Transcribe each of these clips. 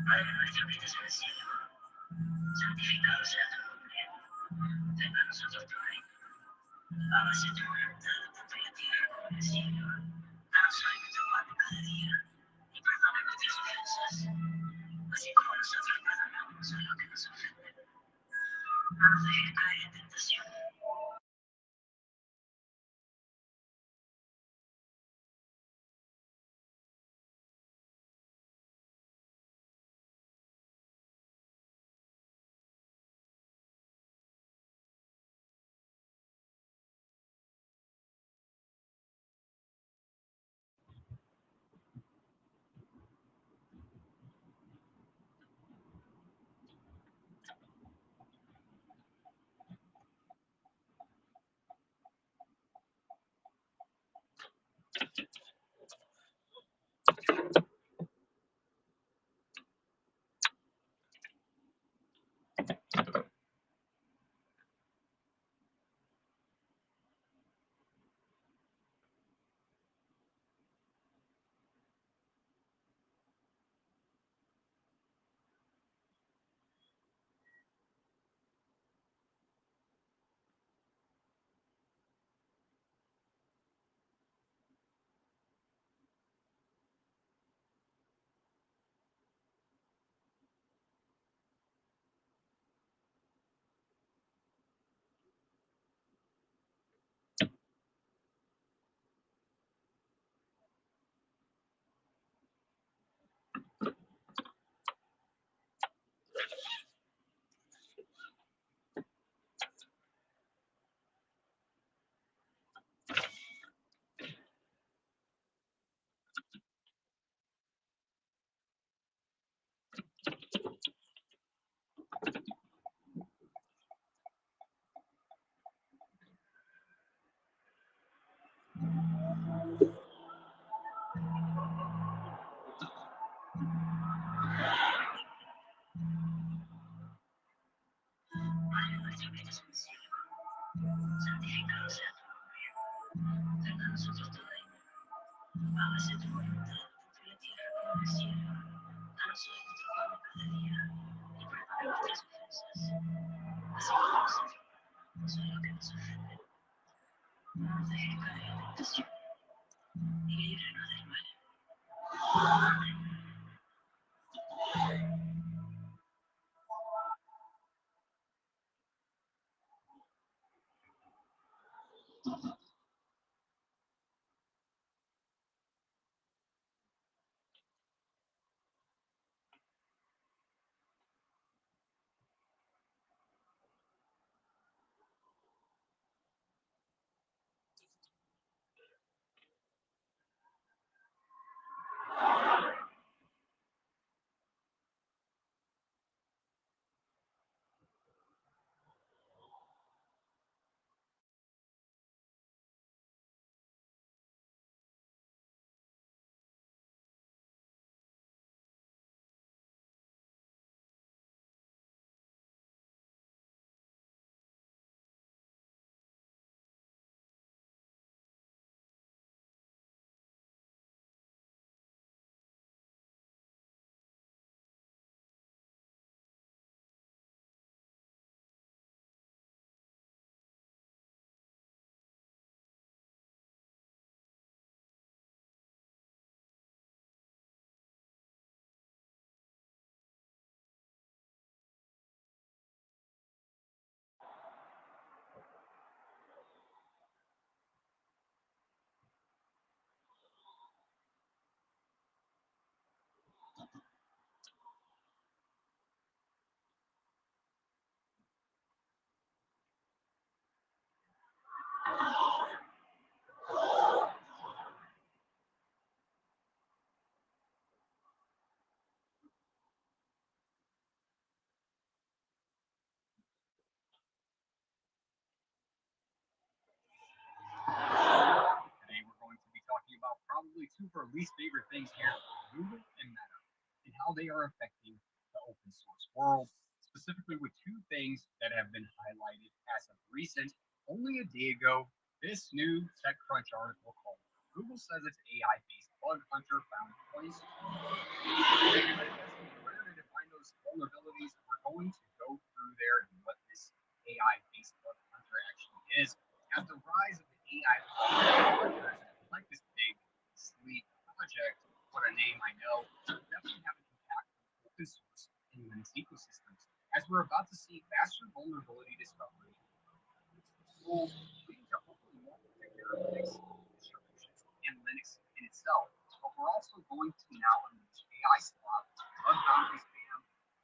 Además, nuestro es sencillo, santificado sea tu nombre, venga a nosotros tu reino, hágase tu voluntad tanto en la tierra como en el cielo. Danos hoy nuestro pan de cada día, y perdona nuestras ofensas, así como nosotros perdonamos a los que nos ofenden. No nos dejes caer en tentación. Padre nuestro que estás en el cielo, santificado sea tu nombre, venga a nosotros tu reino, hágase tu voluntad tanto en la tierra como en el cielo. Danos hoy nuestro pan de cada día, y perdona nuestras ofensas, así como nosotros perdonamos a los que nos ofenden. No nos dejes caer en tentación, y líbranos del mal. Amén. Today we're going to be talking about probably two of our least favorite things here, Google and Meta, and how they are affecting the open source world, specifically with two things that have been highlighted as of recent. Only a day ago, this new TechCrunch article called Google says its AI-based bug hunter found 26 as we're about to see faster vulnerability discovery will lead to hopefully more particular Linux distributions and Linux in itself. But we're also going to now unleash AI slop, bug bounty spam,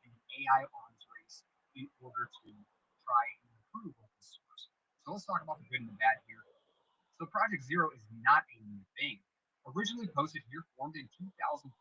and AI arms race in order to try and improve open source. So let's talk about the good and the bad here. So Project Zero is not a new thing. Originally posted here, formed in 2014,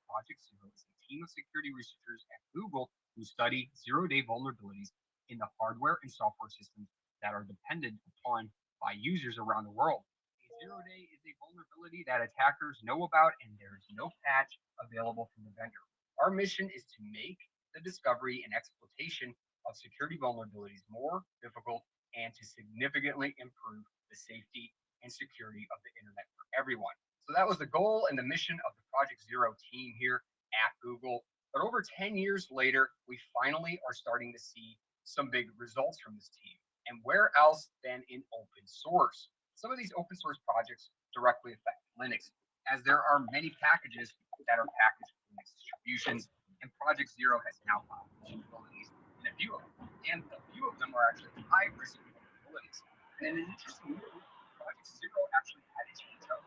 Project Zero is a team of security researchers at Google who study zero-day vulnerabilities in the hardware and software systems that are depended upon by users around the world. A zero-day is a vulnerability that attackers know about and there is no patch available from the vendor. Our mission is to make the discovery and exploitation of security vulnerabilities more difficult and to significantly improve the safety and security of the internet for everyone. So that was the goal and the mission of the Project Zero team here at Google. But over 10 years later, we finally are starting to see some big results from this team. And where else than in open source? Some of these open source projects directly affect Linux, as there are many packages that are packaged Linux distributions, and Project Zero has now found vulnerabilities in a few of them. And a few of them are actually high risk vulnerabilities. And in an interesting move, Project Zero actually had a change up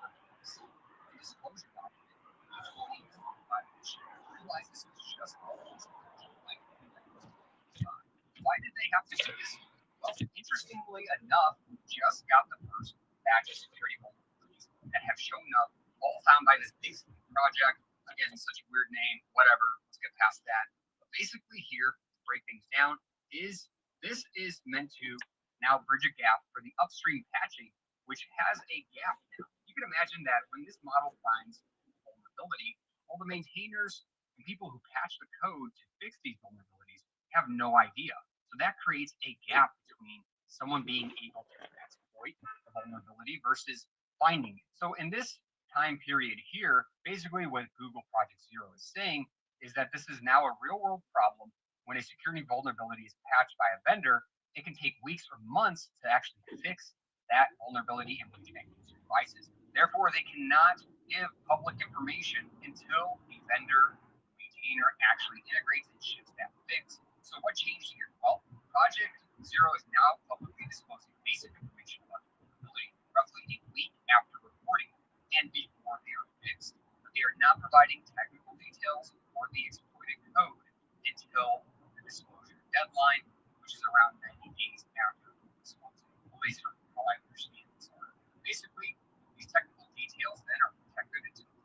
the disclosure document in 2025 edition. Realized this was just always like why did they have to do this? Well, interestingly enough, we just got the first batch of security vulnerabilities that have shown up, all found by this big project. Again, such a weird name, whatever. Let's get past that. But basically, here, to break things down, is this is meant to now bridge a gap for the upstream patching, which has a gap now. You can imagine that when this model finds vulnerability, all the maintainers and people who patch the code to fix these vulnerabilities have no idea. So that creates a gap between someone being able to exploit the vulnerability versus finding it. So in this time period here, basically what Google Project Zero is saying is that this is now a real world problem. When a security vulnerability is patched by a vendor, it can take weeks or months to actually fix that vulnerability and reach end user devices. Therefore, they cannot give public information until the vendor maintainer actually integrates and ships that fix. So what changed here? Well, Project Zero is now publicly disclosing basic information about the vulnerability roughly a week after reporting and before they are fixed. But they are not providing technical details or the exploited code until the disclosure deadline, which is around 90 days after disclosing. At least from how I understand this. Basically, these technical details then are protected until the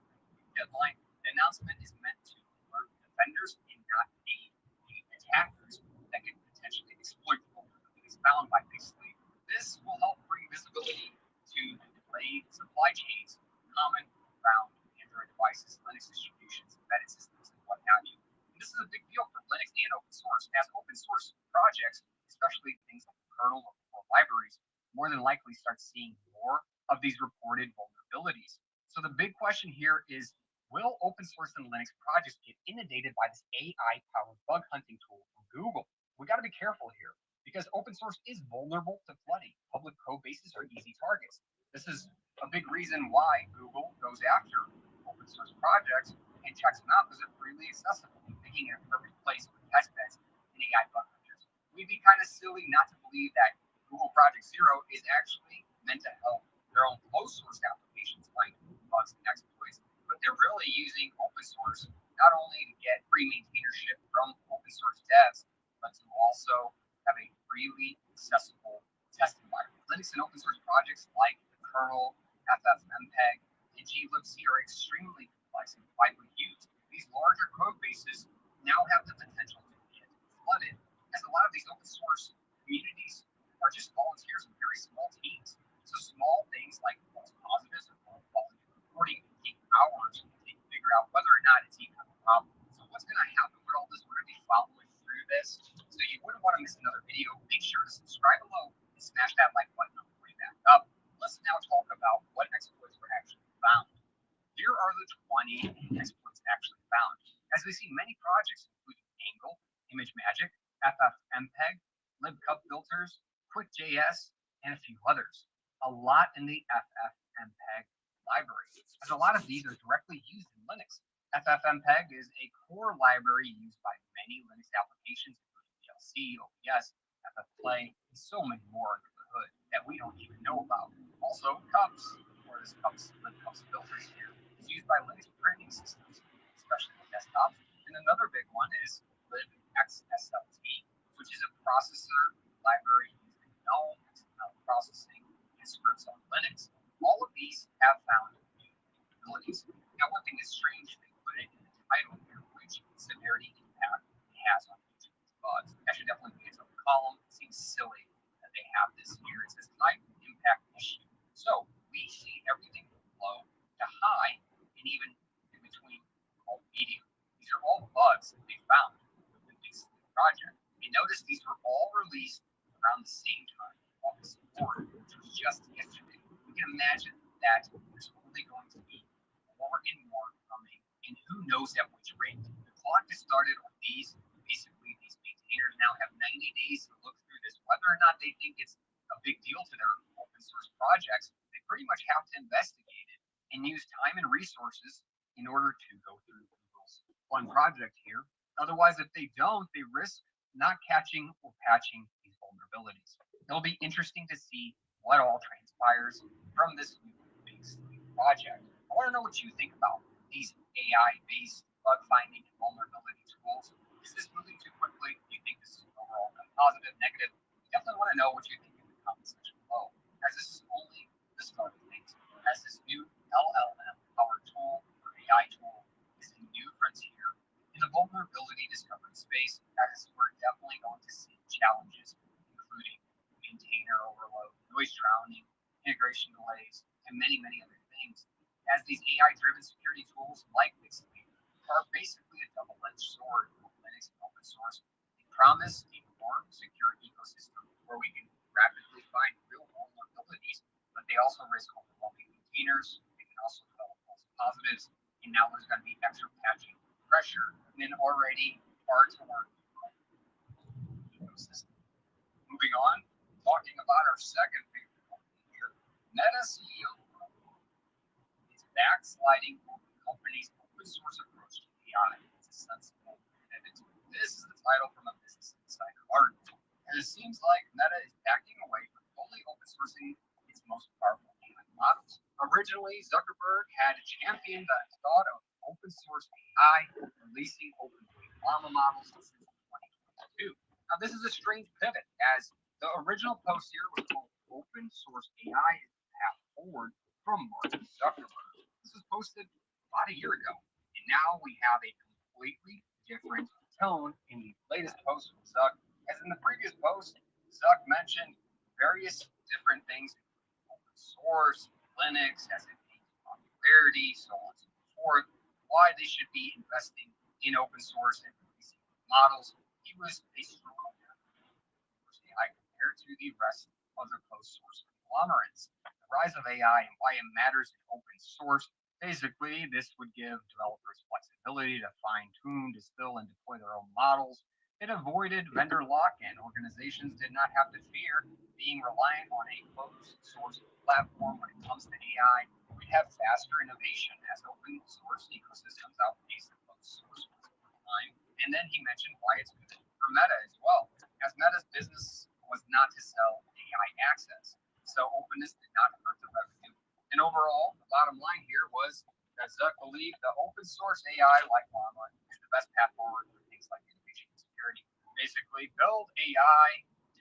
deadline. The announcement is meant to alert defenders and not aid the attackers that could potentially exploit the vulnerabilities found by basically. This will help bring visibility to the delayed supply chains common around Android devices, Linux distributions, embedded systems, and what have you. And this is a big deal for Linux and open source, as open source projects, especially things like the kernel or libraries, more than likely start seeing more of these reported vulnerabilities. So the big question here is, will open source and Linux projects get inundated by this AI-powered bug hunting tool from Google? We got to be careful here because open source is vulnerable to flooding. Public code bases are easy targets. This is a big reason why Google goes after open source projects and checks them out because they're freely accessible, making it a perfect place for test beds and AI bug hunters. We'd be kind of silly not to believe that Google Project Zero is actually meant to help their own closed source applications like bugs and exploits, but they're really using open source not only to get free maintainership from open source devs, but to also have a freely accessible test environment. Linux and open source projects like the kernel, FFmpeg, and glibc are extremely complex and widely used. These larger code bases now have the potential to get flooded, as a lot of these open source communities are just volunteers and very small teams. So small things like false positives or false positive reporting can take hours to figure out whether or not it's even a problem. So what's going to happen with all this? We're going to be following through this. So you wouldn't want to miss another video. Make sure to subscribe below and smash that like button on the way back up. Let's now talk about what exploits were actually found. Here are the 20 exploits actually found. As we see, many projects, including Angle, ImageMagick, FFmpeg, libcup filters, QuickJS, and a few others. A lot in the FFmpeg library, as a lot of these are directly used in Linux. FFmpeg is a core library used by many Linux applications, including COPS, FFplay, and so many more under the hood that we don't even know about. Also, cups, or this cups, the cups filters here, is used by Linux printing systems, especially the desktops. And another big one is libxslt, which is a processor library used in GNOME, XML processing, and scripts on Linux. All of these have found new capabilities. Now, one thing is strange, they put it in the title here, which severity impact it has on each of these bugs. That should definitely be its own column. It seems silly that they have this here. It says type impact issue. So we see everything from low to high, and even in between all medium. These are all bugs that they found within this project. And notice these were all released around the same time, August 4th, which was just yesterday. We can imagine that there's only going to be more and more coming, and who knows at which rate. The clock has started on these. Basically, these maintainers now have 90 days to look through this. Whether or not they think it's a big deal to their open source projects, they pretty much have to investigate it and use time and resources in order to go through Google's one project here. Otherwise, if they don't, they risk not catching or patching these vulnerabilities. It'll be interesting to see what all transpires from this new big project. I want to know what you think about these AI-based bug finding and vulnerability tools. Is this moving too quickly? Do you think this is overall positive, negative? Definitely want to know what you think in the comment section below, as this is only the start of things. As this new LLM powered tool or AI tool is a new frontier in the vulnerability discovery space, as we're definitely going to see challenges, including maintainer overload, noise drowning, integration delays, and many, many other things. As these AI-driven security tools like Pixelate are basically a double-edged sword for Linux and open source. They promise a more secure ecosystem where we can rapidly find real vulnerabilities, but they also risk overwhelming maintainers. They can also develop false positives, and now there's going to be extra patching pressure in an already hard to work ecosystem. Moving on, talking about our second favorite company here, Meta CEO is backsliding on the company's open source approach to AI. It's a sensible pivot. This is the title from a Business Insider article. And it seems like Meta is backing away from fully open sourcing its most powerful AI models. Originally, Zuckerberg had championed the thought of open source AI, releasing open llama models since 2022. Now, this is a strange pivot, as the original post here was called Open Source AI is the Path Forward from Mark Zuckerberg. This was posted about a year ago, and now we have a completely different tone in the latest post from Zuck. As in the previous post, Zuck mentioned various different things, open source, Linux, as it gains popularity, so on and so forth, why they should be investing in open source and releasing models. He was a strong AI compared to the rest of the closed source conglomerates. The rise of AI and why it matters in open source. Basically, this would give developers flexibility to fine tune, distill, and deploy their own models. It avoided vendor lock in. Organizations did not have to fear being reliant on a closed source platform when it comes to AI. We'd have faster innovation as open source ecosystems outpace the closed source ones over time. And then he mentioned why it's good for Meta as well, as Meta's business was not to sell AI access. So openness did not hurt the revenue. And overall, the bottom line here was that Zuck believed the open source AI like Llama is the best path forward for things like innovation and security. Basically, build AI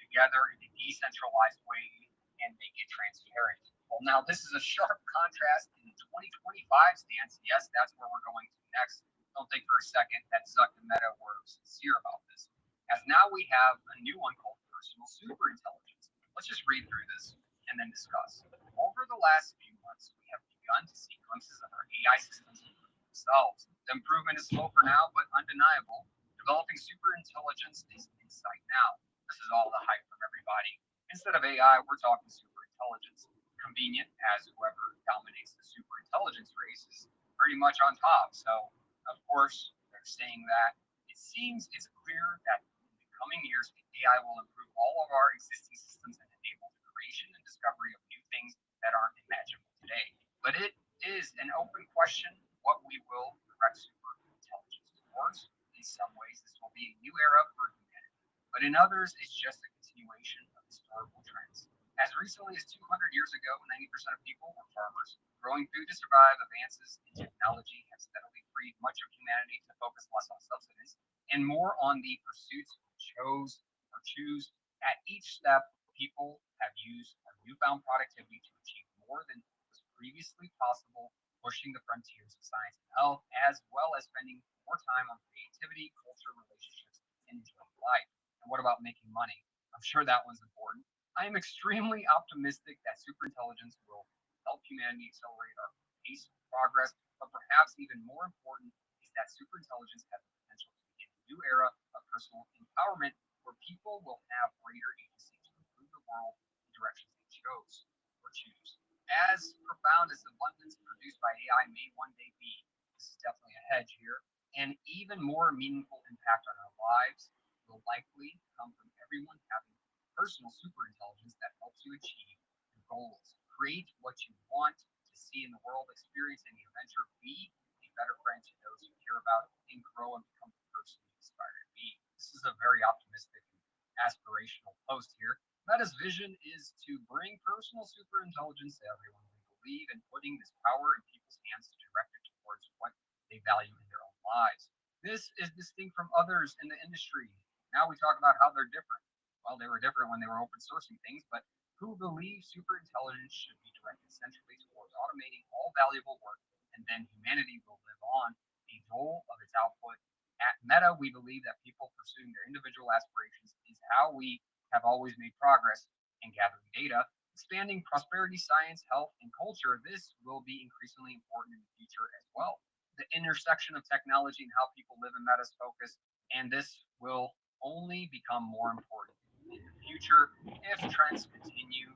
together in a decentralized way and make it transparent. Well, now this is a sharp contrast in the 2025 stance. Yes, that's where we're going to next. Don't think for a second that Zuck and Meta were sincere about this, as now we have a new one called personal superintelligence. Let's just read through this and then discuss. Over the last few months, we have begun to see glimpses of our AI systems improve themselves. The improvement is slow for now, but undeniable. Developing superintelligence is in sight now. This is all the hype from everybody. Instead of AI, we're talking superintelligence. Convenient, as whoever dominates the superintelligence race is pretty much on top. So, of course, they're saying that it seems it's clear that in the coming years, AI will improve all of our existing systems and enable the creation and discovery of new things that aren't imaginable today. But it is an open question what we will direct super intelligence towards. In some ways, this will be a new era for humanity. but in others, it's just a continuation of historical trends. As recently as 200 years ago, 90% of people were farmers. Growing food to survive, advances in technology have steadily freed much of humanity to focus less on subsistence and more on the pursuits we chose or choose. At each step, people have used our newfound productivity to achieve more than was previously possible, pushing the frontiers of science and health, as well as spending more time on creativity, culture, relationships, and enjoying life. And what about making money? I'm sure that one's important. I am extremely optimistic that superintelligence will help humanity accelerate our pace of progress, but perhaps even more important is that superintelligence has the potential to begin a new era of personal empowerment where people will have greater agency to improve the world in directions they chose or choose. As profound as the abundance produced by AI may one day be, this is definitely a hedge here, an even more meaningful impact on our lives will likely come from everyone having personal superintelligence that helps you achieve your goals. Create what you want to see in the world, experience any adventure, be a better friend to those you care about, and grow and become the person you aspire to be. This is a very optimistic and aspirational post here. Meta's vision is to bring personal superintelligence to everyone. We believe in putting this power in people's hands to direct it towards what they value in their own lives. This is distinct from others in the industry. Now we talk about how they're different. Well, they were different when they were open sourcing things, but who believes superintelligence should be directed centrally towards automating all valuable work, and then humanity will live on a dole of its output. At Meta, we believe that people pursuing their individual aspirations is how we have always made progress in gathering data, expanding prosperity, science, health, and culture. This will be increasingly important in the future as well. The intersection of technology and how people live in Meta's focus, and this will only become more important in the future. If trends continue,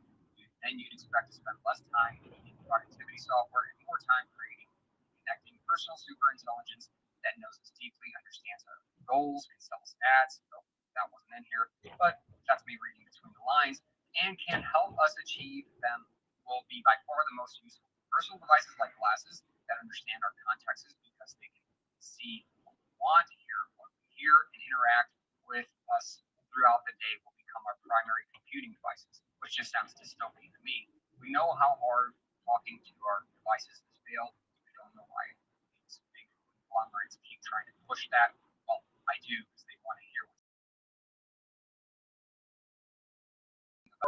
then you'd expect to spend less time in productivity software and more time creating and connecting personal superintelligence that knows us deeply, understands our goals, can sell us ads. Oh, that wasn't in here, but that's me reading between the lines, and can help us achieve them will be by far the most useful. Personal devices like glasses that understand our contexts because they can see what we want, hear what we hear, and interact with us throughout the day will become our primary computing devices, which just sounds dystopian to me. We know how hard talking to our devices has failed. We don't know why these big conglomerates keep trying to push that. Well, I do because they want to hear what's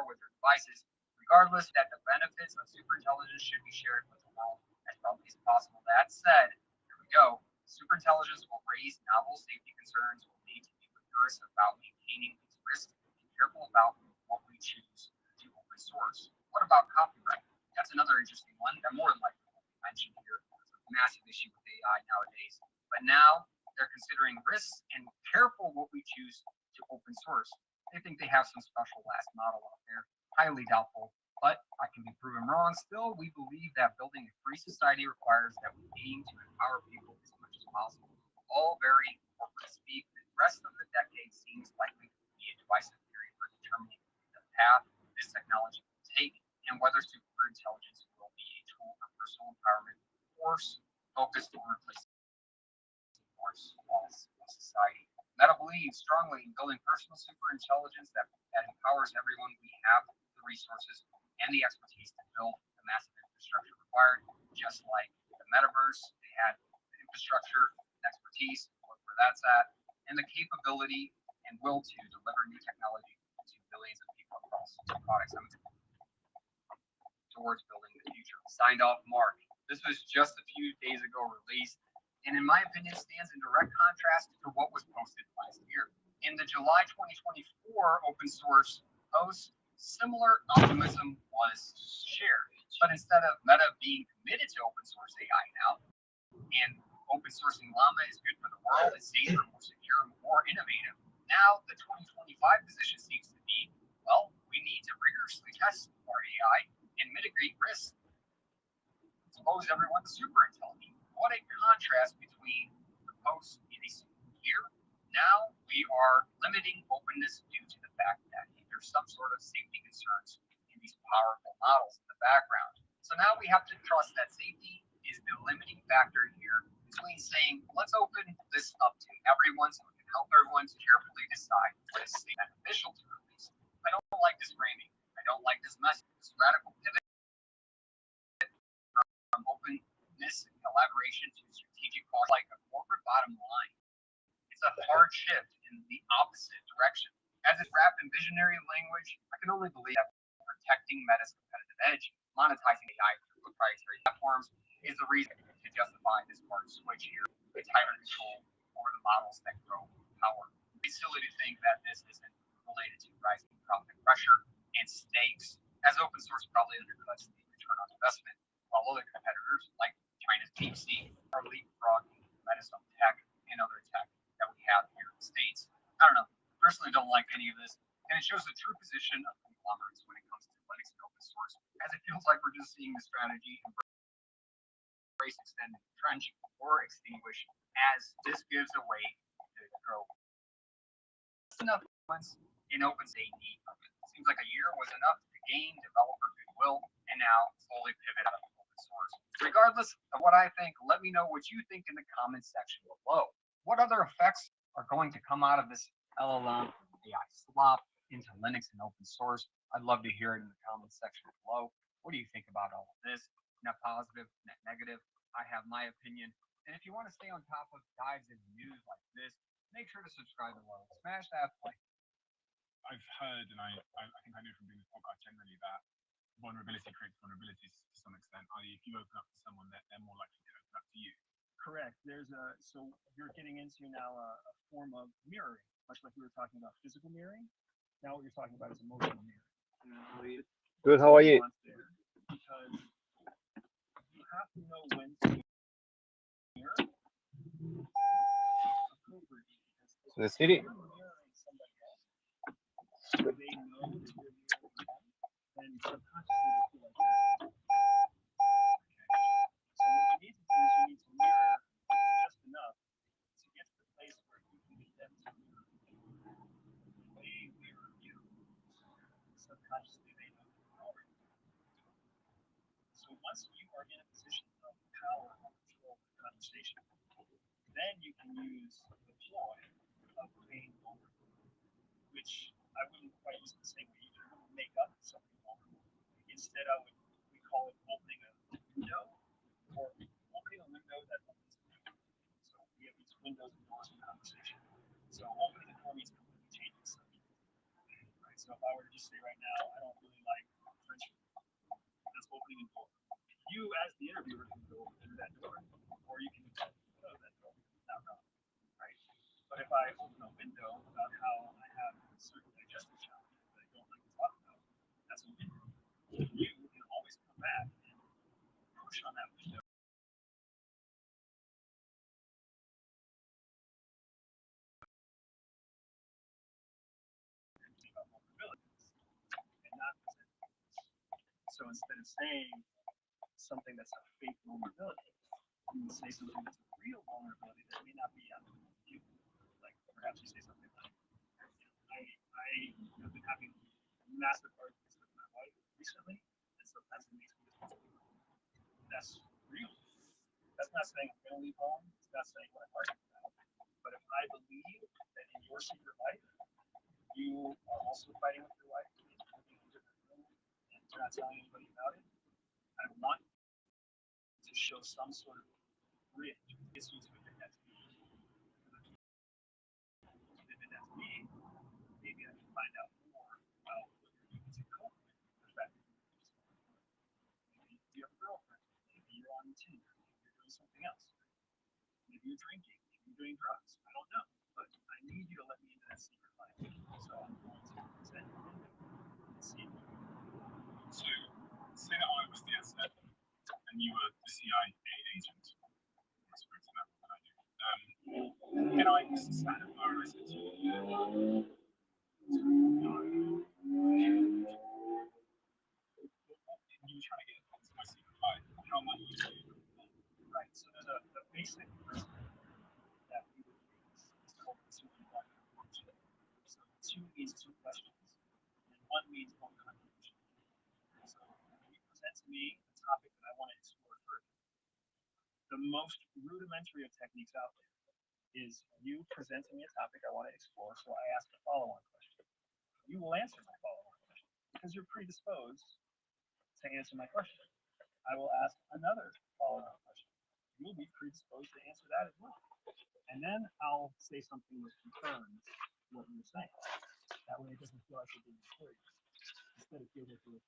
with their devices. Regardless, that the benefits of superintelligence should be shared with the world as broadly as possible. That said, here we go. Superintelligence will raise novel safety concerns. We'll need to be rigorous about maintaining these risks and careful about what we choose to open source. What about copyright? That's another interesting one that more than likely will be mentioned here. It's a massive issue with AI nowadays. But now they're considering risks and careful what we choose to open source. They think they have some special last model out there. Highly doubtful, but I can be proven wrong. Still, we believe that building a free society requires that we aim to empower people as much as possible. All very corporate speak. The rest of the decade seems likely to be a divisive period for determining the path this technology will take and whether superintelligence will be a tool for personal empowerment or focused on replacing force of society. Meta believes strongly in building personal superintelligence that empowers everyone. We have the resources and the expertise to build the massive infrastructure required, just like the metaverse. They had the infrastructure, expertise, look where that's at, and the capability and will to deliver new technology to billions of people across products. I'm towards building the future. Signed off, Mark. This was just a few days ago released, and in my opinion, stands in direct contrast to what was posted last year. In the July 2024 open source post, similar optimism was shared. But instead of Meta being committed to open source AI now, and open sourcing Llama is good for the world, it's safer, more secure, more innovative. Now the 2025 position seems to be, well, we need to rigorously test our AI and mitigate risks, expose everyone to super intelligence. What a contrast between the post in a single year. Now we are limiting openness due to the fact that there's some sort of safety concerns in these powerful models in the background. So now we have to trust that safety is the limiting factor here between saying, let's open this up to everyone so we can help everyone to carefully decide what is safe and beneficial to release. I don't like this framing. I don't like this message. This radical pivot from openness and collaboration to strategic cost, like a corporate bottom line. It's a hard shift in the opposite direction. As it's wrapped in visionary language, I can only believe that protecting Meta's competitive edge, monetizing AI through proprietary platforms, is the reason to justify this hard switch here, with tighter control over the models that grow power. It's silly to think that this isn't related to rising profit pressure and stakes, as open source probably undercuts the return on investment, while other competitors, like China's DeepSeek, are leapfrogging Meta's own tech and other tech that we have here in the States. I don't know. Personally, don't like any of this, and it shows the true position of conglomerates when it comes to Linux and open source, as it feels like we're just seeing the strategy embrace, extend, entrench, or extinguish, as this gives a way to grow. Enough influence in open source need of it. Seems like a year was enough to gain developer goodwill, and now slowly pivot out of open source. Regardless of what I think, let me know what you think in the comments section below. What other effects are going to come out of this LLM AI slop into Linux and open source? I'd love to hear it in the comments section below. What do you think about all of this? Net positive, net negative? I have my opinion. And if you want to stay on top of dives and news like this, make sure to subscribe below. Smash that like. I've heard, and I think I know from doing this podcast generally, that vulnerability creates vulnerabilities to some extent. I.e., if you open up to someone, they're more likely to open up to you. Correct. So you're getting into now a form of mirroring, much like we were talking about physical mirroring. Now what you're talking about is emotional mirroring. Good. How are you? Because you have to know when to mirror appropriately. So the city. If you're mirroring somebody else, so they know that you're mirroring them, then subconsciously they feel like that. So what you need to do is you need to mirror just enough to get to the place where you can get them to mirror they mirror you. Subconsciously they know that you're already doing it. So once you are in a position of power or control of the conversation, then you can use the ploy of being vulnerable, which I wouldn't quite use it the same way either. I wouldn't make up something vulnerable. Instead, we call it opening a window, or opening a window that opens a window. So we have these windows and doors in conversation. So opening the door means completely changing the subject. Right? So if I were to just say right now, I don't really like French food, that's opening a door. You, as the interviewer, can go through that door, or you can close that door. Not wrong, right? But if I open a window about how I have certain digestive challenges that I don't like to talk about, that's a window. You can always come back and push on that window. About vulnerabilities and not present. So instead of saying something that's a fake vulnerability, you say something that's a real vulnerability that may not be out of you. Like perhaps you say something like, I have been having massive arguments with my wife recently, and sometimes it makes me disappointed. That's real. That's not saying I'm going to leave home. It's not saying what I'm arguing about. But if I believe that in your secret life, you are also fighting with your wife, and you're living in a different room, and you're not telling anybody about it, I want to show some sort of bridge that gets you to admit that to me. Because if you admit that to me, maybe I can find out more about what you're doing to cope with the fact that maybe you have a girlfriend, maybe you're on Tinder, maybe you're doing something else, maybe you're drinking, maybe you're doing drugs. I don't know, but I need you to let me into that secret life. So I'm going to present you and see what you do. So, say that I was the asset and you were the CIA agent. I suppose to that what I do. And I was sat at where I said to you, no. You were trying to get into my secret life. How might you do? Right. So there's a basic principle that we would use. It's called the 2-in-1 approach. So 2 means 2 questions, and 1 means 1 contribution. So when you present to me a topic that I want to explore further, the most rudimentary of techniques out there is you presenting me a topic I want to explore, so I ask a follow-on question. You will answer my follow-on question because you're predisposed to answer my question. I will ask another follow-on question. You will be predisposed to answer that as well. And then I'll say something that confirms what you're saying. That way it doesn't feel like you're being curious. Instead it feels like you're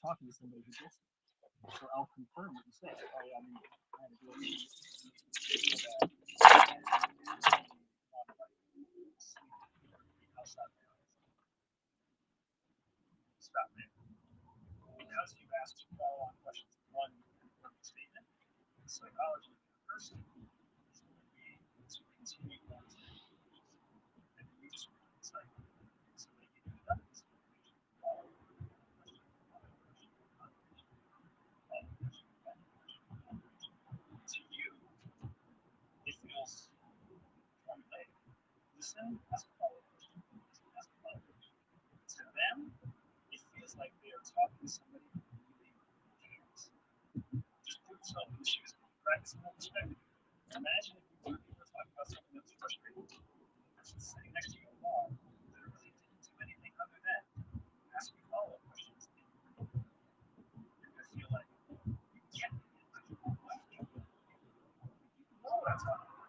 talking to somebody who gets it. So I'll confirm what you say. Oh yeah, I mean, I had a deal with you outside my eyes. Stop there. Because you asked two follow-on questions. One, confirm the statement. In psychology, the person is going to be to continue on to and then you just repeat the cycle. So they give you another piece of information. Follow question, follow question, follow question, follow question, follow question. To you, it feels formulaic. Listen, ask a follow question, listen, ask a follow question. To them, it feels like they are talking to somebody who really cares. Just put yourself in the shoes of practice and perspective. Imagine if you were talking about something that was frustrating. The person sitting next to you in the bar literally didn't do anything other than ask you follow-up questions. You're going to feel like you get it. You know what I'm talking about.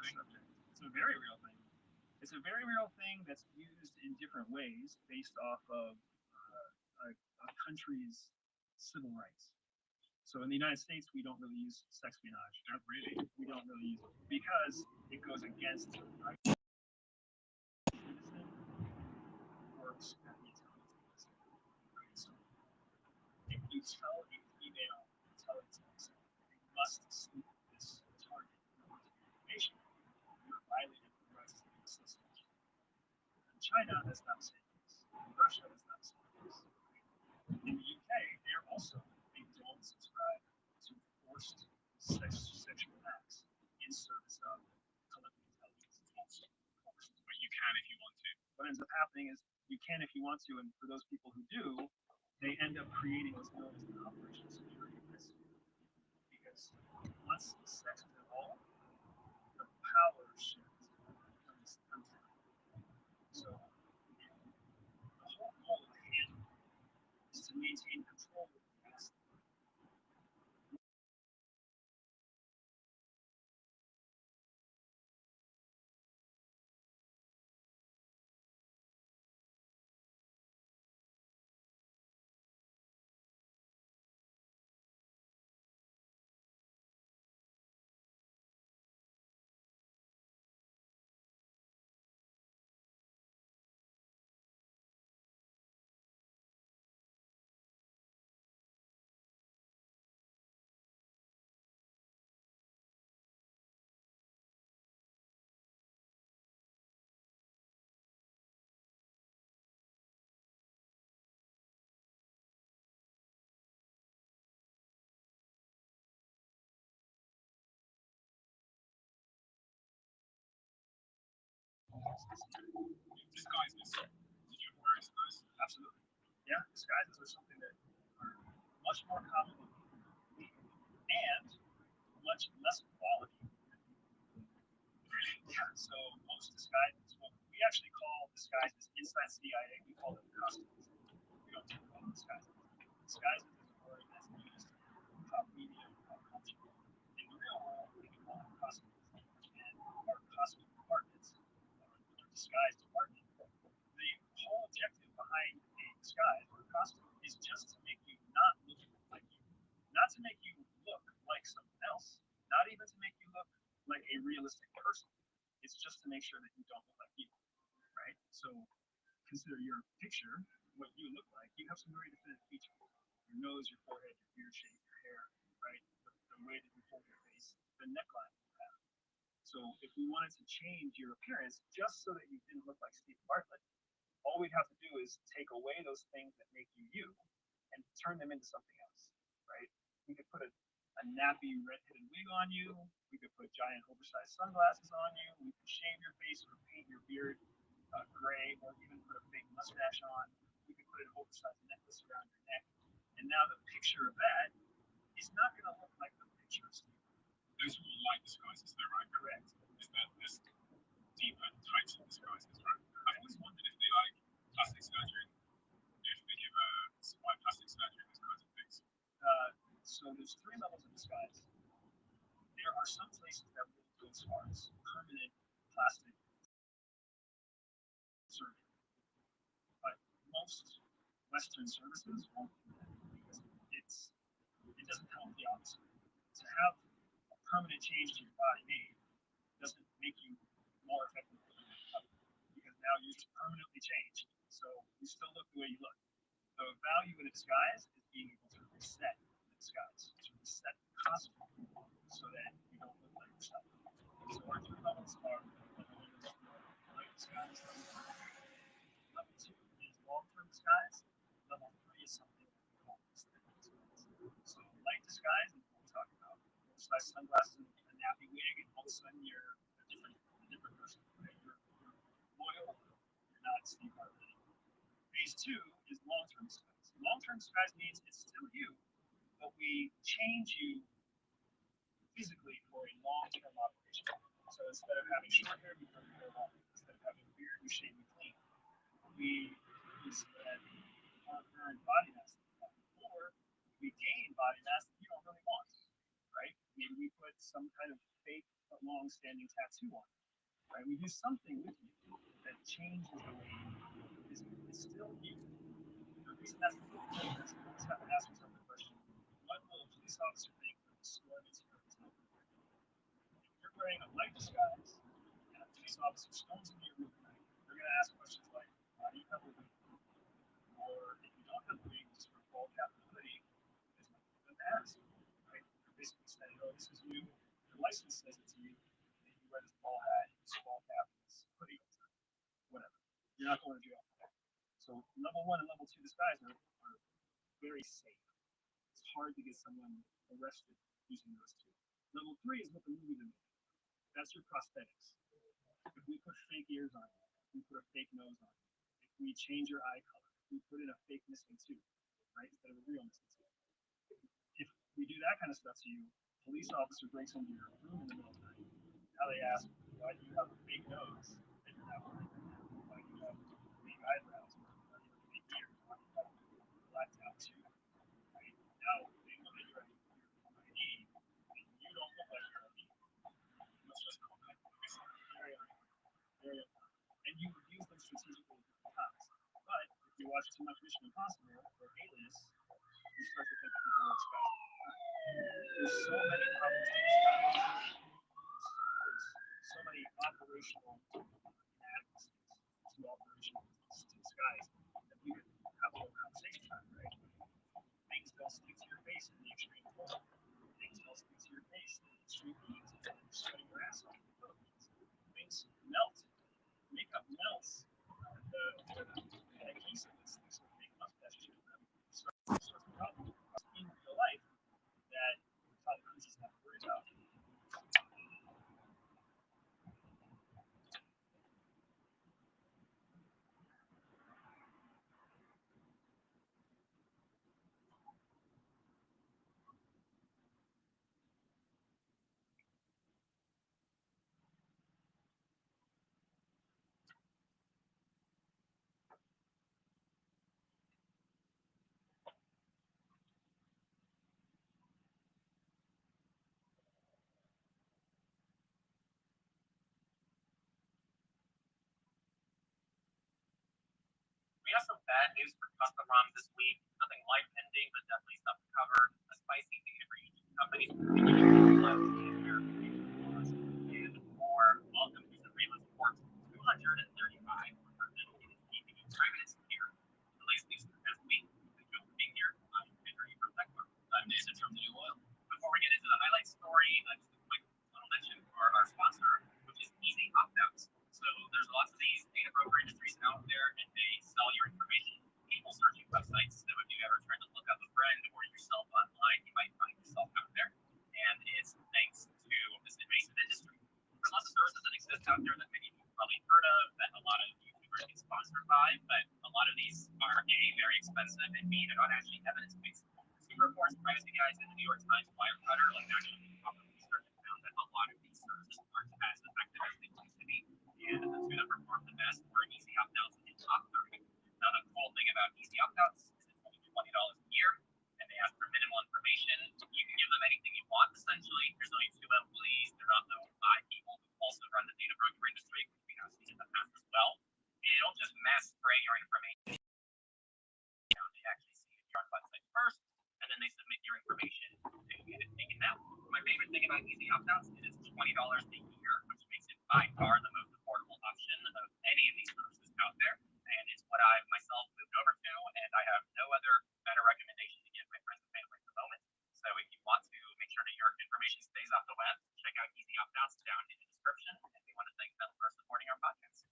thing? subject. It's a very real thing. It's a very real thing that's used in different ways based off of a country's civil rights. So in the United States, we don't really use sexpionage. Don't really. We don't really use it because it goes against the right citizen works at the intelligence. Right? So if you tell a female intelligence you must sleep with this target in order to get information, you're violating the rights of the association. In China, that's not the same case. In Russia, that's not the same case. In the UK, they're also, they don't subscribe to forced sexual acts in service of collective intelligence. Forced. But you can if you want to. What ends up happening is you can if you want to, and for those people who do, they end up creating what's known as an operational security risk. Because once sex is involved, the power shift becomes untenable. So the whole goal of the handle is to maintain control of the asset. Disguises. Did you ever wear disguise? Absolutely. Yeah, disguises are something that are much more common and much less quality. Yeah, so most disguises, well, we actually call disguises inside CIA, we call them costumes. We don't call them disguises. Disguises is a word that's used in pop media and pop culture. In the real world, we can call them costumes. And our costume departments, our disguise department, the whole objective behind a disguise or a costume is just to make you not look like you. Not to make you look like something else. Not even to make you look like a realistic person. It's just to make sure that you don't look like you, right? So consider your picture, what you look like. You have some very definite features. Your nose, your forehead, your beard shape, your hair, right? The way that you hold your face, the neckline you have. So if we wanted to change your appearance just so that you didn't look like Steve Bartlett, all we'd have to do is take away those things that make you you and turn them into something else, right? We could put a nappy red-headed wig on you. We could put giant oversized sunglasses on you. We could shave your face or paint your beard gray, or even put a fake mustache on. We could put an oversized necklace around your neck. And now the picture of that is not going to look like the picture of Steve. Those are all light disguises, though, right? Correct. Is that there's deeper types of disguises, right? I've always wondered if they like plastic surgery, if they give survive plastic surgery, those kinds of things. So there's three levels of disguise. There are some places that will go as far as permanent plastic surgery, but most Western services won't do that because it doesn't help the opposite. To have a permanent change to your body made doesn't make you more effective because now you're just permanently changed. So you still look the way you look. The value in a disguise is being able to reset the disguise, to reset the costume so that you don't look like yourself. So our three levels are level one is light disguise, level two is long-term disguise, level three is something that we call aesthetic disguise. So light disguise is what we talk about. Oversized sunglasses and a nappy wig, and all of a sudden you're a different person. Right? You're loyal, you're not Steve Harvey anymore. Phase two is long-term disguise. Long-term disguise means it's still you, but we change you physically for a long-term operation. So instead of having short hair, we cut your hair long. Instead of having a beard, we shave it clean. We instead burn body mass, or we gain body mass that you don't really want, right? Maybe we put some kind of fake but long-standing tattoo on it, right? We do something with you that changes the way you is still you. The reason that's important is you always have to ask yourself the question, what will a police officer think when the storm is here? If you're wearing a light disguise and a police officer storms into your room at night, they're going to ask questions like, why do you have a wig? Or if you don't have a wig, just wear a ball cap and a hoodie, there's nothing for them to ask, right? They're basically saying, oh, this is you. Your license says it's you. And you wear this ball hat, this ball cap, and this hoodie all the time. Whatever. You're not going to jail for that. So level 1 and level 2 disguise are very safe. It's hard to get someone arrested using those two. Level 3 is what the movies are making. That's your prosthetics. If we put fake ears on you, if we put a fake nose on you, if we change your eye color, if we put in a fake missing tooth, right, instead of a real missing tooth. If we do that kind of stuff to you, a police officer breaks into your room in the middle of the night. Now they ask, why do you have a fake nose that you're not wearing right now? Why do you have fake eyebrows? Why do you have fake ears? Why do you have a blacked out tooth? Right? Now they know that you're ID, and you don't look like you're ID. Let's just call that very very and you use them strategically at different times. But if you watch too much Mission Impossible or Alias, you start to think people are disguised. There's so many problems to disguise. There's so many operational inadequacies to operational to disguise that we could have a whole conversation about, right? Things don't stick to your face in the extreme cold. Things don't stick to your face in the extreme heat and sweating your ass off in the Philippines. Things melt. Makeup melts. The adhesive that sticks with fake mustaches and all sorts of problems in real life that Tom Cruise doesn't have to worry about. We have some bad news for custom ROMs this week. Nothing life ending, but definitely stuff to cover. A spicy thing for each company's continuing to and more. Welcome to the Freelance Report 235. It is keeping you private and secure. The latest news for the past week. Thank you for being here. I'm Henry from TechMark. I'm Nathan from New Oil. Before we get into the highlight story, just a quick little mention for our sponsor, which is Easy Opt-outs. So there's lots of these data broker industries out there, and they sell your information. People searching websites. So if you ever tried to look up a friend or yourself online, you might find yourself out there. And it's thanks to this invasive industry. There's lots of services that exist out there that many people probably heard of, that a lot of YouTubers get sponsored by, but a lot of these are A, very expensive, and B, they're not actually evidence-based. Consumer Reports, Privacy Guys, and the New York Times Wirecutter like actually proper research and found that a lot of these services aren't as effective as they used to be. And the two that perform the best were Easy Opt-outs and Top 30. Now, the cool thing about Easy Opt-outs is it's only $20 a year, and they ask for minimal information. You can give them anything you want, essentially. There's only 2 employees. They're not owned by people who also run the data broker industry, which we have seen in the past as well. And they don't just mass spray your information. They actually see it on website first, and then they submit your information to get it taken down. My favorite thing about Easy Opt-outs is it's $20 a year, which makes it by far the most affordable option of any of these services out there. And it's what I myself moved over to, and I have no other better recommendation to give my friends and family at the moment. So if you want to make sure that your information stays off the web, check out Easy Opt-outs down in the description, and we want to thank them for supporting our podcast.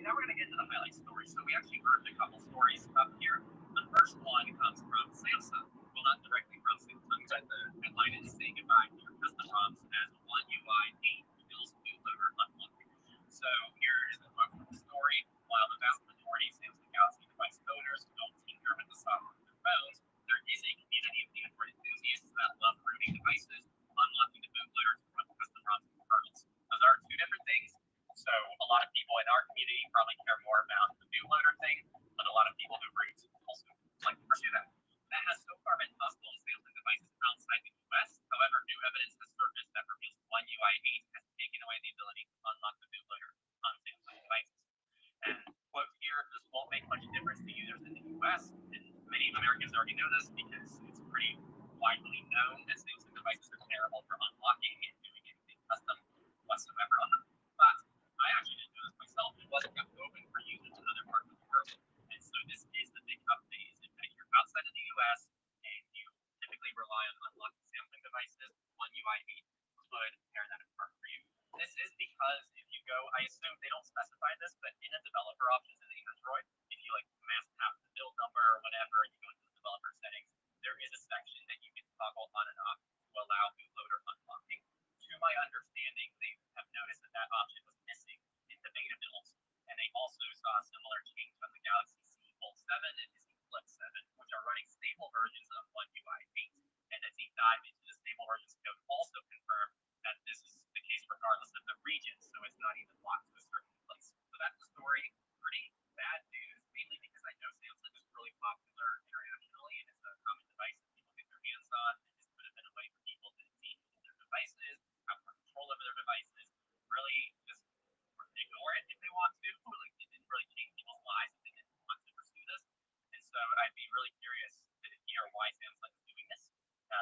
Now we're going to get to the highlight story. So we actually heard a couple stories up here. The first one comes from Samsung. Well, not directly from Samsung, but the headline is saying goodbye to your custom ROMs as One UI 8 Bill's bootloader unlocked. So here is a quote from the story. While the vast majority of Samsung Galaxy device owners don't tinker with the software of their phones, there is a community of Android enthusiasts that love rooting devices, unlocking the bootloader to run custom ROMs and kernels. Those are 2 different things. So a lot of people in our community probably care more about the bootloader thing, but a lot of people who root also like to pursue that. That has so far been us already know this because it's pretty widely known that Samsung devices are terrible for unlocking and doing anything custom whatsoever on them. But I actually didn't know this myself. It wasn't open for users in other parts of the world. And so this is the big update, is that you're outside of the US and you typically rely on unlocking Samsung devices, One UI could tear that apart for you. This is because if you go, I assume they don't specify this, but in a developer options in the Android, if you like mask out the build number or whatever, and you go into the developer settings, there is a section that you can toggle on and off to allow bootloader unlocking. To my understanding, they have noticed that that option was missing in the beta builds, and they also saw a similar change on the Galaxy Z Fold 7 and the Z Flip 7, which are running stable versions of One UI 8. And a deep dive into the stable versions code also confirmed that this is the case regardless of the region, so it's not even locked to a certain place. So that's the story. Pretty bad news, mainly because I know Samsung is really popular internationally and it's a common device that people get their hands on, and this could have been a way for people to deep their devices, have more control over their devices, really just ignore it if they want to. Like, it didn't really change people's lives if they didn't want to pursue this. And so I'd be really curious to hear why Samsung is doing this.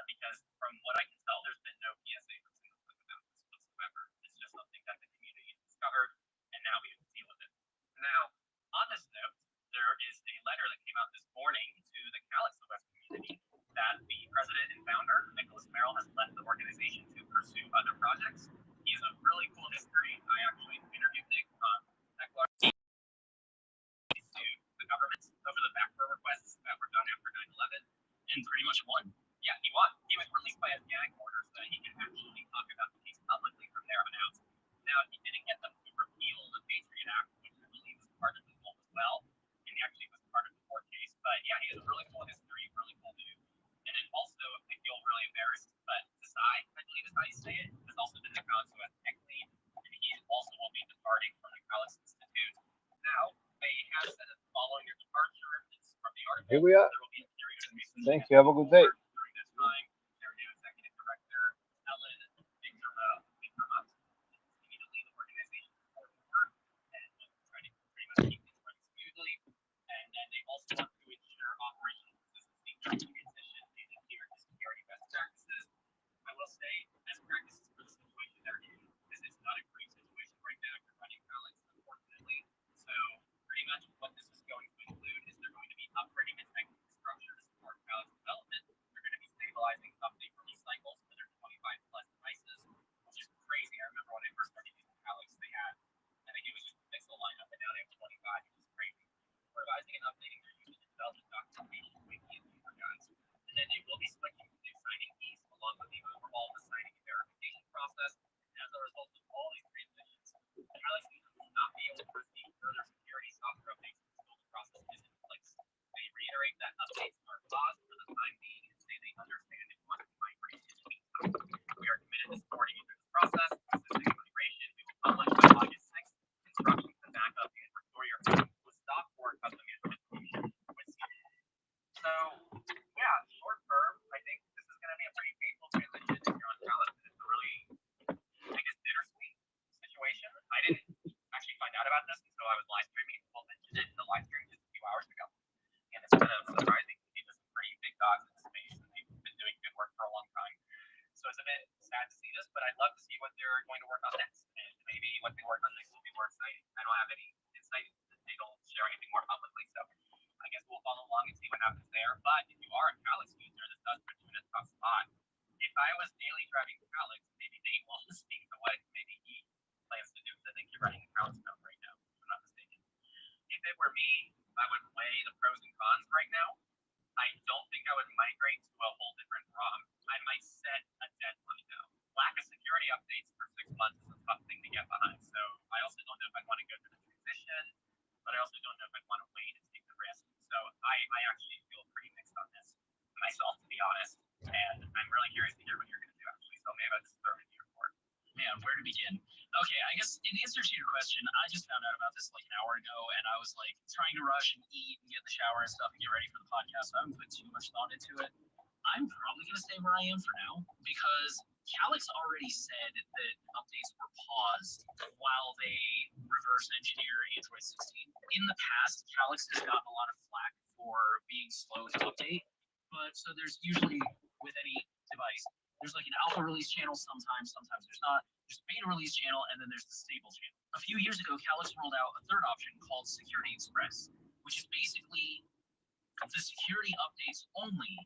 Because from what I can tell, there's been no PSA from Samsung about this whatsoever. It's just something that the community has discovered, and now we have to deal with it. Now, on this note, there is a letter that came out this morning to the Calyx OS community that the president and founder, Nicholas Merrill, has left the organization to pursue other projects. He has a really cool history. I actually interviewed Nick on Techlar to the government over the backdoor requests that were done after 9/11, And pretty much won. yeah, he won. He was released by a gag order so that he could actually talk about the case publicly from there on out. Now, he didn't get them to repeal the Patriot Act, which I believe was part of the goal as well, and he actually was part of the court case. But yeah, he has a really cool history, really cool dude. And then also, I feel really embarrassed, but Desai, I believe is how you say it, has also been the Calyx OS tech lead, and he also will be departing from the Calyx Institute. Now, they have said that following your departure, it's from the article, Here we are. there will be a period of Thank you. Have a good day. during this time, their new executive director, Ellen Victormont, continue to lead the organization forward and try to pretty much keep things running smoothly. And then they also want to ensure operational consistency during the transition and adhere to security best practices. I will say, best practices for the situation they're in, this is not a great situation right now if you're running Alex, unfortunately. So pretty much what this is going to include is they're going to be upgrading its IT infrastructure to support Alex development. They're going to be stabilizing update release cycles for their 25 plus devices, which is crazy. I remember when I first started using Alex, they had, I think it was just a pixel lineup, and now they have 25, which is crazy. Revising and updating their usage and development documentation, wiki, and user guides. And then they will be switching to new signing keys along with the overhaul of the signing and verification process. And as a result of all these transitions, Alex users will not be able to receive further security software updates until the process is in place. They reiterate that updates are paused for the time being and say they understand and want to migrate in the meantime. We are committed to supporting you through this process. Assisting migration, we will publish by August 6th instructions to back up and restore your account with stock or custom management solution with CNA. So, yeah, short term, I think this is going to be a pretty painful transition if you're on Alex. It's a really, I guess, bittersweet situation. I didn't actually find out about this until I was live streaming. People mentioned it in the live stream just a few hours ago. And it's kind of surprising to see some pretty big dogs in the space, and they've been doing good work for a long time. So it's a bit sad to see this, but I'd love to see what they're going to work on next. And maybe what they work on next will be more exciting. I don't have any insight. They don't share anything more publicly, so I guess we'll follow along and see what happens there. But if you are a Calyx user, this does put you in a tough spot. If I was daily driving Calyx, maybe they will speak to what maybe he plans to do, because I think you're running a Calyx account right now, if I'm not mistaken. If it were me, I would weigh the pros and cons right now. I don't think I would migrate to a whole different ROM. I might set a deadline though. Lack of security updates for 6 months is a tough thing to get behind. So I also don't know if I'd want to go through the transition, but I also don't know if I'd want to wait and take the risk. So I actually feel pretty mixed on this myself, to be honest. And I'm really curious to hear what you're going to do actually. So maybe I'll just throw it in your court. Man, where to begin? Okay, I guess in answer to your question, I just found out about this like an hour ago, and I was like trying to rush and eat and get in the shower and stuff and get ready for the podcast. So I haven't put too much thought into it. I'm probably going to stay where I am for now because Calyx already said that updates were paused while they reverse engineer Android 16. In the past, Calyx has gotten a lot of flack for being slow to update, But so there's usually with any device, there's like an alpha release channel sometimes there's not. There's a beta release channel and then there's the stable channel. A few years ago, Calyx rolled out a third option called Security Express, which is basically the security updates only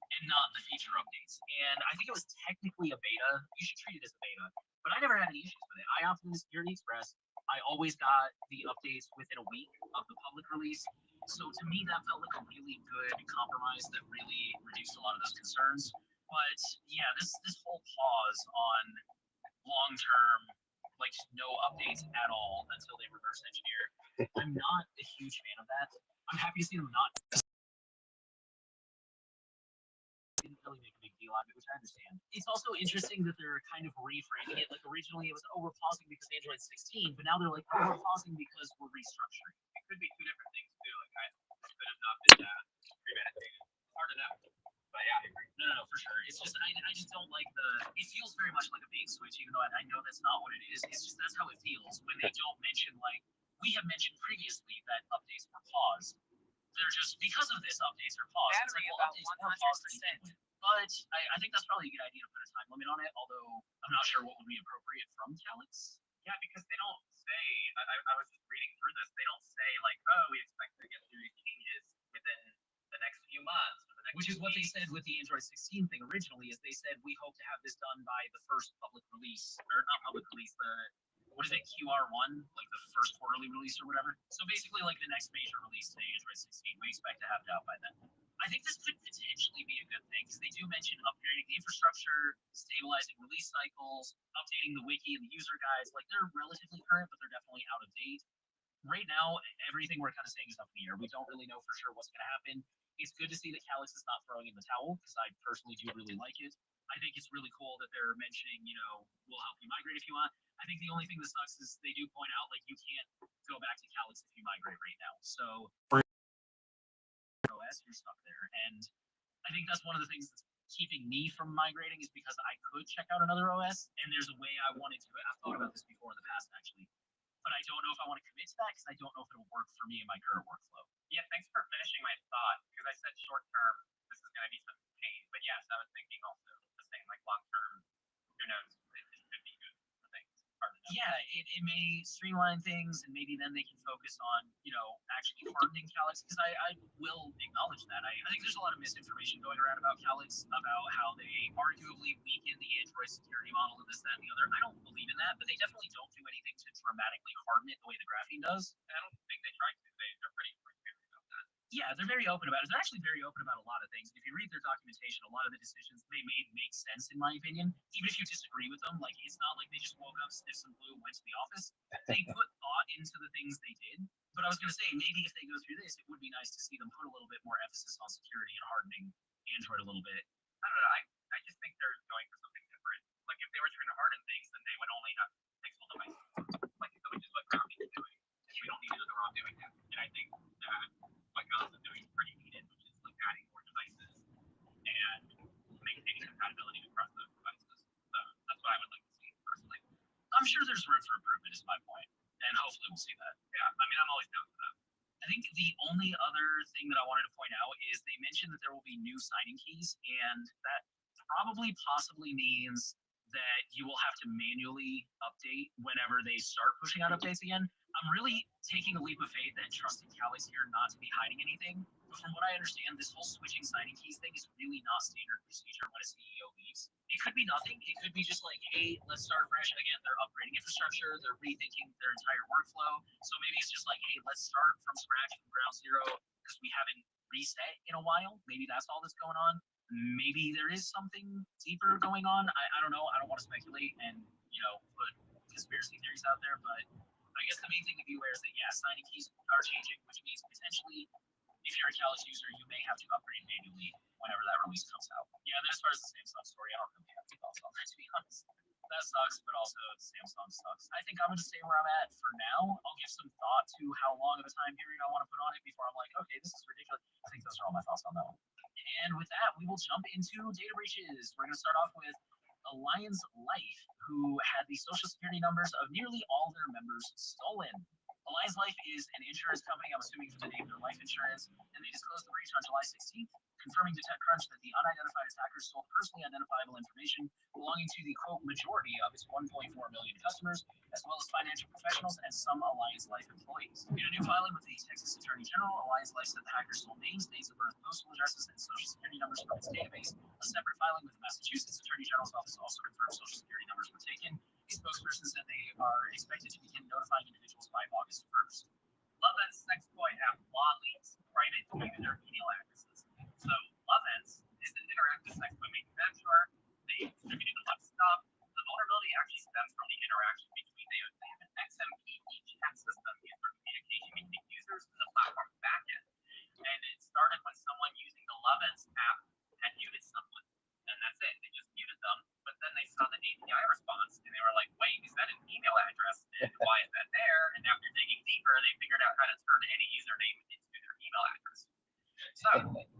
and not the feature updates. And I think it was technically a beta. You should treat it as a beta. But I never had any issues with it. I opted into Security Express. I always got the updates within a week of the public release. So to me, that felt like a really good compromise that really reduced a lot of those concerns. But yeah, this whole pause on long term, like just no updates at all until they reverse engineer, I'm not a huge fan of that. I'm happy to see them not didn't really make a big deal out of it, which I understand. It's also interesting that they're kind of reframing it. Like originally it was, oh, we're pausing because Android 16, but now they're like, oh, we're pausing because we're restructuring. It could be two different things too. Like I could have not been premeditated. Hard to know. But yeah, I agree. No, for sure. It's just I just don't like the. It feels very much like a bait switch, even though I know that's not what it is. It's just that's how it feels when they don't mention like we have mentioned previously that updates were paused. They're just because of this updates are paused. It's like, well, updates were paused to begin with. But I think that's probably a good idea to put a time limit on it, although I'm not sure what would be appropriate from Calyx. Yeah, because they don't say, I was just reading through this, they don't say like, oh, we expect to get through these changes within the next few months. Or the next Which is what they said with the Android 16 thing originally, is they said we hope to have this done by the first public release, or not public release, the what is it, QR1, like the first quarterly release or whatever. So basically like the next major release to Android 16, we expect to have it out by then. I think this could potentially be a good thing because they do mention upgrading the infrastructure, stabilizing release cycles, updating the wiki and the user guides. Like they're relatively current, but they're definitely out of date. Right now, everything we're kind of saying is up in the air. We don't really know for sure what's going to happen. It's good to see that Calyx is not throwing in the towel because I personally do really like it. I think it's really cool that they're mentioning, we'll help you migrate if you want. I think the only thing that sucks is they do point out like you can't go back to Calyx if you migrate right now. So OS, you're stuck there. And I think that's one of the things that's keeping me from migrating is because I could check out another OS and there's a way I wanted to. I've thought about this before in the past actually, but I don't know if I want to commit to that because I don't know if it'll work for me in my current workflow. Yeah, thanks for finishing my thought because I said short term, this is going to be some pain. But yes, I was thinking also the same like long term, who knows, it could be good for things. Yeah, it may streamline things and maybe then they can focus on, actually hardening Calyx because I will acknowledge that. I think there's a lot of misinformation going around about Calyx, about how they arguably weaken the Android security model and this, that, and the other. I don't believe in that, but they definitely don't do anything to dramatically harden it the way the graphene does. I don't think they tried to. They're pretty transparent about that. Yeah, they're very open about it. They're actually very open about a lot of things. If you read their documentation, a lot of the decisions they made make sense in my opinion. Even if you disagree with them, like it's not like they just woke up, sniffed some glue, and went to the office. They put thought into the things they did. But I was going to say, maybe if they go through this, it would be nice to see them put a little bit more emphasis on security and hardening Android a little bit. I don't know. I just think they're going for something different. Like if they were trying to harden things, then they would only have pixel devices. Like which is what Ground is doing. And we don't need another ROM doing that. And I think that what Gauss is doing is pretty needed, which is like adding more devices and maintaining compatibility across those devices. So that's what I would like to see personally. I'm sure there's room for improvement is my point, and hopefully we'll see that. Yeah, I mean I'm always down for that. I think the only other thing that I wanted to point out is they mentioned that there will be new signing keys, and that probably possibly means that you will have to manually update whenever they start pushing out updates again. I'm really taking a leap of faith and trusting Calyx here not to be hiding anything. But from what I understand, this whole switching signing keys thing is really not standard procedure when a CEO leaves. It could be nothing. It could be just like, hey, let's start fresh. Again, they're upgrading infrastructure. They're rethinking their entire workflow. So maybe it's just like, hey, let's start from scratch, from ground zero, because we haven't reset in a while. Maybe that's all that's going on. Maybe there is something deeper going on. I don't know. I don't want to speculate and, put conspiracy theories out there, but I guess the main thing to be aware is that, yeah, signing keys are changing, which means potentially if you're a Calyx user, you may have to upgrade manually whenever that release comes out. Yeah, and then as far as the Samsung story, I don't really have any thoughts on that, to be honest. That sucks, but also Samsung sucks. I think I'm going to stay where I'm at for now. I'll give some thought to how long of a time period I want to put on it before I'm like, okay, this is ridiculous. I think those are all my thoughts on that one. And with that, we will jump into data breaches. We're going to start off with Alliance Life, who had the social security numbers of nearly all their members stolen. Alliance Life is an insurance company, I'm assuming from the name of their life insurance, and they disclosed the breach on July 16th. confirming to TechCrunch that the unidentified attackers stole personally identifiable information belonging to the quote majority of its 1.4 million customers, as well as financial professionals and some Alliance Life employees. In a new filing with the Texas Attorney General, Alliance Life said the hackers stole names, dates of birth, postal addresses, and social security numbers from its database. A separate filing with the Massachusetts Attorney General's office also confirmed social security numbers were taken. A spokesperson said they are expected to begin notifying individuals by August 1st. Lovehead's sex toy app Law leaks private user email addresses. So Loveheads is an interactive sex toy manufacturer. They distributed a lot of stuff. The vulnerability actually stems from the interaction between they have an XMPP chat system used for communication between users and the platform backend. And it started when someone using the Loveheads app had muted someone. And that's it. They just muted them. But then they saw the API response and they were like, wait, is that an email address? And why is that there? And after digging deeper, they figured out how to turn any username into their email address. So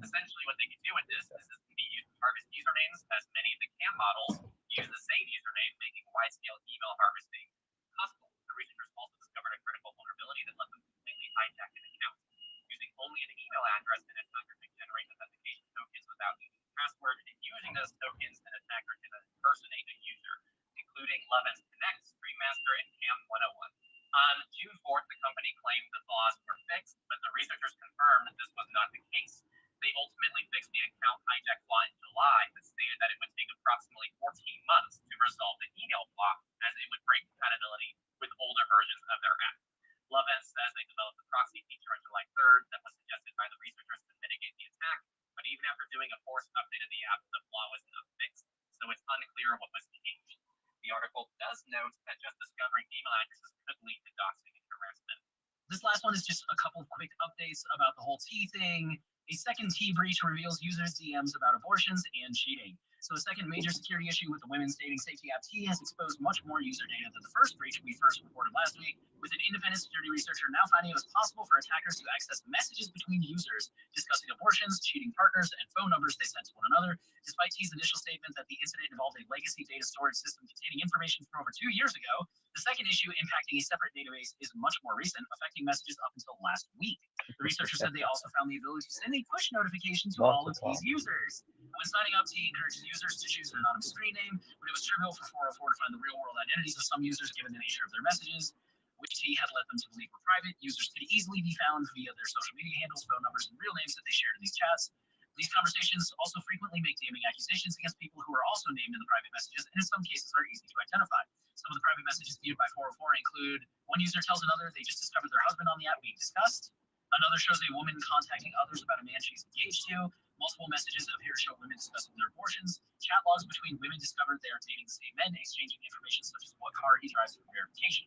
essentially what they can do with this is this can be used to harvest usernames, as many of the CAM models use the same username, making wide-scale email harvesting possible. The researchers also discovered a critical vulnerability that let them completely hijack an account. Using only an email address, an attacker can generate authentication tokens without needing a password, and using those tokens, an attacker can impersonate a user, including Loveheads Connect, Streammaster, and Cam 101. On June 4th, the company claimed the flaws were fixed, but the researchers confirmed that this was not the case. They ultimately fixed the account hijack flaw in July, but stated that it would take approximately 14 months to resolve the email flaw, as it would break compatibility with older versions of their app. Loveheads says they developed a proxy feature on July 3rd that was suggested by the researchers to mitigate the attack, but even after doing a forced update of the app, the flaw was not fixed, so it's unclear what was changed. The article does note that just discovering email addresses could lead to doxing and harassment. This last one is just a couple of quick updates about the whole T thing. A second T breach reveals users' DMs about abortions and cheating. So a second major security issue with the women's dating safety app T has exposed much more user data than the first breach we first reported last week, with an independent security researcher now finding it was possible for attackers to access messages between users discussing abortions, cheating partners, and phone numbers they sent to one another. Despite T's initial statement that the incident involved a legacy data storage system containing information from over 2 years ago, the second issue impacting a separate database is much more recent, affecting messages up until last week. The researchers said they also found the ability to send a push notification to all of T's users. When signing up, T encourages users to choose an anonymous screen name, but it was trivial for 404 to find the real-world identities of some users given the nature of their messages, which T had led them to believe were private. Users could easily be found via their social media handles, phone numbers, and real names that they shared in these chats. These conversations also frequently make damning accusations against people who are also named in the private messages, and in some cases are easy to identify. Some of the private messages viewed by 404 include: one user tells another they just discovered their husband on the app being discussed. Another shows a woman contacting others about a man she's engaged to. Multiple messages appear to show women discussing their abortions. Chat logs between women discovered they are dating the same men, exchanging information such as what car he drives for verification.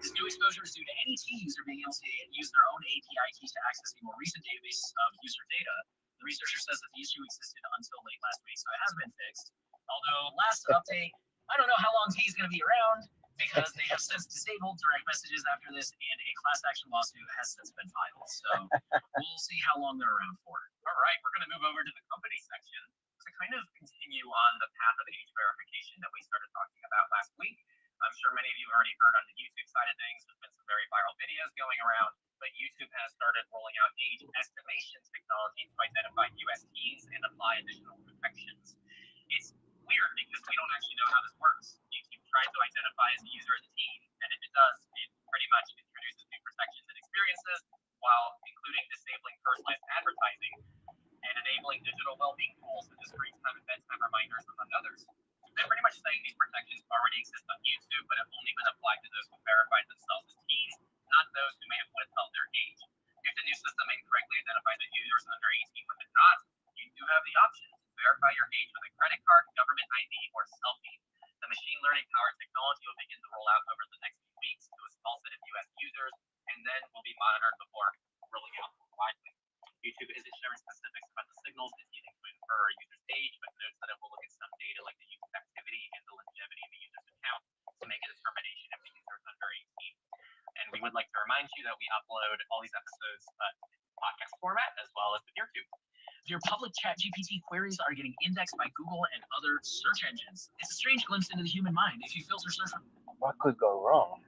This new exposure is due to any T user being able to use their own API keys to access a more recent database of user data. The researcher says that the issue existed until late last week, so it has been fixed. Although, last update, I don't know how long T is going to be around, because they have since disabled direct messages after this, and a class action lawsuit has since been filed. So we'll see how long they're around for. All right, we're going to move over to the company section to kind of continue on the path of age verification that we started talking about last week. I'm sure many of you have already heard on the YouTube side of things. There's been some very viral videos going around, but YouTube has started rolling out age estimation technology to identify US teens and apply additional protections. It's weird because we don't actually know how this works. YouTube tries to identify as a user as a teen, and if it does, it pretty much introduces new protections and experiences while including disabling personalized advertising and enabling digital well-being tools such as screen time and bedtime reminders, among others. They're pretty much saying these protections already exist on YouTube, but have only been applied to those who verified themselves as teens, not those who may have withheld their age. If the new system incorrectly identifies the users under 18 but not, you do have the option to verify your age with a credit card, government ID, or selfie. The machine learning powered technology will begin to roll out over the next few weeks to a small set of US users, and then will be monitored before rolling out more widely. YouTube isn't sharing specifics about the signals it's using to infer a user's age, but notes that it will look at some data like the user's activity and the longevity of the user's account to make a determination if the user is under 18. And we would like to remind you that we upload all these episodes in podcast format as well as with YouTube. Your public chat GPT queries are getting indexed by Google and other search engines. It's a strange glimpse into the human mind. If you filter search for what could go wrong?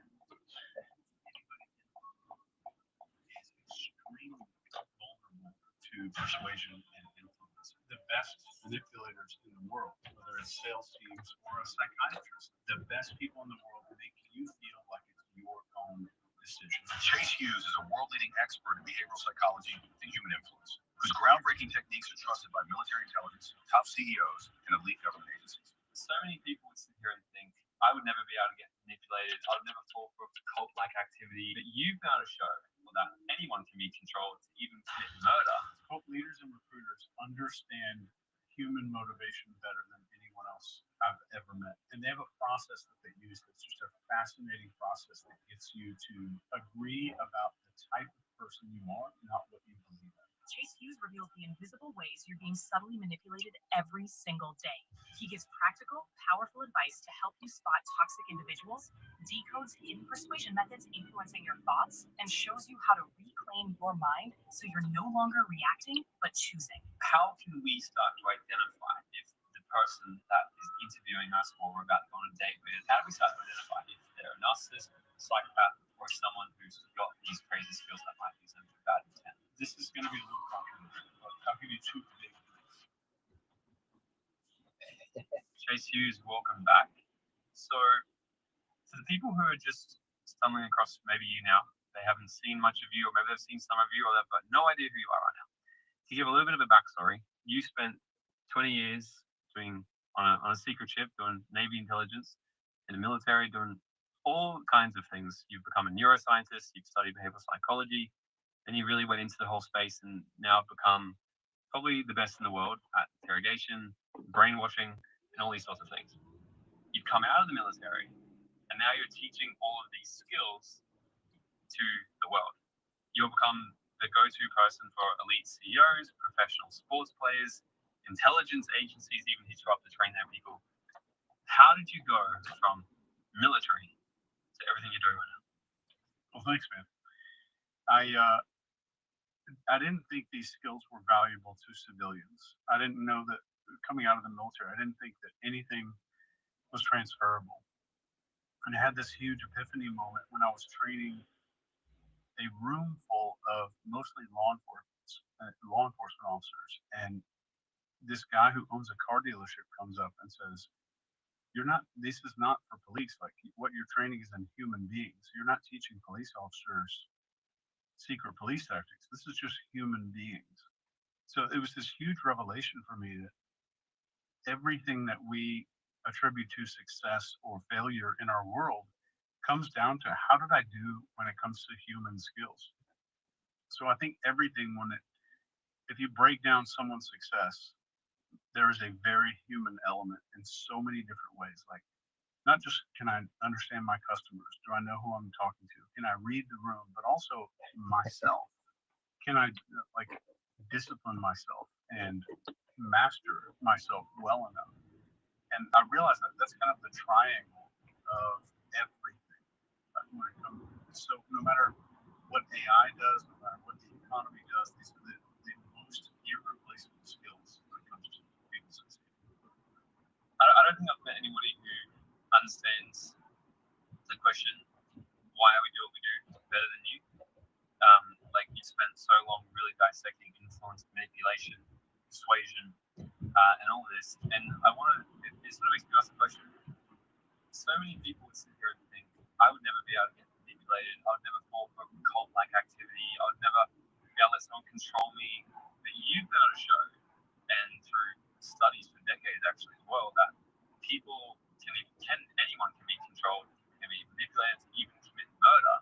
Extremely vulnerable to persuasion and influence. best manipulators in the world, whether it's sales teams or a psychiatrist. The best people in the world make you feel like it's your own decision. Chase Hughes is a world-leading expert in behavioral psychology and human influence, whose groundbreaking techniques are trusted by military intelligence, top CEOs, and elite government agencies. So many people would sit here and think, I would never be able to get manipulated. I would never fall for cult-like activity. But you found a show that anyone can be controlled to even commit murder. Cult leaders and recruiters understand human motivation better than anyone else I've ever met. And they have a process that they use that's just a fascinating process that gets you to agree about the type of person you are, not what you believe in. Chase Hughes reveals the invisible ways you're being subtly manipulated every single day. He gives practical, powerful advice to help you spot toxic individuals, decodes hidden persuasion methods influencing your thoughts, and shows you how to reclaim your mind so you're no longer reacting but choosing. How can we start to identify if the person that is interviewing us or we're about to go on a date with, how do we start to identify if they're a narcissist, a psychopath, or someone who's got these crazy skills that might use them for bad intent? This is going to be a little controversial, but I'll give you two big things. Chase Hughes, welcome back. So, for the people who are just stumbling across maybe you now, they haven't seen much of you, or maybe they've seen some of you, or they've got no idea who you are right now. To give a little bit of a backstory, you spent 20 years doing on a secret ship, doing Navy intelligence, in the military, doing all kinds of things. You've become a neuroscientist, you've studied behavioral psychology, and you really went into the whole space and now have become probably the best in the world at interrogation, brainwashing, and all these sorts of things. You've come out of the military, and now you're teaching all of these skills to the world. You'll become the go-to person for elite CEOs, professional sports players, intelligence agencies even hit you up to train their people. How did you go from military to everything you're doing right now? Well, thanks, man. I didn't think these skills were valuable to civilians. I didn't know that coming out of the military, I didn't think that anything was transferable. And I had this huge epiphany moment when I was training a room full of mostly law enforcement officers, and this guy who owns a car dealership comes up and says, "You're not. This is not for police. Like what you're training is in human beings. You're not teaching police officers secret police tactics. This is just human beings." So it was this huge revelation for me that everything that we attribute to success or failure in our world comes down to how did I do when it comes to human skills. So I think everything if you break down someone's success, there is a very human element in so many different ways. Like not just can I understand my customers? Do I know who I'm talking to? Can I read the room? But also myself. Can I like discipline myself and master myself well enough? And I realized that that's kind of the triangle of everything. When it comes, so no matter what AI does, no matter what the economy does, these are the most irreplaceable skills when it comes to people succeeding. I don't think I've met anybody who understands the question, why are we doing what we do, better than you. Like you spent so long really dissecting influence, manipulation, persuasion, and all this. And I want to, it sort of makes me ask the question, so many people would sit here and think, I would never be able to get manipulated. I would never fall for cult-like activity. I would never be able to let someone control me. But you've been able to show, and through studies for decades actually as well, that people anyone can be controlled, can be manipulated, even commit murder.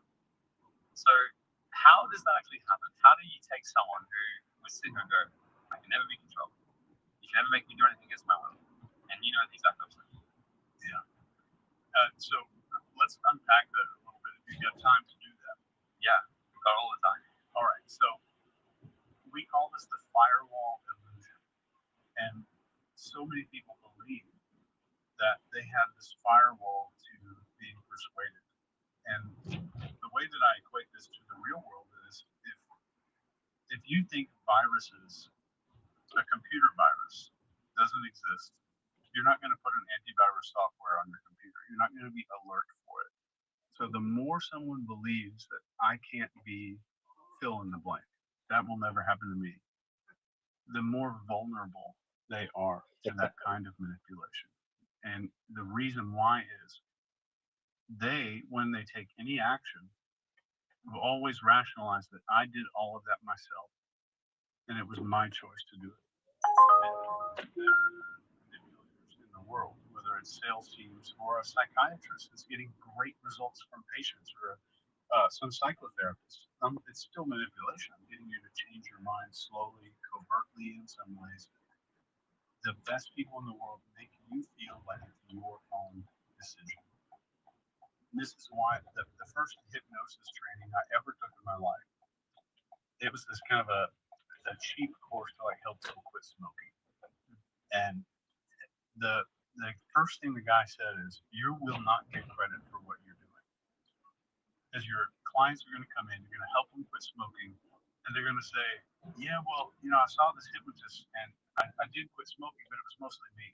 So how does that actually happen? How do you take someone who would sit here and go, I can never be controlled. You can never make me do anything against my will. And you know the exact opposite. Yeah. So let's unpack that a little bit. If you've got time to do that. Yeah, we've got all the time. All right. So we call this the firewall illusion. And so many people believe that they have this firewall to being persuaded. And the way that I equate this to the real world is if you think viruses, a computer virus, doesn't exist, you're not going to put an antivirus software on your computer. You're not going to be alert for it. So the more someone believes that I can't be fill in the blank, that will never happen to me, the more vulnerable they are to that kind of manipulation. And the reason why is they, when they take any action, will always rationalize that I did all of that myself and it was my choice to do it. And manipulators in the world, whether it's sales teams or a psychiatrist that's getting great results from patients or some psychotherapists, it's still manipulation. I'm getting you to change your mind slowly, covertly in some ways. The best people in the world make you feel like it's your own decision. And this is why the first hypnosis training I ever took in my life, it was this kind of a cheap course to like help people quit smoking. And the first thing the guy said is, you will not get credit for what you're doing. Because your clients are going to come in, you're going to help them quit smoking, and they're going to say, yeah, well, I saw this hypnotist and I did quit smoking, but it was mostly me.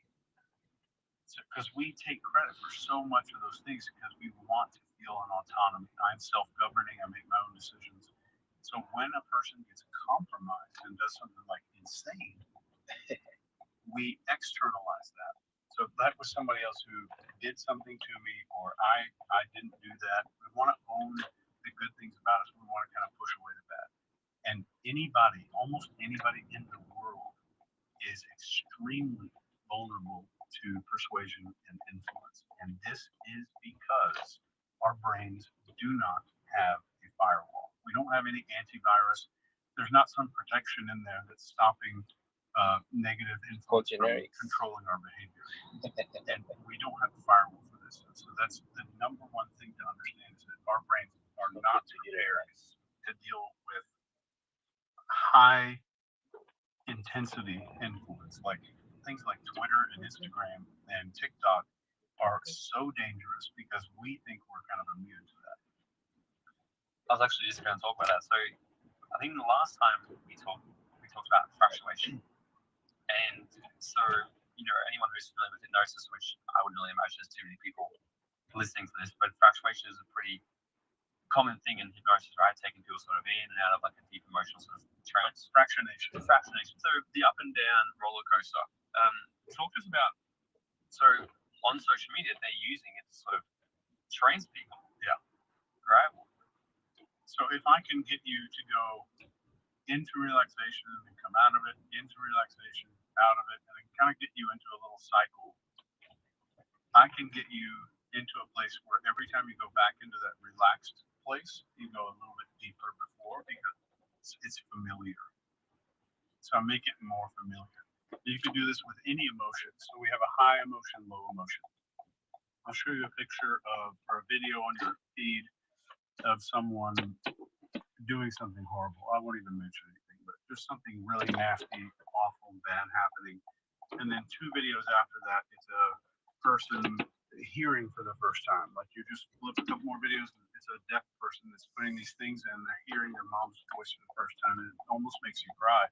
Because we take credit for so much of those things because we want to feel an autonomy. I'm self-governing. I make my own decisions. So when a person gets compromised and does something like insane, we externalize that. So if that was somebody else who did something to me, or I didn't do that. We want to own the good things about us. We want to kind of push away the bad. And anybody, almost anybody in the world, is extremely vulnerable to persuasion and influence. And this is because our brains do not have a firewall. We don't have any antivirus. There's not some protection in there that's stopping negative influence from controlling our behavior. And we don't have a firewall for this. So that's the number one thing to understand is that our brains are not prepared to deal with high intensity influence. Like things like Twitter and Instagram and TikTok are so dangerous because we think we're kind of immune to that. I was actually just going to talk about that. So I think the last time we talked about fractionation, and so anyone who's familiar with hypnosis, which I wouldn't really imagine there's too many people listening to this, but fractionation is a pretty common thing in hypnosis, right? Taking people sort of in and out of like a deep emotional sort of trance. Fractionation. So the up and down roller coaster. Talk to us about, so on social media they're using it to sort of trains people. Yeah. Right. So if I can get you to go into relaxation and then come out of it, into relaxation, out of it, and then kind of get you into a little cycle, I can get you into a place where every time you go back into that relaxed place, you go a little bit deeper before because it's familiar. So I make it more familiar. You can do this with any emotion. So we have a high emotion, low emotion. I'll show you a picture or a video on your feed of someone doing something horrible. I won't even mention anything, but there's something really nasty, awful, bad happening. And then 2 videos after that, it's a person hearing for the first time. Like you just flip a couple more videos, and it's a deaf person that's putting these things in. They're hearing their mom's voice for the first time, and it almost makes you cry.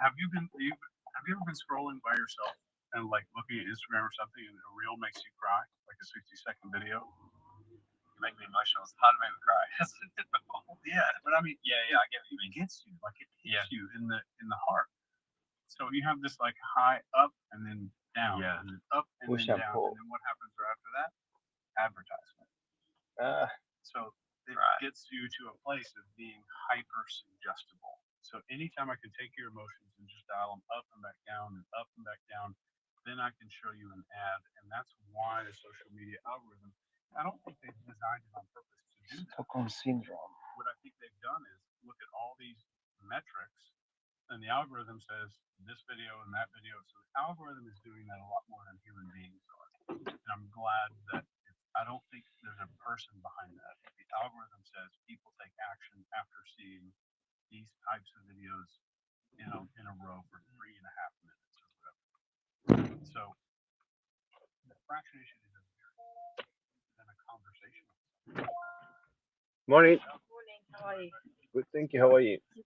Have you ever been scrolling by yourself and like looking at Instagram or something, and a reel makes you cry, like a 60-second video? You make me emotional. It's hard to make me cry. Yeah, but I mean, yeah, I get what you mean. It gets you, like it hits you in the heart. So you have this like high up and then down, and then up and then down, and then what happens right after that? Advertisement. So it gets you to a place of being hyper suggestible. So anytime I can take your emotions and just dial them up and back down and up and back down, then I can show you an ad, and that's why the social media algorithm. I don't think they've designed it on purpose to do that. Stockholm syndrome. What I think they've done is look at all these metrics, and the algorithm says this video and that video. So the algorithm is doing that a lot more than human beings are. And I'm glad that I don't think there's a person behind that. The algorithm says people take action after seeing these types of videos, in a row for 3.5 minutes or whatever. So the fractionation is a conversation. Morning. Morning, how are you? Good, thank you. How are you? Good,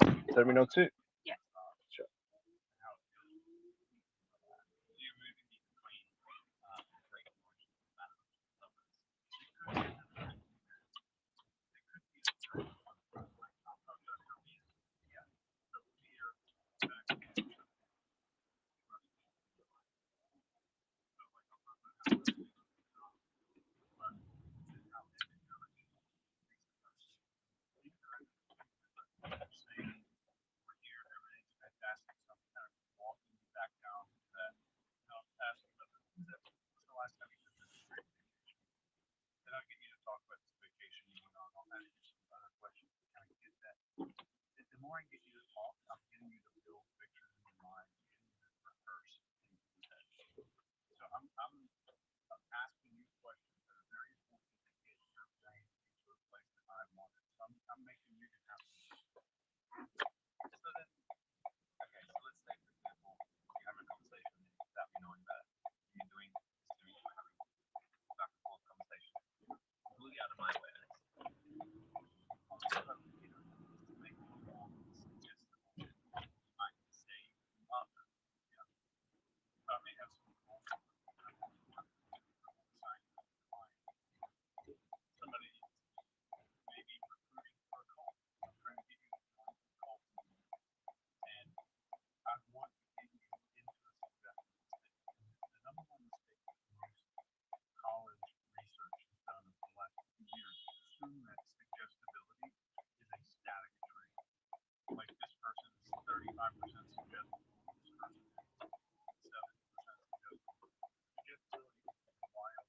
thank you. Terminal 2? Yeah. Sure. I get you to talk, I'm getting you to build pictures in your mind, getting you to rehearse things in your head. So I'm asking you questions that are very important to get your brain into a place that I want it. So I'm making you have to. So then, okay, so let's say, for example, you're having a conversation without me knowing that you're doing this to me, you're having a back and forth conversation. Completely out of my awareness. So, you know, to make it more suggestible, you might say, yeah, I may have some goals. Somebody maybe recruiting for a call. I'm trying to get you one call to me. And I want to get you into a suggestion state. The number one mistake that most college research has done over the last few years is assume that suggestibility is a static trait. Like this person is 35% suggestible, this person is 70% suggestible. Suggestibility is wild.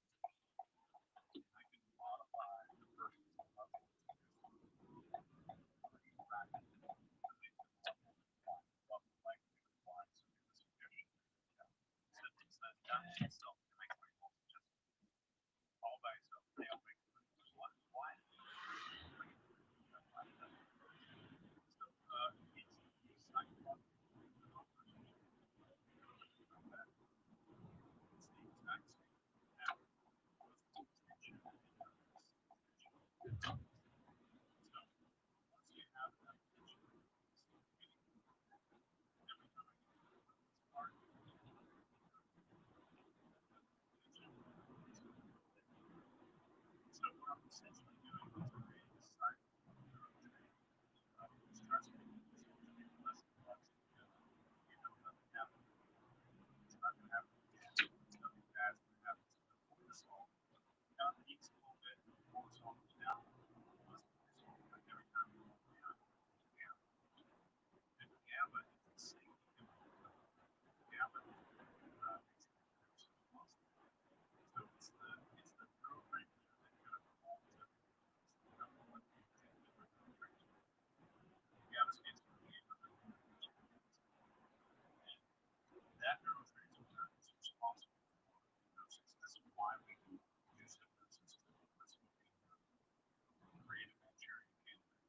I can modify the person's level of suggestibility pretty rapidly to make them what would likely apply some of the suggestions that you have. Sentence that done in itself it makes me more suggestible. All by itself, they all make it why? So it's psychological phenomenon. That it's the exact same. Now, what's the tension in this? So once you have that tension, every time I get to this part, so what I'm essentially doing is creating a cycle of neurotransmitters. Stress hormones which get less and less because you know nothing happens. It's not going to happen again. Nothing bad's going to happen. So the cortisol kind of peaks a little bit. Cortisol goes down. Less cortisol because every time you move down, GABA. And GABA is the safety chemical. GABA is what makes the nervous system muscle. So it's the neurotransmitter that kind of calms everything. It's the number one inhibitor neurotransmitter. GABA stands for gamma-adrenergic and that neurotransmitter is responsible for hypnosis. This is why we use hypnosis to put smoking in the creative Manchurian candidate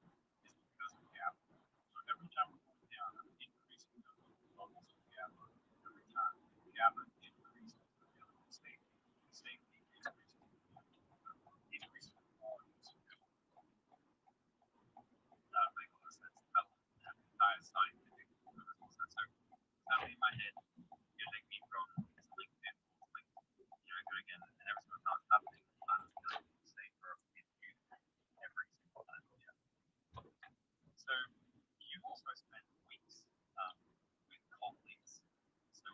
is because of GABA. So every time we're going down, I'm increasing the levels of GABA every time. GABA increases the feeling of safety. Safety increases the feeling increases the quality of suggestion. That makes a lot of sense. That is scientific. So in my head, you take me from something fearful to something, good again, and every single time it's happening, I'm feeling safer with you every single time. Yeah. So you also spent weeks with colleagues, so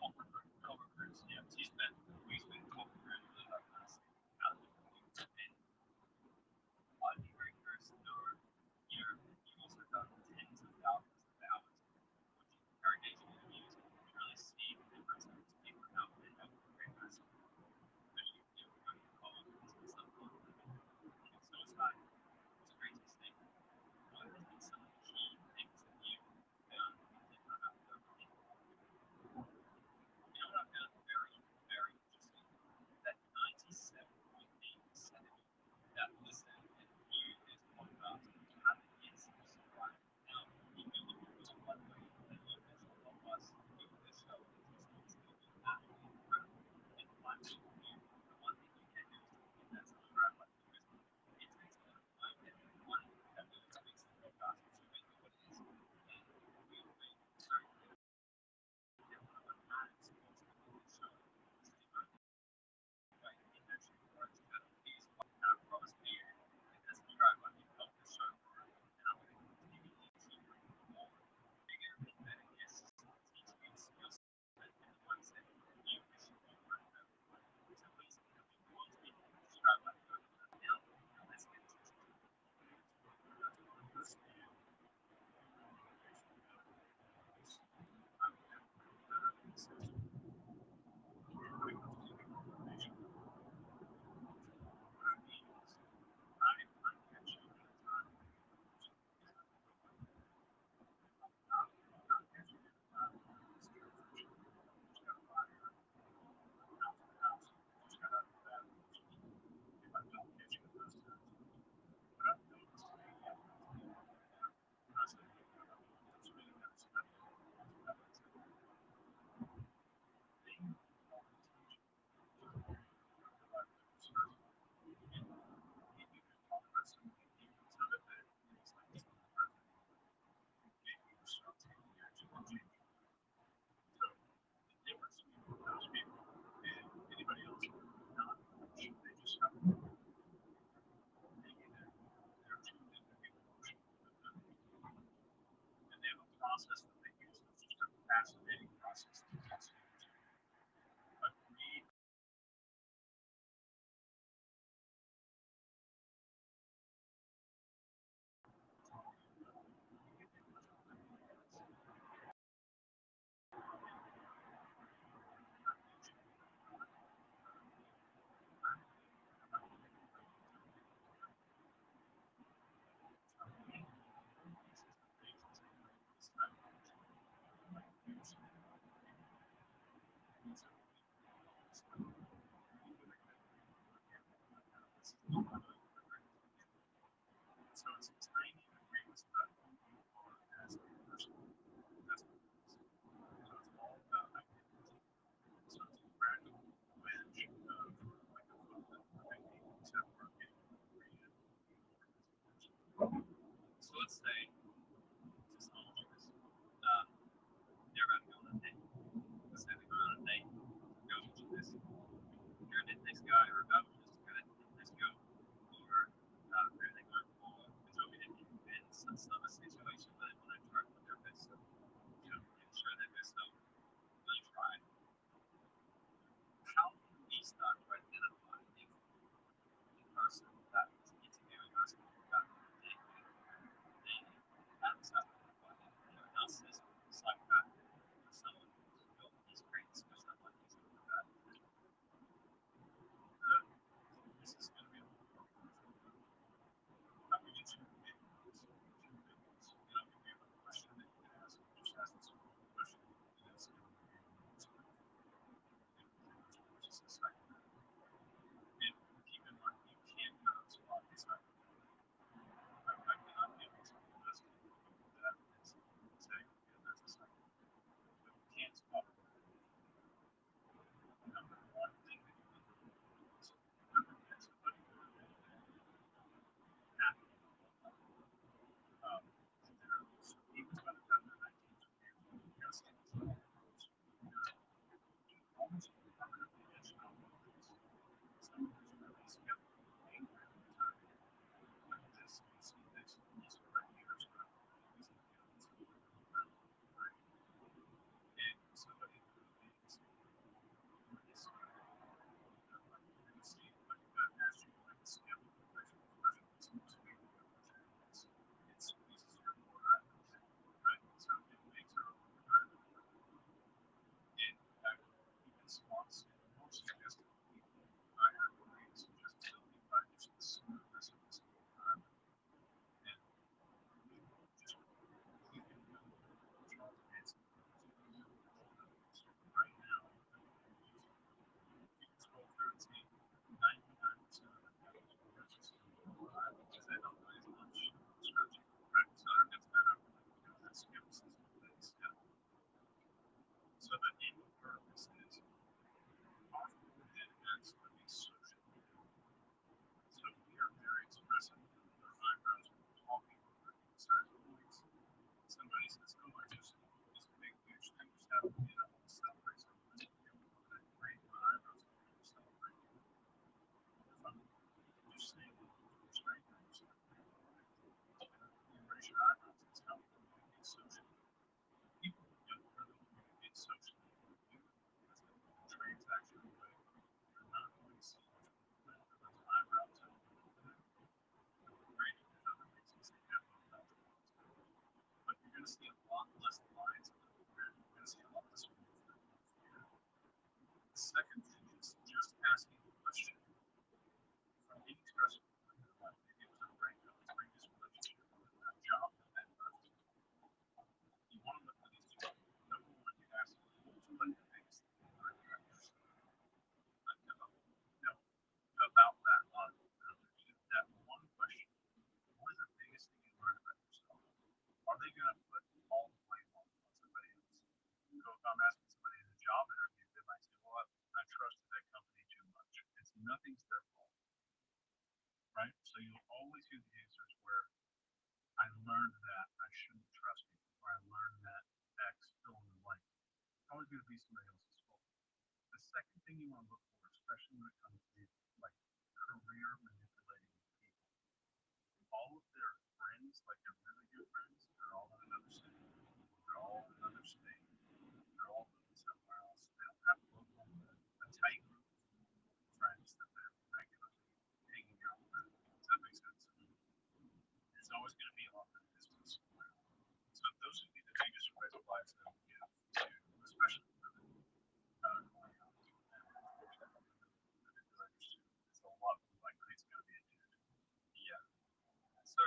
cold recruits process that they use is just a fascinating process to test into. Agreed. So it's tiny agreements about who you are as a person. That's what it is. So it's all about identity. So it's a gradual wedge of like a foot that except for getting creative So let's say, just almost this, they're about to go on a date. Let's say they go on a date, go to this. You're a next guy or a guy who's just good, let's go. Or maybe they go for a job interview and it's not a situation where they want to try to put their best self, and show their best self. Really try. How can we start to identify if the person that is interviewing us about dating outside of narcissist, psychopath, or someone who's got these traits or stuff like this or that? This is going to be a little controversial. I'm going to two big ones. Two big ones. And I'll give you a question that you can ask. Just ask this one question, and it's going to be which is a psychopath. And keep in mind, you cannot spot a psychopath. I cannot be able to investigate that and say, yeah, that's a psychopath. But you can spot it. Number one thing that you can do is never get somebody who is happy. So even by the time they're 19, 20 years old, you're going to see these little girls who are almost permanently edged out of this. Someone who's really skeptical and angry all the time. Like this, you see this, these are right here, sort of always in feelings of overwhelmed, right? And somebody who is really skeptical, like you're going to see, like as you like skeptical facial expression, it's speaking of which it squeezes your lower eyelids, right? So it makes our lower eyelid work. And even spots in more suggestive people, I have great suggestibility by just the smoothness of this lower eyelid. And just keeping Charles Manson right now, you can scroll through and see 99% of the videos are just lower eyelid because they don't do as much stretching, right? So it gets better with that skepticism that is skeptical. So the end purpose is our forehead acts like a social mirror. So we are very expressive with our eyebrows when we're talking or we're inside the voice. Somebody says, "Oh, I just this big huge thing just happened to me and I want to celebrate something." I said, "Okay, well, I'm going to raise my eyebrows and I'm going to celebrate." If I'm just saying hello to a stranger, I'm just like, you raise your eyebrows. That's how we communicate socially. People who don't really communicate socially or do it as a transactional way, you're not going to see much movement or those eyebrows have a little bit of grading. There's other reasons they have those eyebrows. But you're going to see a lot less lines in the forehead. You're going to see a lot less movement in the forehead. The second thing is just asking the question from any stressful point in their life. Maybe it was a breakup, a previous relationship, a job that they left. You want to look for these two people. Number one, you ask, what was one of the biggest things you learned about yourself? No, about that that one question. What is the biggest thing you learned about yourself? Are they going to put all the blame on somebody else? So if I'm asking somebody in a job interview, they might say, "Well, I trusted that company too much." It's nothing's their fault, right? So you'll always hear the answers where I learned that I shouldn't trust people, or I learned that X fill in the blank. It's always going to be somebody else's fault. The second thing you want to look for, especially when it comes to like career manipulating people, all of their friends, like their really good friends, they're all in another city. They're other state. They're all living somewhere else. They don't have a tight group of friends that they're regularly hanging out with. Does that make sense? It's always going to be a lot of distance somewhere. So those would be the biggest red flags that I would give to, especially women going out to manipulate. It's a lot more likely it's going to be a dude. Yeah. So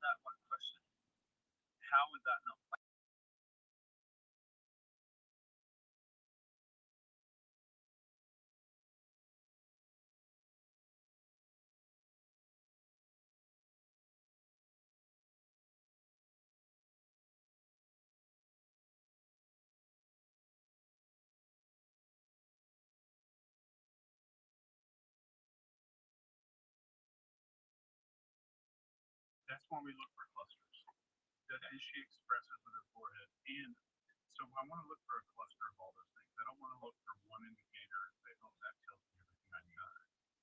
that one question, how would that not play? That's when we look for clusters. Is she expressive with her forehead? And so I want to look for a cluster of all those things. I don't want to look for one indicator and say, oh, that tells me everything I need.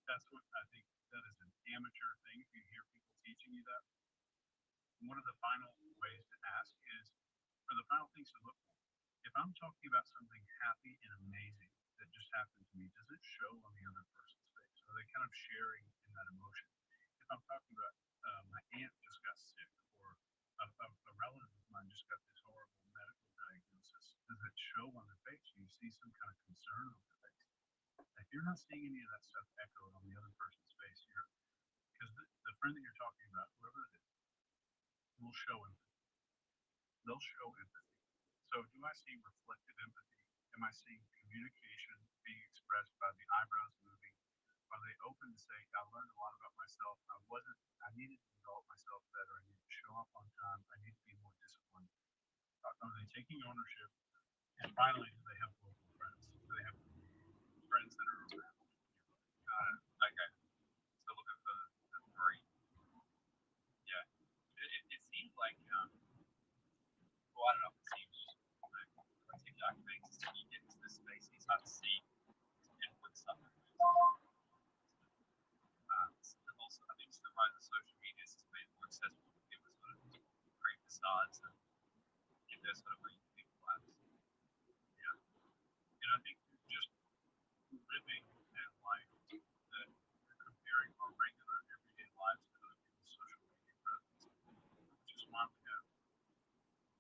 That's what I think that is an amateur thing. If you hear people teaching you that, one of the final ways to ask is, or the final things to look for. If I'm talking about something happy and amazing that just happened to me, does it show on the other person's face? Are they kind of sharing in that emotion? If I'm talking about my aunt just got sick, or a relative of mine just got this horrible medical diagnosis, does it show on their face? Do you see some kind of concern on their face? If you're not seeing any of that stuff echoed on the other person's face, you're because the friend that you're talking about, whoever it is, will show empathy. They'll show empathy. So do I see reflective empathy? Am I seeing communication being expressed by the eyebrows moving? Are they open to say, I learned a lot about myself. I needed to develop myself better. I need to show up on time. I need to be more disciplined. Are they taking ownership? And finally, do they have local friends? Do they have friends that are around? Okay. So look at the three. Yeah. It seems like, well, I don't know if it seems like TikTok makes you get into this space, you start to see input stuff. Also, I think it's the rise of social media has made it more accessible to people sort of create facades and give their sort of unique lives. Yeah. And I think just living and life that comparing our regular everyday lives to other people's social media presence, which is why we have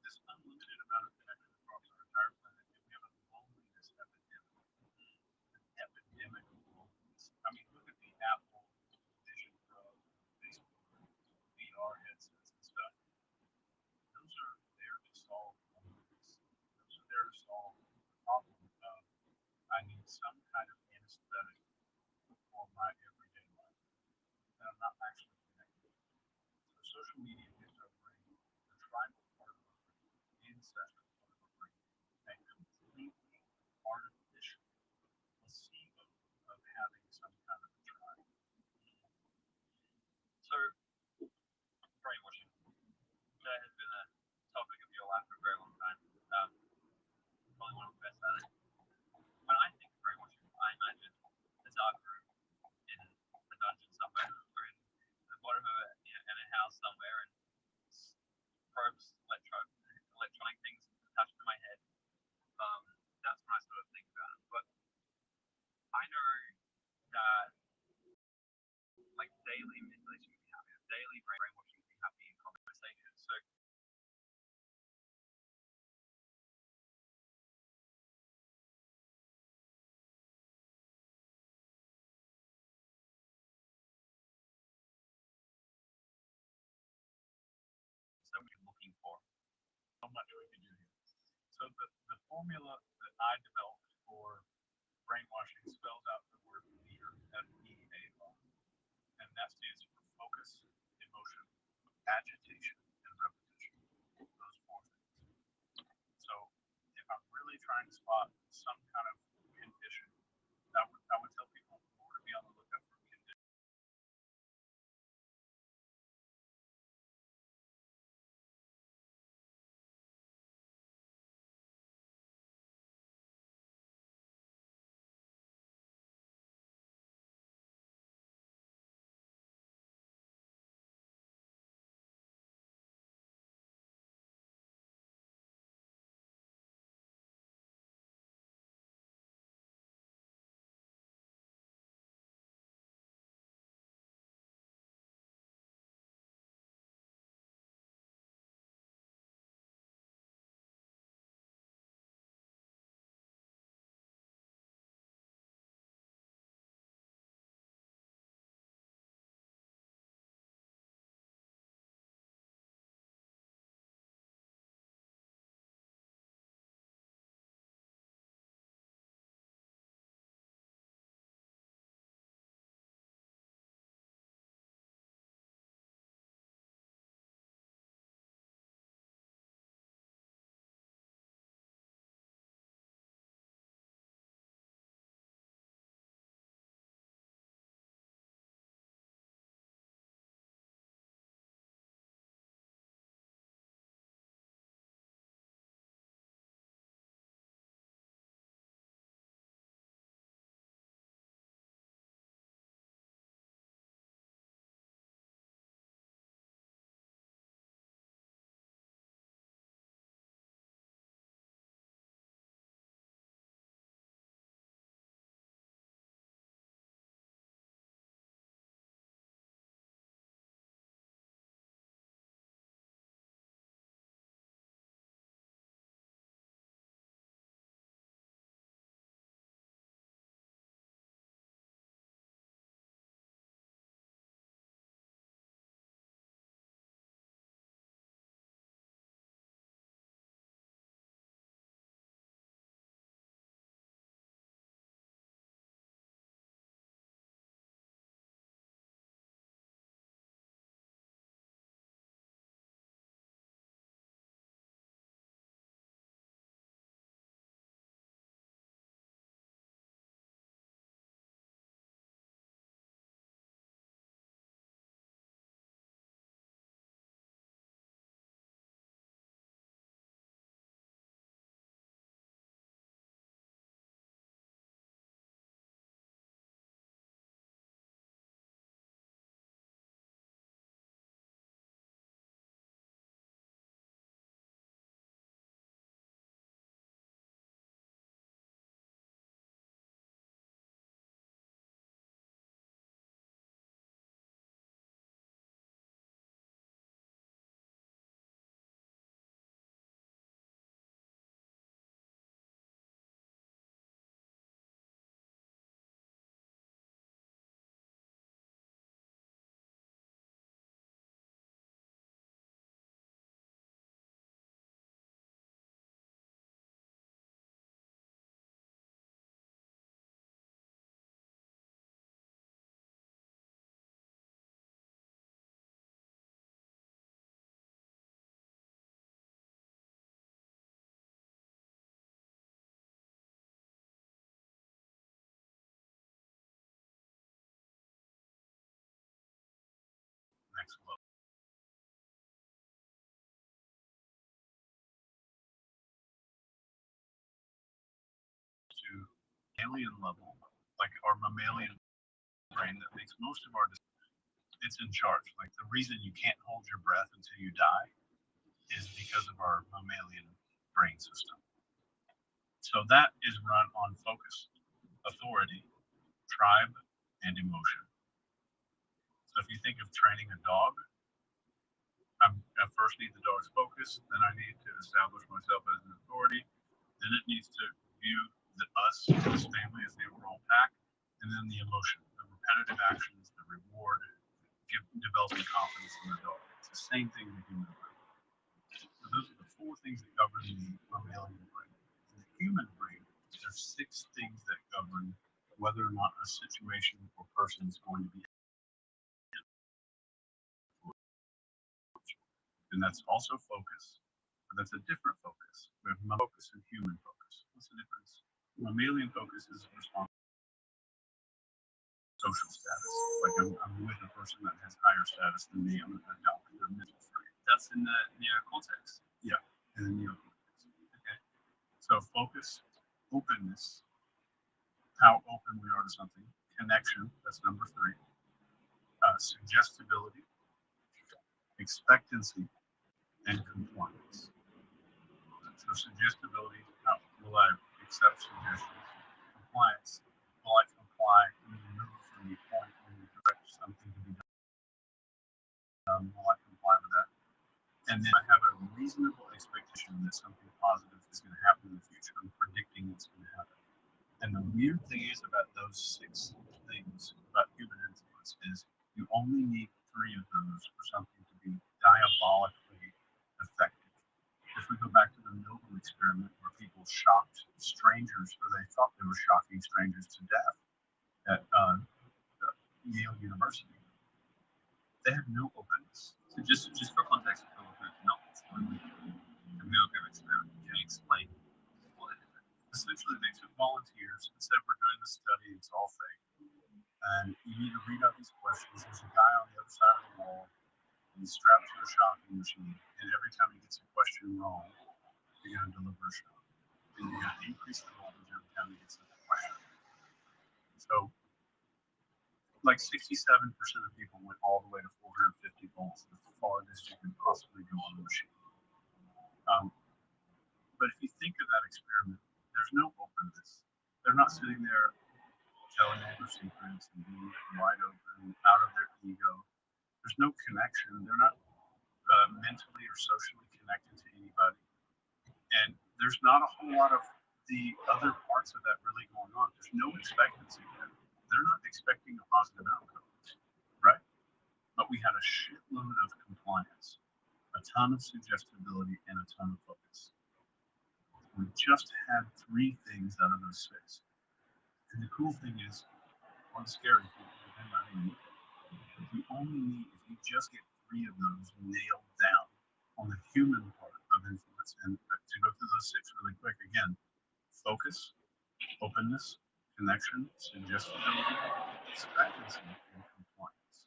this unlimited amount of connection across our entire planet, and we have a loneliness epidemic. An epidemic of loneliness. I mean, look at the Apple Vision Pro, Facebook, VR headsets and stuff. Those are there to solve loneliness. Those are there to solve the problem of I need some kind of anesthetic for my everyday life that I'm not actually connected. So social media gives our brain, the tribal part of our brain, the ancestral part of our brain, a completely artificial placebo of having some kind of a tribe. So brainwashing. That has been a topic of your life for a very long time. Probably one of the best at it. When I think of brainwashing, I imagine a dark room in a dungeon somewhere, or in the bottom of in a house somewhere, and probes, electronic things attached to my head. That's when I sort of think about it. But I know that like daily manipulation can be happening, daily brainwashing can be happening in conversation. So we're looking for how much we can do here. So the formula that I developed for brainwashing spells out the word fear, FEAR, and that stands for focus, emotion, agitation, and repetition. Those four things. So if I'm really trying to spot some kind of condition, I would tell people more to be on the lookout for conditions. next level. To alien level, like our mammalian brain that makes most of our decisions, it's in charge. Like the reason you can't hold your breath until you die is because of our mammalian brain system. So that is run on focus, authority, tribe, and emotion. So if you think of training a dog, I first need the dog's focus, then I need to establish myself as an authority, then it needs to view us, this family, as the overall pack, and then the emotion, the repetitive actions, the reward, developing confidence in the dog. It's the same thing in the human brain. So those are the four things that govern the mammalian brain. In the human brain, there's 6 things that govern whether or not a situation or person is going to be. And that's also focus, but that's a different focus. We have focus and human focus. What's the difference? Mammalian focus is responsible for social status. Like I'm with a person that has higher status than me. I'm going to adopt their mental frame. That's in the neocortex. Yeah, and then neocortex. Okay. So focus, openness, how open we are to something. Connection, that's number 3. Suggestibility, expectancy, and compliance. So suggestibility, how will I accept suggestions? Compliance, will I comply when you move from the point when you direct something to be done? Will I comply with that? And then I have a reasonable expectation that something positive is going to happen in the future. I'm predicting what's going to happen. And the weird thing is about those 6 things about human influence is you only need 3 of those for something to be diabolically effective. If we go back to the Milgram experiment where people shocked strangers, or they thought they were shocking strangers to death at Yale University, they had no openness. So just for context, people who are not familiar with the Milgram experiment, can you explain what it is? Essentially, they took volunteers and said, we're doing this study, it's all fake. And you need to read out these questions. There's a guy on the other side of the wall. He's strapped to a shocking machine. And every time he gets a question wrong, you're going to deliver a shock. And you're going to increase the voltage every time he gets a question. So, like 67% of people went all the way to 450 volts, the farthest you can possibly go on the machine. But if you think of that experiment, there's no openness. They're not sitting there telling all their secrets and being wide open, out of their ego. There's no connection. They're not mentally or socially connected to anybody. And there's not a whole lot of the other parts of that really going on. There's no expectancy there. They're not expecting a positive outcome, right? But we had a shitload of compliance, a ton of suggestibility, and a ton of focus. We just had 3 things out of those 6. And the cool thing is, or the scary thing, depending on how you look at it, you only need, if you just get 3 of those nailed down on the human part of influence. And to go through those 6 really quick, again, focus, openness, connection, suggestibility, expectancy, and compliance.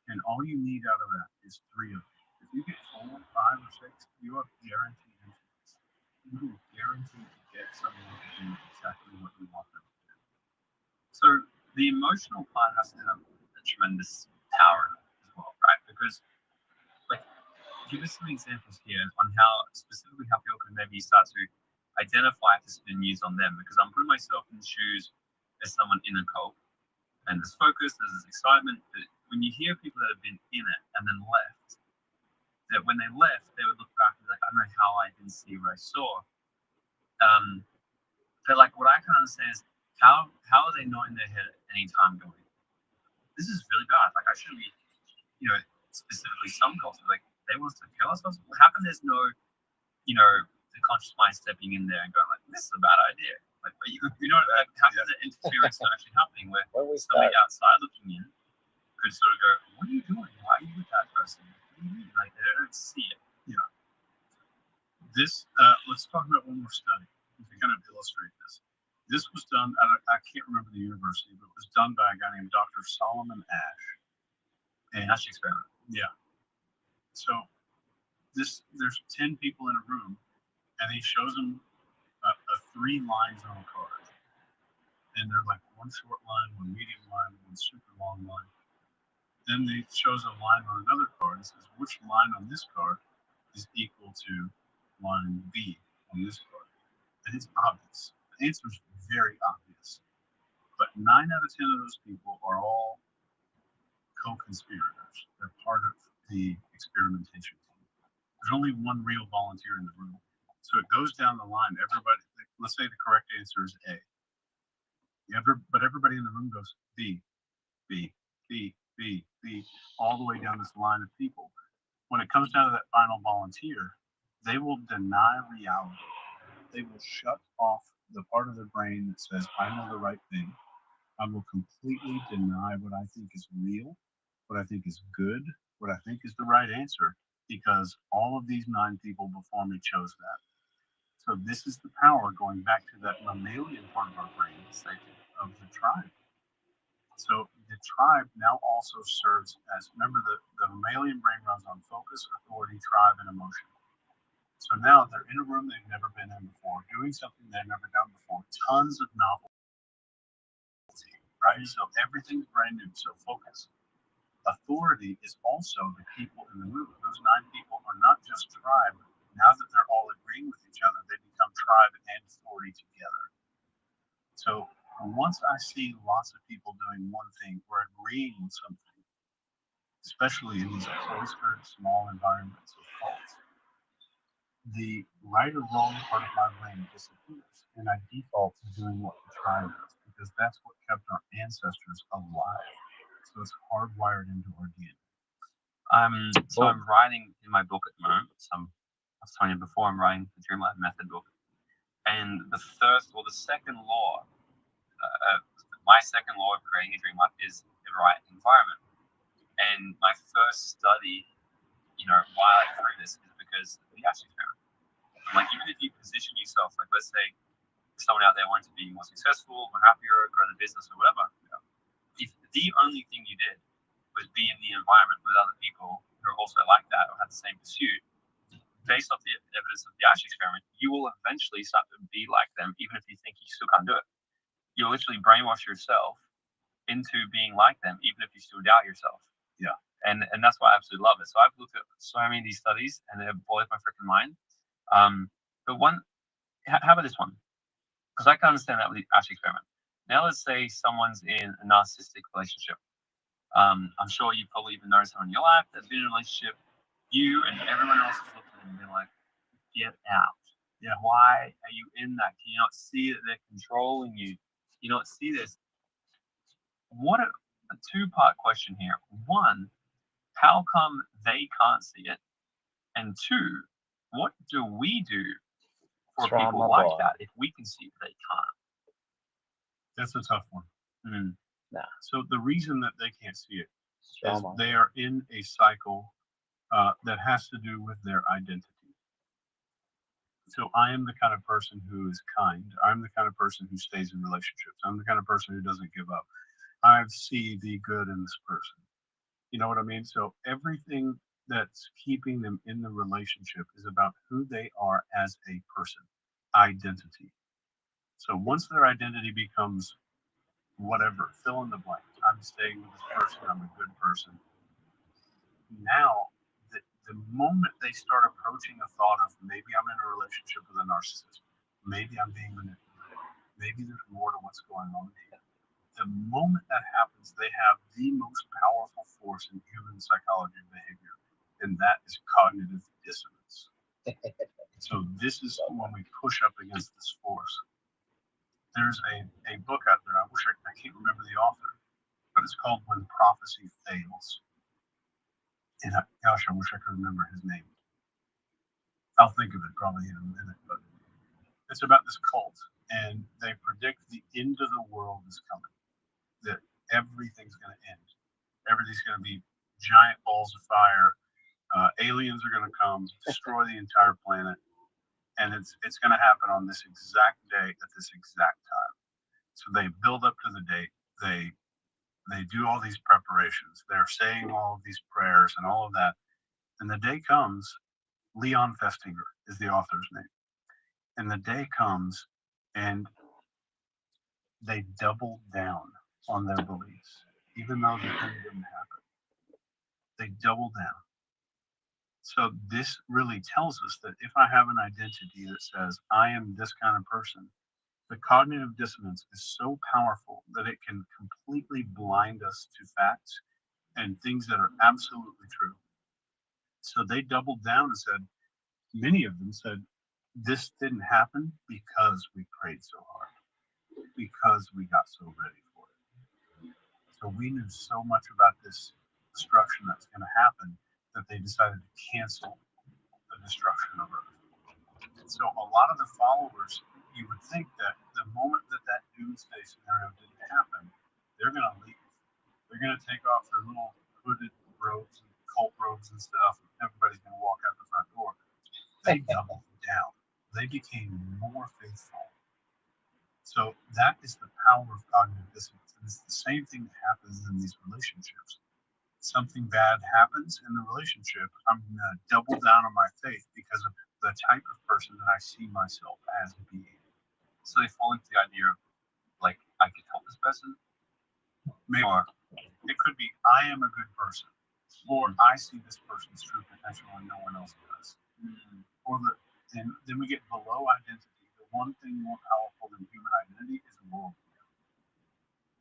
And all you need out of that is 3 of them. If you get 4, 5, or 6, you are guaranteed influence. You are guaranteed to get someone to do exactly what you want them to do. So the emotional part has to have a tremendous power as well, right? Because, like, give us some examples here on how specifically how people can maybe start to identify if this has been used on them. Because I'm putting myself in the shoes as someone in a cult, and there's focus, there's this excitement. But when you hear people that have been in it and then left, that when they left, they would look back and be like, I don't know how I didn't see what I saw. But like what I can understand is how are they not in their head at any time going, this is really bad. Like I shouldn't be, specifically some cults, like they want us to kill us. How come there's no, the conscious mind stepping in there and going like, this is a bad idea. Like, how can the interference actually happening where somebody outside looking in could sort of go, what are you doing? Why are you with that person? What do you mean? Like they don't see it. Yeah. This, let's talk about one more study to kind of illustrate this. This was done at, I can't remember the university, but it was done by a guy named Dr. Solomon Asch. And Asch experiment. Yeah. So there's 10 people in a room, and he shows them a three lines on a card, and they're like one short line, one medium line, one super long line. Then he shows a line on another card and says, which line on this card is equal to line B on this card? And it's obvious. The answer is very obvious. But 9 out of 10 of those people are all co-conspirators. They're part of the experimentation team. There's only one real volunteer in the room. So it goes down the line. Everybody, let's say the correct answer is A. But everybody in the room goes B, B, B, B, B, all the way down this line of people. When it comes down to that final volunteer, they will deny reality. They will shut off the part of their brain that says, I know the right thing. I will completely deny what I think is real, what I think is good, what I think is the right answer, because all of these 9 people before me chose that. So this is the power, going back to that mammalian part of our brain, of the tribe. So the tribe now also serves as, remember, the mammalian brain runs on focus, authority, tribe, and emotion. So now they're in a room they've never been in before, doing something they've never done before, tons of novelty, right? So everything's brand new, so focus. Authority is also the people in the room. Those 9 people are not just tribe. Now that they're all agreeing with each other, they become tribe and authority together. So once I see lots of people doing one thing or agreeing with something, especially in these cloistered small environments of cults, the right or wrong part of my brain disappears, and I default to doing what the tribe does because that's what kept our ancestors alive. So it's hardwired into our DNA. So I'm writing in my book at the moment. I was telling you before, I'm writing the Dreamlight Method book, and the second law, my second law of creating a dream life is the right environment. And my first study, why I threw this is because of the Ash experiment. Like, even if you position yourself, like, let's say someone out there wanting to be more successful, more happier, grow the business or whatever, if the only thing you did was be in the environment with other people who are also like that or had the same pursuit, based off the evidence of the Ash experiment, you will eventually start to be like them, even if you think you still can't do it. You'll literally brainwash yourself into being like them, even if you still doubt yourself. Yeah. And that's why I absolutely love it. So I've looked at so many of these studies, and they've blown my freaking mind. But how about this one? Because I can understand that with the Ash experiment. Now let's say someone's in a narcissistic relationship. I'm sure you've probably even known someone in your life that's been in a relationship. You and everyone else has looked at them and been like, get out. Yeah. Why are you in that? Can you not see that they're controlling you? Can you not see this? What a two-part question here. One, how come they can't see it? And two, what do we do for people like that if we can see it, they can't? That's a tough one. Mm. So the reason that they can't see it is they are in a cycle that has to do with their identity. So I am the kind of person who is kind. I'm the kind of person who stays in relationships. I'm the kind of person who doesn't give up. I see the good in this person. You know what I mean? So everything that's keeping them in the relationship is about who they are as a person, identity. So once their identity becomes whatever, fill in the blank. I'm staying with this person. I'm a good person. Now, the moment they start approaching a thought of maybe I'm in a relationship with a narcissist, maybe I'm being manipulated, maybe there's more to what's going on here. The moment that happens, they have the most powerful force in human psychology and behavior, and that is cognitive dissonance. So this is when we push up against this force. There's a book out there. I wish I can't remember the author, but it's called When Prophecy Fails. And gosh, I wish I could remember his name. I'll think of it probably in a minute, but it's about this cult, and they predict the end of the world is coming. That everything's going to end. Everything's going to be giant balls of fire. Aliens are going to come, destroy the entire planet, and it's going to happen on this exact day at this exact time. So they build up to the date. They They do all these preparations. They're saying all of these prayers and all of that. And the day comes, Leon Festinger is the author's name. And the day comes and they double down on their beliefs, even though the thing didn't happen. They double down. So this really tells us that if I have an identity that says I am this kind of person, the cognitive dissonance is so powerful that it can completely blind us to facts and things that are absolutely true. So they doubled down and said, many of them said, this didn't happen because we prayed so hard, because we got so ready for it. So we knew so much about this destruction that's going to happen that they decided to cancel the destruction of Earth. So a lot of the followers, you would think that the moment that that doomsday scenario didn't happen, they're going to leave. They're going to take off their little hooded robes and cult robes and stuff, and everybody's going to walk out the front door. They doubled down. They became more faithful. So that is the power of cognitive dissonance. And it's the same thing that happens in these relationships. Something bad happens in the relationship, I'm going to double down on my faith because of the type of person that I see myself as being. So they fall into the idea of, like, I could help this person. Maybe, or it could be, I am a good person, or I see this person's true potential and no one else does. Or and then we get below identity. The one thing more powerful than human identity is worldview.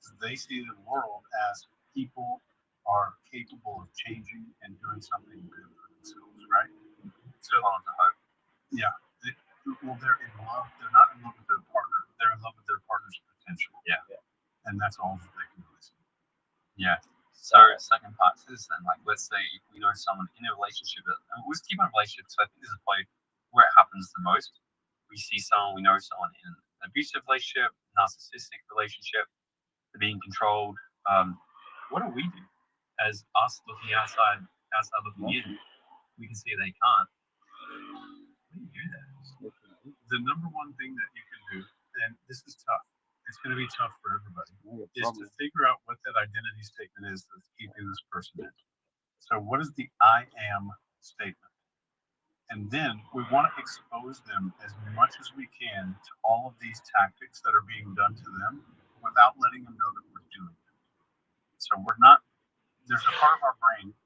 So they see the world as people are capable of changing and doing something good for themselves, right? So, yeah, they're in love. They're not in love with their partner. They're in love with their partner's potential. Yeah. And that's all that they can really see. Yeah. So second part to this then, like let's say we know someone in a relationship, and we'll just keep on relationships. So I think this is probably where it happens the most. We see someone, we know someone in an abusive relationship, narcissistic relationship, they're being controlled. What do we do as us looking outside looking in? We can see they can't. What do you do there? The number one thing that you can do, and this is tough, it's going to be tough for everybody, is to figure out what that identity statement is that's keeping this person in. So, what is the I am statement? And then we want to expose them as much as we can to all of these tactics that are being done to them without letting them know that we're doing it. So, we're not, there's a part of our brain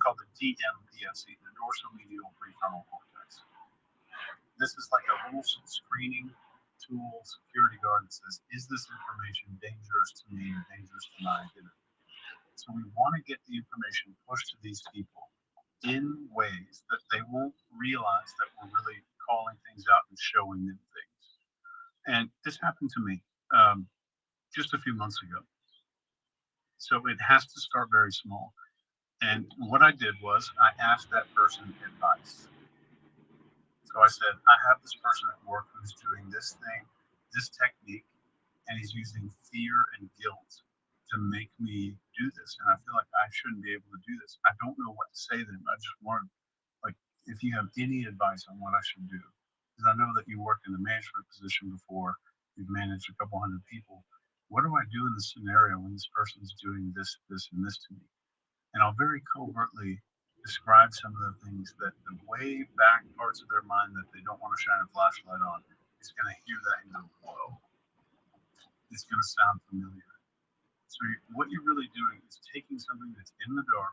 called the DMPFC, the dorsal medial prefrontal cortex. This is like a little screening tool security guard that says, is this information dangerous to me or dangerous to my identity? So we want to get the information pushed to these people in ways that they won't realize that we're really calling things out and showing them things. And this happened to me just a few months ago. So it has to start very small. And what I did was I asked that person advice. So I said, I have this person at work who's doing this thing, this technique, and he's using fear and guilt to make me do this. And I feel like I shouldn't be able to do this. I don't know what to say to them. I just want, like, if you have any advice on what I should do, because I know that you worked in a management position before, you've managed a couple hundred people. What do I do in the scenario when this person's doing this, this, and this to me? And I'll very covertly describe some of the things that the way back parts of their mind that they don't want to shine a flashlight on is going to hear that and go, whoa, it's going to sound familiar. So what you're really doing is taking something that's in the dark.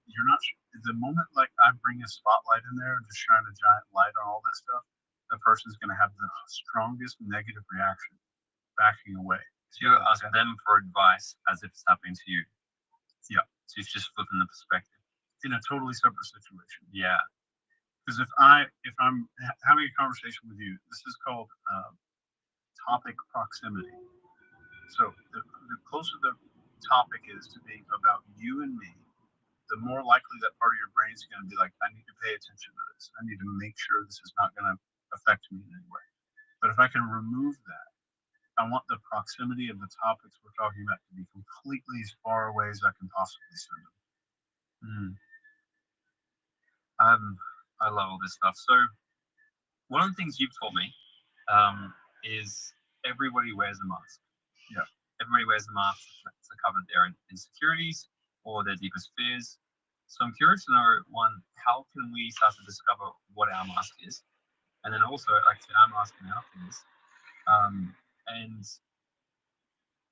You're not, the moment like I bring a spotlight in there and just shine a giant light on all that stuff, that person's going to have the strongest negative reaction, backing away. So you ask them for advice as if it's happening to you. Yeah. So it's just flipping the perspective. In a totally separate situation. Yeah. Because if I'm having a conversation with you, this is called topic proximity. So the closer the topic is to being about you and me, the more likely that part of your brain is going to be like, I need to pay attention to this. I need to make sure this is not going to affect me in any way. But if I can remove that, I want the proximity of the topics we're talking about to be completely as far away as I can possibly send them. I love all this stuff. So one of the things you've told me is everybody wears a mask. Yeah. everybody wears a mask to cover their insecurities or their deepest fears. So I'm curious to know, one, how can we start to discover what our mask is? And then also, like, to our mask and our fears. And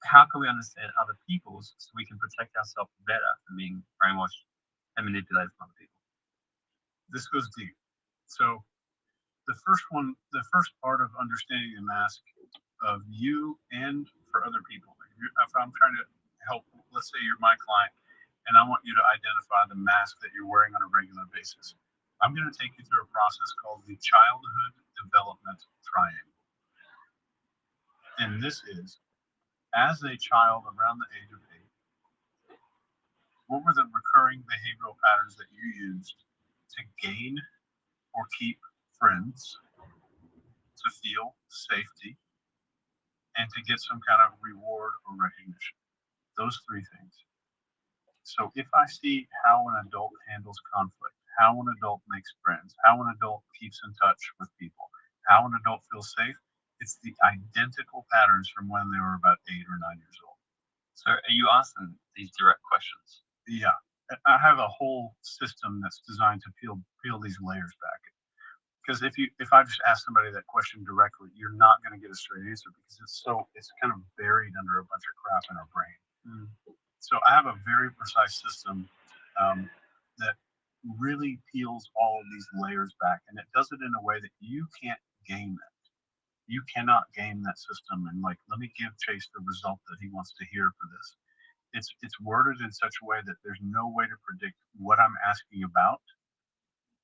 how can we understand other people's so we can protect ourselves better from being brainwashed and manipulated from other people? This goes deep. So the first part of understanding the mask of you and for other people. If I'm trying to help, let's say you're my client, and I want you to identify the mask that you're wearing on a regular basis. I'm going to take you through a process called the childhood development triangle. And this is, as a child around the age of 8, what were the recurring behavioral patterns that you used to gain or keep friends, to feel safety, and to get some kind of reward or recognition? Those three things. So if I see how an adult handles conflict, how an adult makes friends, how an adult keeps in touch with people, how an adult feels safe, it's the identical patterns from when they were about 8 or 9 years old. So are you asking these direct questions? Yeah. I have a whole system that's designed to peel these layers back. Because if I just ask somebody that question directly, you're not going to get a straight answer because it's kind of buried under a bunch of crap in our brain. Mm. So I have a very precise system that really peels all of these layers back, and it does it in a way that you can't game it. You cannot game that system and like, let me give Chase the result that he wants to hear for this. It's worded in such a way that there's no way to predict what I'm asking about.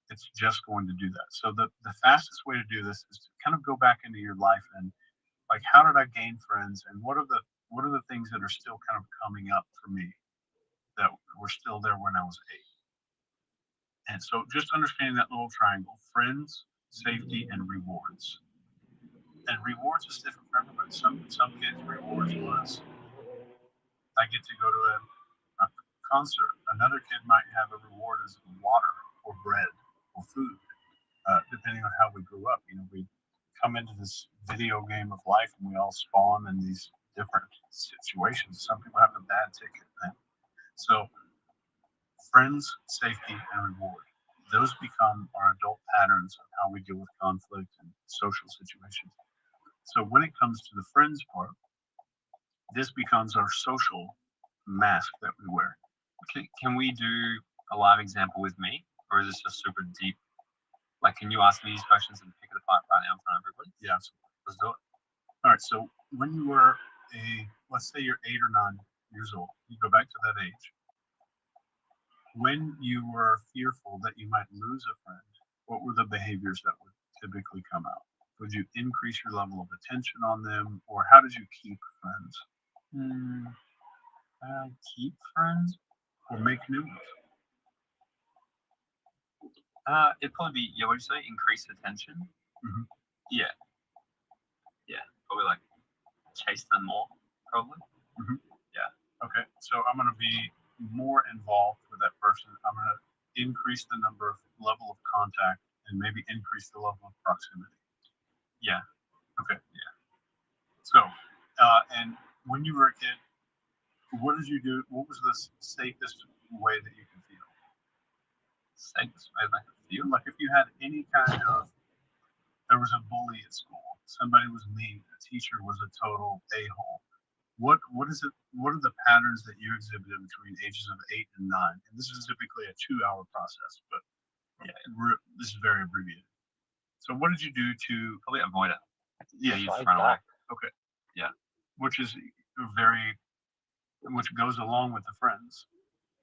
It's just going to do that. So the fastest way to do this is to kind of go back into your life and like, how did I gain friends, and what are the things that are still kind of coming up for me that were still there when I was 8. And so just understanding that little triangle: friends, safety, and rewards. And rewards is different for everybody. Some kids' rewards was, I get to go to a concert. Another kid might have a reward as water or bread or food, depending on how we grew up. We come into this video game of life and we all spawn in these different situations. Some people have a bad ticket, man. So friends, safety, and reward. Those become our adult patterns of how we deal with conflict and social situations. So when it comes to the friends part, this becomes our social mask that we wear. Can we do a live example with me, or is this just super deep? Like, can you ask me these questions and pick it apart right now in front of everybody? Yeah, Let's do it. all right. So when you were let's say you're 8 or 9 years old, you go back to that age. When you were fearful that you might lose a friend, what were the behaviors that would typically come out? Would you increase your level of attention on them, or how did you keep friends? Keep friends? Or make new ones? It'd probably be, yeah, what do you say? Increase attention? Mhm. Yeah. Yeah. Probably like chase them more, probably. Mhm. Yeah. Okay. So I'm going to be more involved with that person. I'm going to increase the level of contact and maybe increase the level of proximity. Yeah. Okay. Yeah. So, and when you were a kid, what did you do? What was the safest way that you could feel? Safest way that I could feel? Like if you had any kind of, there was a bully at school, somebody was mean, a teacher was a total a-hole. What is it? What are the patterns that you exhibited between ages of 8 and 9? And this is typically a 2-hour process, but yeah, this is very abbreviated. So what did you do to probably avoid it? Yeah, you just run away. Okay. Yeah. Which goes along with the friends.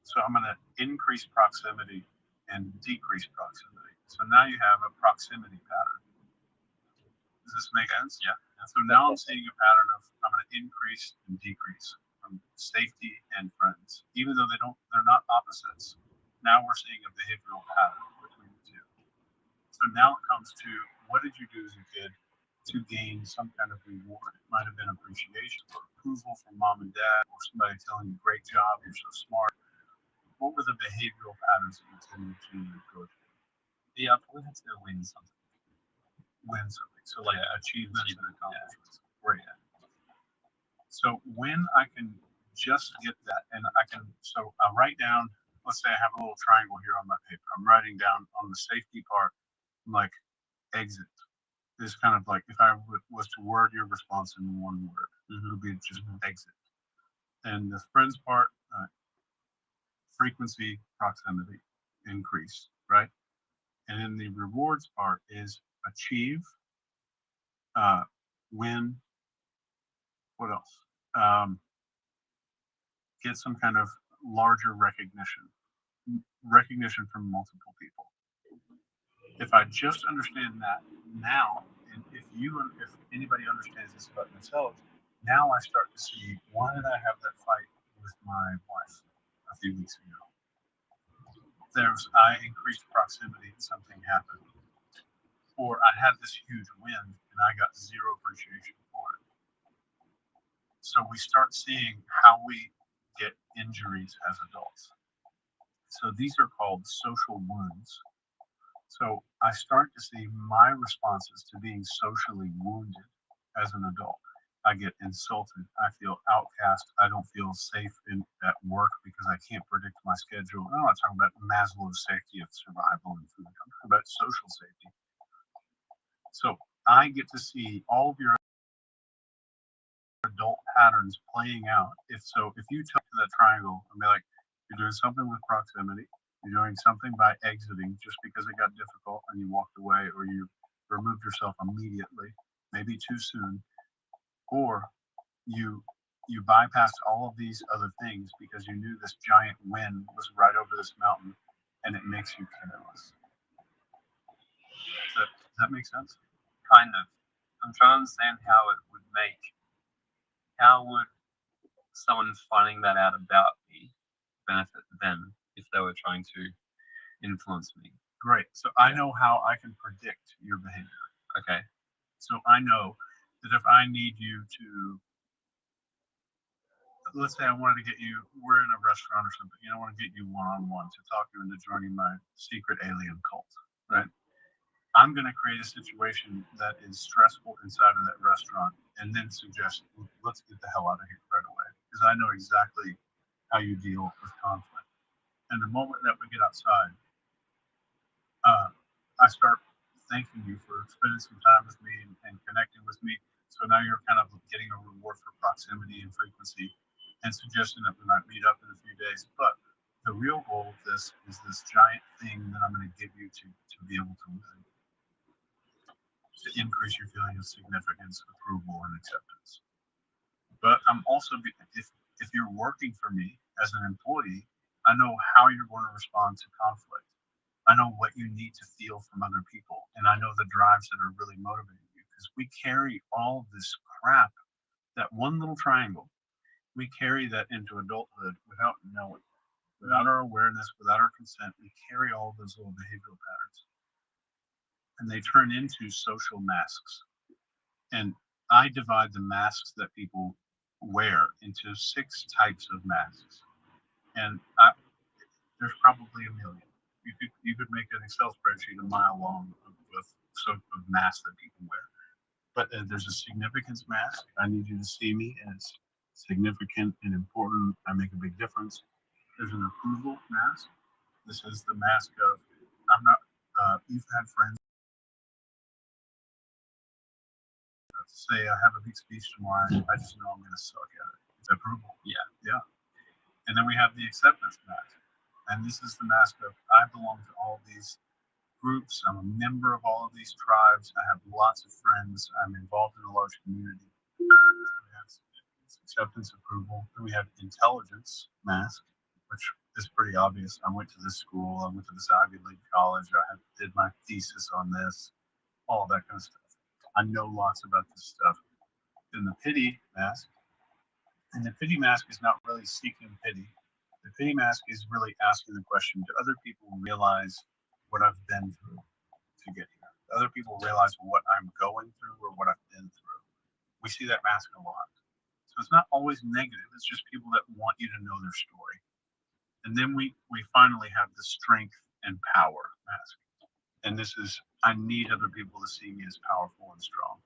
So I'm going to increase proximity and decrease proximity. So now you have a proximity pattern. Does this make sense? Yeah. So now I'm seeing a pattern of, I'm going to increase and decrease from safety and friends, even though they're not opposites. Now we're seeing a behavioral pattern between the two. So now it comes to, what did you do as a kid to gain some kind of reward? It might have been appreciation or approval from mom and dad, or somebody telling you, great job, you're so smart. What were the behavioral patterns that you tended to go to? Yeah, I probably had to win something. Win something. So like achievements and accomplishments. Yeah. Great. So when I can just get that, and I can, so I write down, let's say I have a little triangle here on my paper. I'm writing down on the safety part, like exit. Is kind of like if I was to word your response in one word, it would be just exit. And the friends part, frequency, proximity, increase, right? And then the rewards part is achieve, uh, win, what else? Get some kind of larger recognition from multiple people. If I just understand that now, and if anybody understands this about themselves, now I start to see why did I have that fight with my wife a few weeks ago? I increased proximity and something happened, or I had this huge win and I got zero appreciation for it. So we start seeing how we get injuries as adults. So these are called social wounds. So I start to see my responses to being socially wounded as an adult. I get insulted. I feel outcast. I don't feel safe at work because I can't predict my schedule. I'm not talking about Maslow's safety of survival and food. I'm talking about social safety. So I get to see all of your adult patterns playing out. If you talk to that triangle and be like, you're doing something with proximity, you're doing something by exiting just because it got difficult and you walked away, or you removed yourself immediately, maybe too soon, or you you bypassed all of these other things because you knew this giant wind was right over this mountain and it makes you careless. Does that make sense? Kind of. I'm trying to understand how would someone finding that out about me benefit them if they were trying to influence me? Great. So I know how I can predict your behavior. Okay. So I know that if I need you to, let's say I wanted to get you, we're in a restaurant or something, I want to get you one on one to talk you into joining my secret alien cult, right? I'm going to create a situation that is stressful inside of that restaurant and then suggest, let's get the hell out of here right away. Because I know exactly how you deal with conflict. And the moment that we get outside, uh, I start thanking you for spending some time with me and connecting with me. So now you're kind of getting a reward for proximity and frequency and suggesting that we might meet up in a few days. But the real goal of this is this giant thing that I'm going to give you to be able to win, to increase your feeling of significance, approval, and acceptance. But I'm also, if you're working for me as an employee, I know how you're going to respond to conflict. I know what you need to feel from other people, and I know the drives that are really motivating you because we carry all this crap, that one little triangle, we carry that into adulthood without knowing, without our awareness, without our consent. We carry all those little behavioral patterns, and they turn into social masks. And I divide the masks that people wear into 6 types of masks, and there's probably a million. You could make an Excel spreadsheet a mile long of masks that people wear. But there's a significance mask. I need you to see me as significant and important. I make a big difference. There's an approval mask. This is the mask of I'm not. You've had friends say I have a big speech tomorrow. I just know I'm going to suck at it. It's approval. Yeah. Yeah. And then we have the acceptance mask. And this is the mask of I belong to all these groups. I'm a member of all of these tribes. I have lots of friends. I'm involved in a large community. So we have acceptance, approval. Then we have intelligence mask, which is pretty obvious. I went to this school. I went to this Ivy League college. Did my thesis on this, all that kind of stuff. I know lots about this stuff. Then the pity mask. And the pity mask is not really seeking pity. The pity mask is really asking the question, do other people realize what I've been through to get here? Do other people realize what I'm going through or what I've been through? We see that mask a lot. So it's not always negative. It's just people that want you to know their story. And then we finally have the strength and power mask. And this is, I need other people to see me as powerful and strong.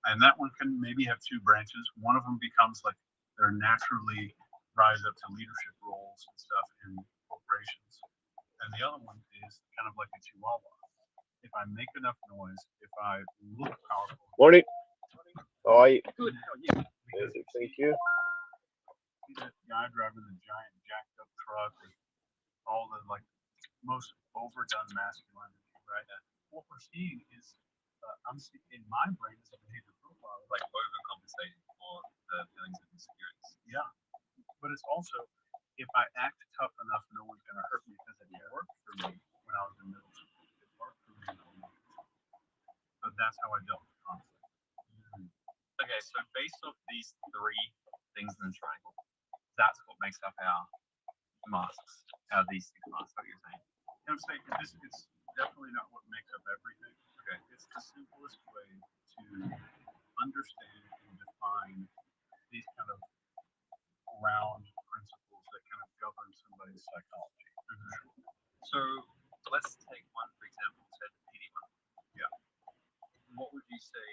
And that one can maybe have 2 branches. One of them becomes like they're naturally rise up to leadership roles and stuff in corporations. And the other one is kind of like a chihuahua. If I make enough noise, if I look powerful, Morning. How are you? Good. How are you? because Thank you. see that guy driving the giant jacked up truck with all the like most overdone masculinity, right? What we're seeing is, I'm seeing in my brain as a behavior profile, Like overcompensating for the feelings of insecurities. yeah, but it's also if I act tough enough, no one's gonna hurt me because it worked for me when I was in middle school. It worked for me in elementary school. So that's how I dealt with conflict. Okay, so based off these three things in the triangle, that's what makes up our masks, these six masks that you're saying. I'm saying it's definitely not what makes up everything. Okay. It's the simplest way to understand and define these kind of round principles that kind of govern somebody's psychology. So let's take one for example, say the PD1. Yeah. What would you say?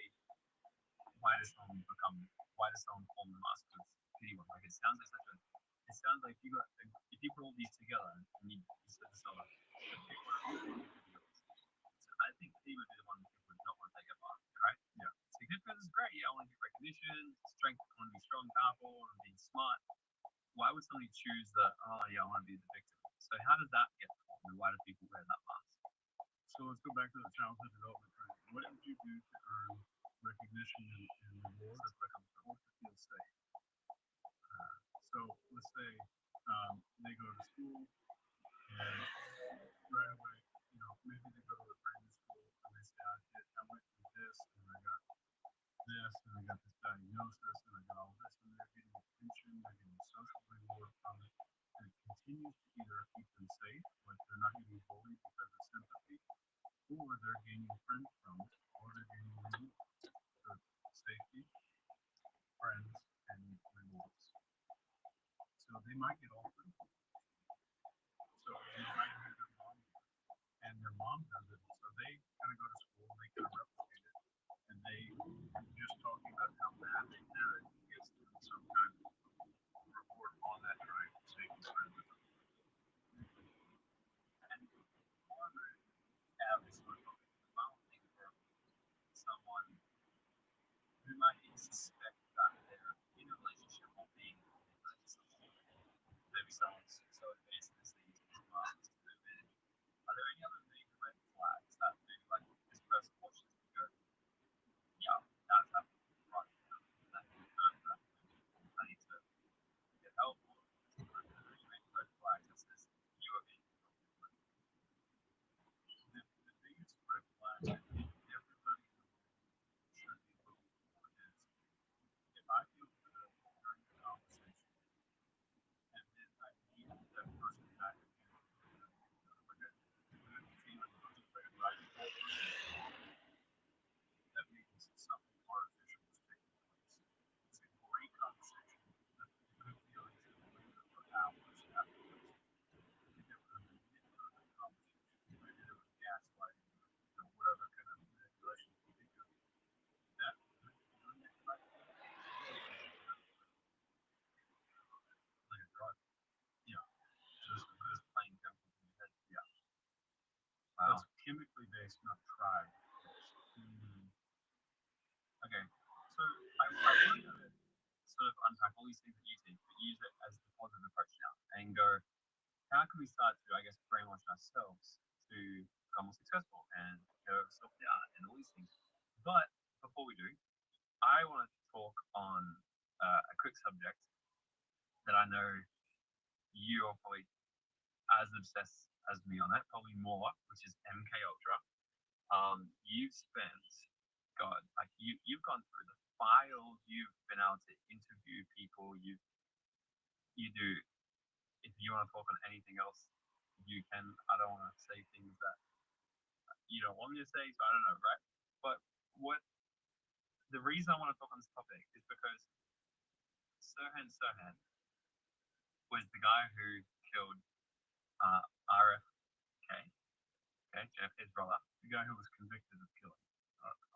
Why does someone form the mask of PD1? Like it sounds like such a. It sounds like if you put all these together and you said this other, so I think he would be the one who would not want to take a mask, right? Yeah. Significance is great. Yeah, I want to get recognition, strength. I want to be strong, powerful, I want to be smart. Why would somebody choose the? Oh yeah, I want to be the victim. So how does that get formed? And why do people wear that mask? So let's go back to the childhood development training. What did you do to earn recognition and reward? So that's where it comes from. Or to feel safe? So let's say they go to school and right away, maybe they go to a brand new school and they say, I went through this and I got this and I got this diagnosis and I got all this and they're getting attention, they're getting social reward from it. And it continues to either keep them safe, like they're not getting bullied because of sympathy, or they're gaining friends from it, or they're gaining rewards. So it's safety, friends, and rewards. So they might get all three. So they might hear their mom do it, and their mom does it. So they kind of go to school and they kind of replicate it, and they just talking about how bad they did it gives them some kind of report on that triangle, safety, friends, and rewards. And one average social development for someone who might suspect that they're in a relationship or being in a relationship. Maybe someone's so advanced in this they use these masks to their advantage. Are there any other major red flags that maybe like this person watches and go, yeah, that's happening right now. That confirms that I need to get help or are there any major red flags that says you are being controlled? The biggest red flag that everybody in the world should be looking for is if I feel good during the conversation and then I need that person back again, like a good feeling motivated by the whole person, that means something artificial is taking place. It's a great conversation, the good feelings that linger for hours afterwards. If it was a manipulative conversation, maybe there was gaslighting or whatever kind of manipulation you think of, that good feeling that you might get usually very little. Like a drug, Yeah, just plain chemicals in your head. yeah. Wow. That's chemically based, not tribe based. Okay. So I want to sort of unpack all these things that you think, but use it as the positive approach now and go, how can we start to, I guess, brainwash ourselves to become more successful and get over self doubt and all these things? But before we do, I want to talk on a quick subject that I know you are probably as obsessed as me on it, probably more, which is MK Ultra. You've spent, God, like you've gone through the files, you've been able to interview people, you do. If you want to talk on anything else, you can. I don't want to say things that you don't want me to say, so I don't know, right? But what the reason I want to talk on this topic is because Sirhan was the guy who killed RFK, okay, JFK's brother. The guy who was convicted of killing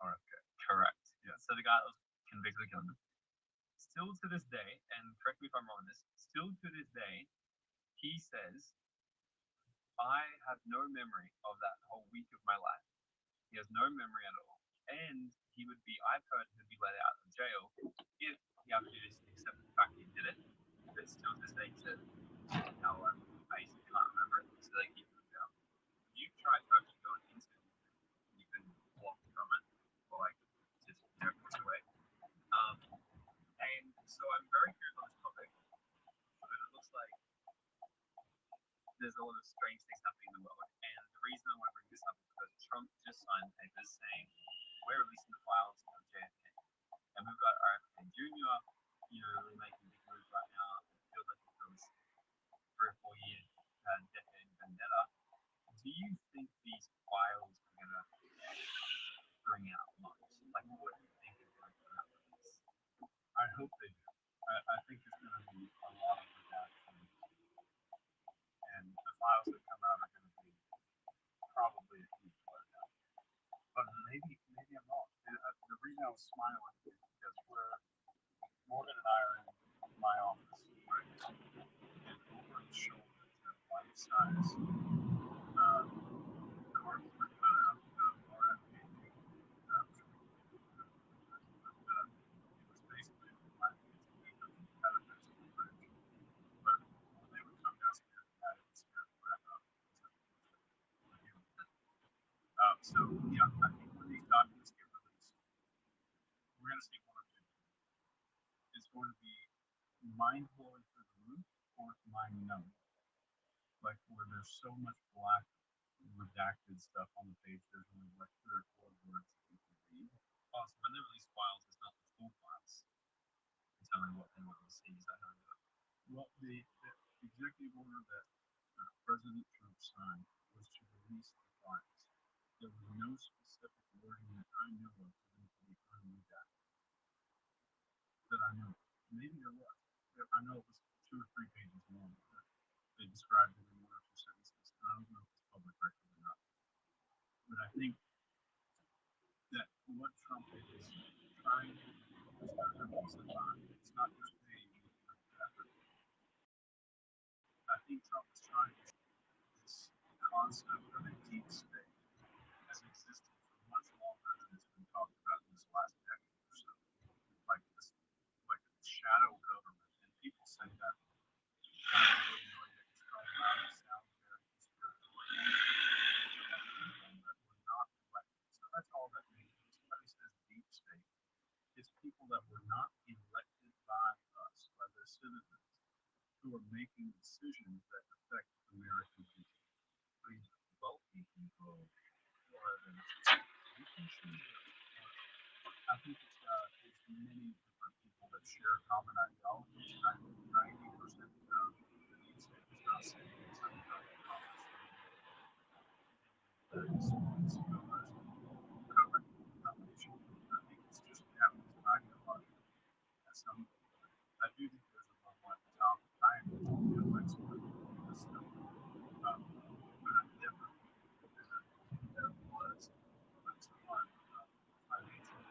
RFK. Correct. Yeah. So the guy that was convicted of killing him. Still to this day, and correct me if I'm wrong on this, still to this day, he says, I have no memory of that whole week of my life. He has no memory at all. And I've heard he'd be let out of jail if he ever did accept the fact he did it. But still to this day, he said, no, I basically can't remember it, so they keep him down. You've tried to actually go into it, you've been blocked from it, or like just pushed away. And so I'm very curious on this topic, but it looks like there's a lot of strange things happening in the world. And the reason I want to bring this up is because Trump just signed papers saying we're releasing the files of JFK. And we've got RFK Jr., really making big moves right now. It feels like it was 3 or 4 year decade vendetta. Do you think these files are going to bring out much? Like, what do you think is going to happen with this? I hope they do. I think there's going to be a lot of redaction, and the files that come out are going to be probably a huge letdown. But maybe I'm wrong. The reason I was smiling is because Morgan and I are in my office right now, and over the shoulder to life size cardboard cutout of RFK. It was basically like had a physical fridge, but when they would come downstairs and had it scared the crap out of me. So yeah, I think when these documents get released, we're going to see one or two. It's going to be mind blowing through the roof, or it's mind numbing. Like where there's so much black redacted stuff on the page, there's only like 3 or 4 words that you can read. Also, when they release files, it's not the full files. It's only what they want to see. Is that how it goes? Well, the executive order that President Trump signed was to release the files. There was no specific wording that I know of for them to be unredacted. That I know of. Maybe there was. I know it was 2 or 3 pages long. They described it in 1 or 2 sentences. And I don't know if it's public record or not. But I think that what Trump is trying to do is not a piece of mind. It's not just a effort. I think Trump is trying to show this concept of a deep state has existed for much longer than it's been talked about in this last decade or so. Like this, like shadow government, and people say that kind of familiar. It's probably sounds very conspiratorial, that were not elected. So that's all that means. When somebody says deep state, it's people that were not elected by us, by their citizens, who are making decisions that affect American people. These wealthy people, or you can choose. I think it's many different people that share common ideologies. 90% of the deep state is not saying it's something that is governors covered foundation. I think it's just Japanese ideology. And some, I do think there's a level at the top. I am no expert in this stuff, but I definitely think that there was a ton of financial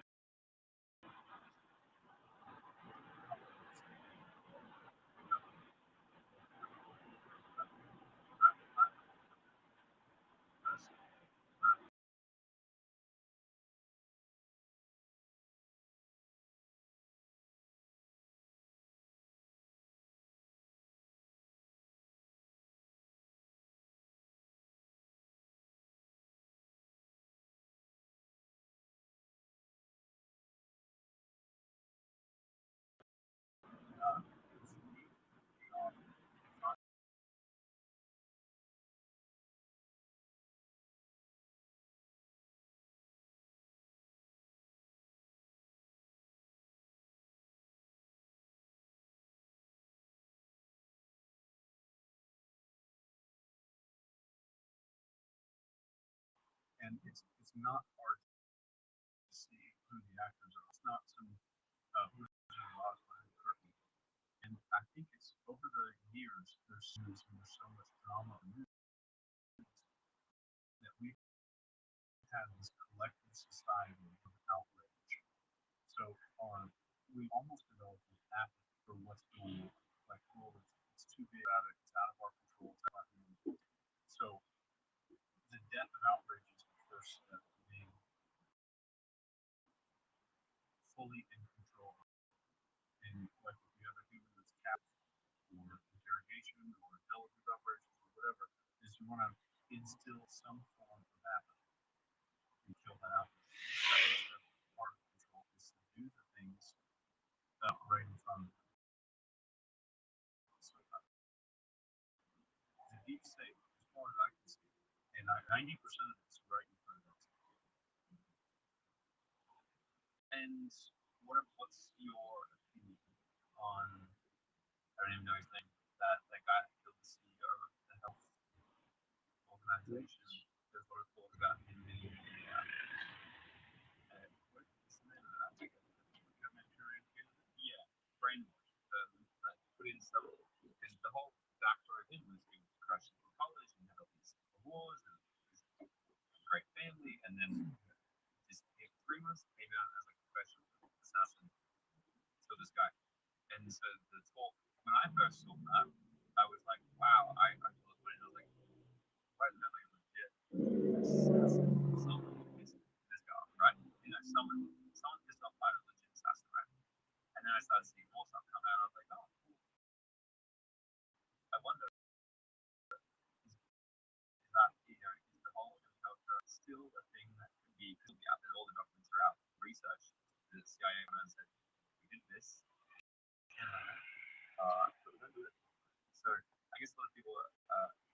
and it's not hard to see who the actors are. It's not some Wizard of Oz behind the curtain. And I think it's over the years there's so much drama and news that we've had this collective society of outrage. So we almost developed what's going on. Like, oh, it's too big about it. It's out of our control. It's out of our control. So the death of outrage is the first step to being fully in control. And like if you have a human that's captive or interrogation or intelligence operations or whatever, is you want to instill some form of apathy and kill that out. The second step, part of control, is to do the things right in front of them. So the deep state, as far as I can see, and 90% of it's right in front of us. And what's your opinion on? I don't even know his name. That guy that killed the CEO of the health organization. There's a lot of talk about him being what is the name of that? Manchurian candidate? Yeah, brainwashed. Put in some because the whole backstory of him was he was crushed in college and had all these awards and this great family, and then just 3 months came out as like a professional assassin. So this guy, and so the talk when I first saw that, I was like, wow. I was like, why is that like legit? Someone pissed this guy off, right? You know, someone pissed off by a legit assassin, right? And then I started seeing more stuff come out. I was like, oh, cool. I wonder, is that, you know, is the whole culture still a thing that can be out there? All the documents are out, research. The CIA man said, we did this. But we don't do it. So I guess a lot of people are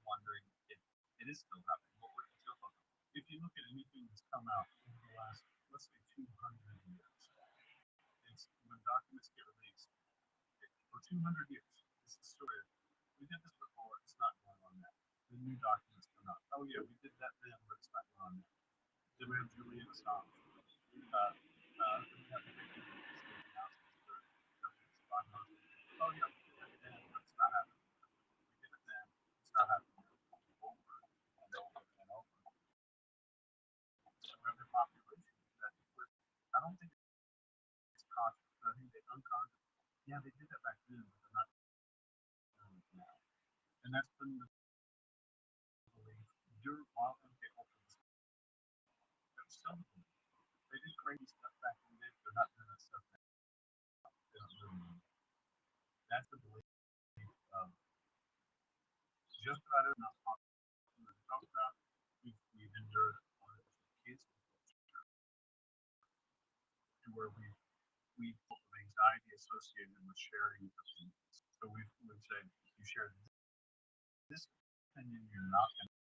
wondering if it is still happening. What's your thought? If you look at anything that's come out over the last, let's say, 200 years, it's when documents get released for 200 years. This is sort of, we did this before, it's not going on now. The new documents come out. Oh, yeah, we did that then, but it's not going on now. Then we have Julian Assange. We have the big announcements for government's spying. Oh, yeah, we did that then, but it's not happening. We did it then, it's not happening. Over and over and over. So we have the population that I don't think it's conscious, but I think they unconscious. Yeah, they did that back then, but they're not doing it now. And that's been the belief during while okay, that's still the belief. They did crazy stuff back in the day, but they're not doing that stuff now. They don't really know. That's the belief of just about everything not possible to talk about. We've endured artificial kids to where we felt of anxiety associated with sharing opinions. So we've said you share this opinion, you're not going to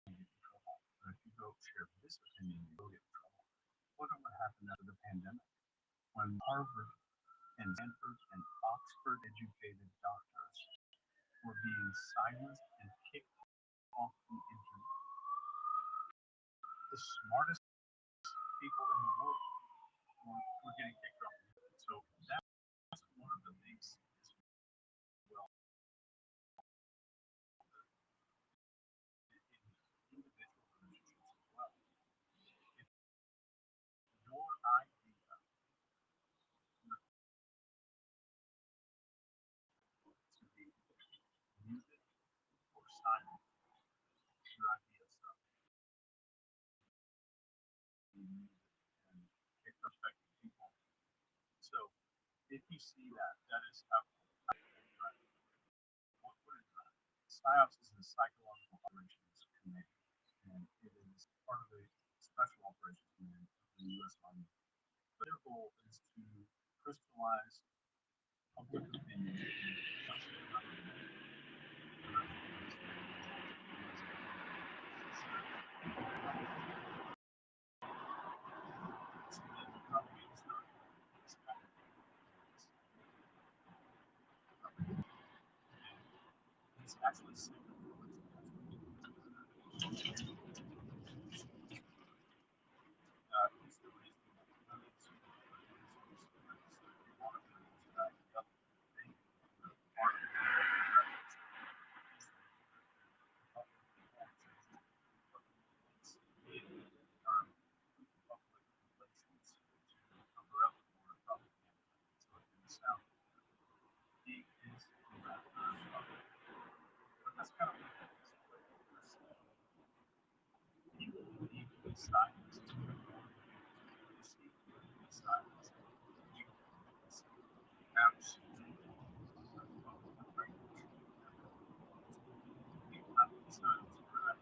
get in trouble. But if you go share this opinion, you will get in trouble. Look at what happened after the pandemic when Harvard and Stanford and Oxford educated doctors were being silenced and kicked off the internet. The smartest people in the world were getting kicked off the internet. So that's one of the things as well. In individual relationships as well. If your idea to be muted or silent, your idea stuff be muted and kick respected people. So if you see that, that is how what is that? PSYOPs is the Psychological Operations Command, and it is part of the Special Operations Command of the U.S. Army. But their goal is to crystallize public opinion it's actually simple. It's the reason that the silence to it. You see, the silence, you absolutely you have the silence for that.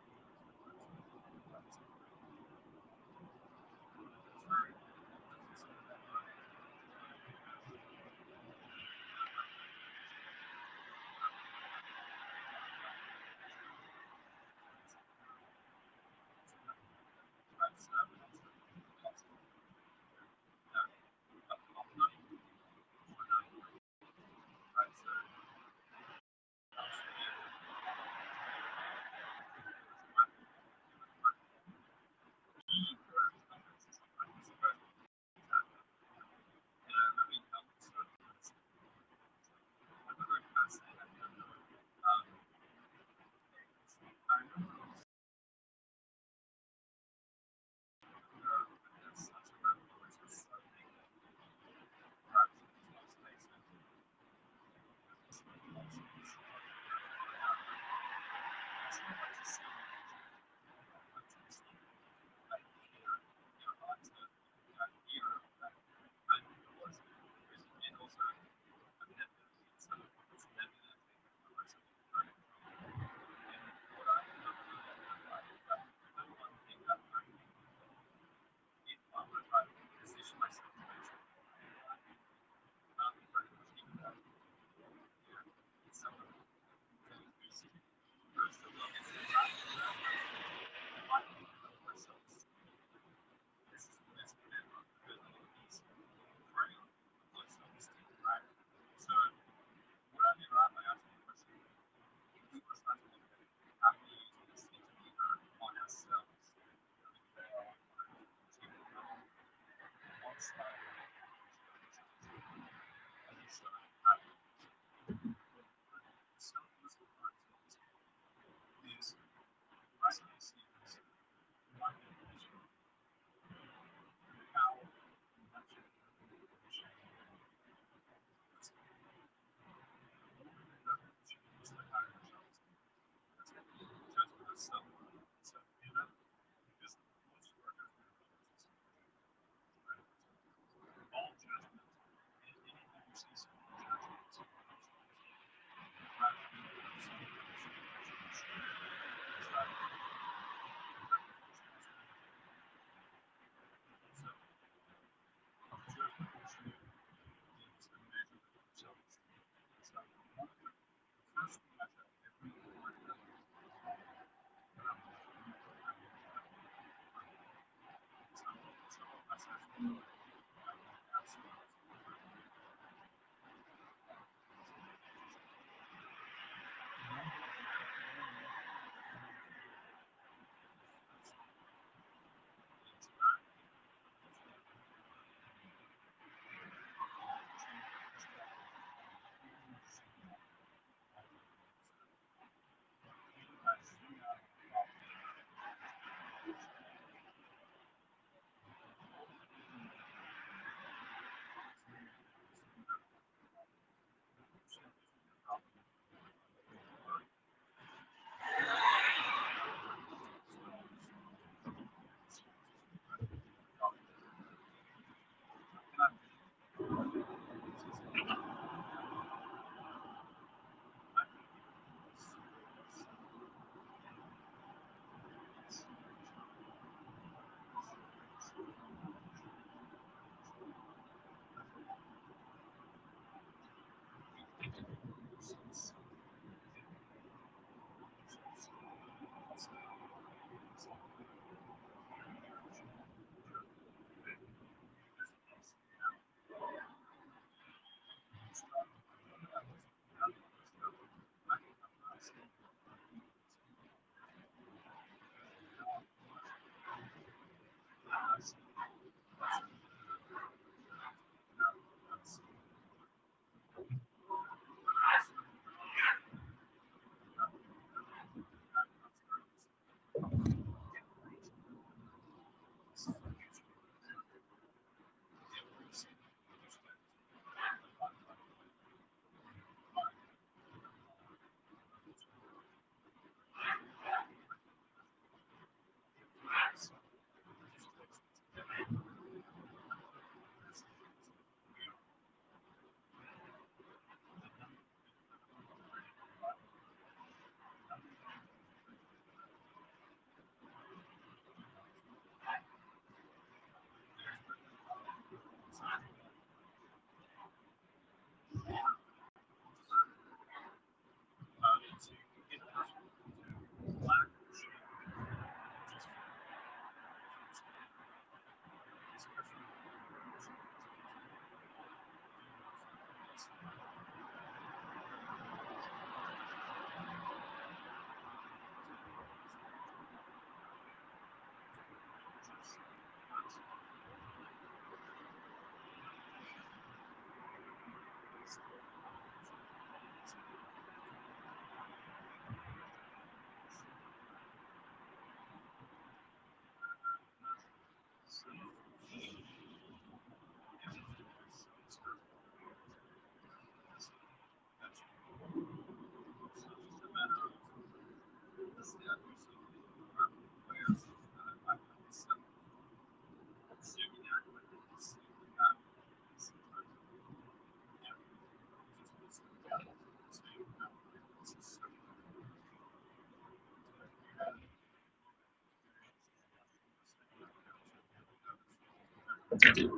It's very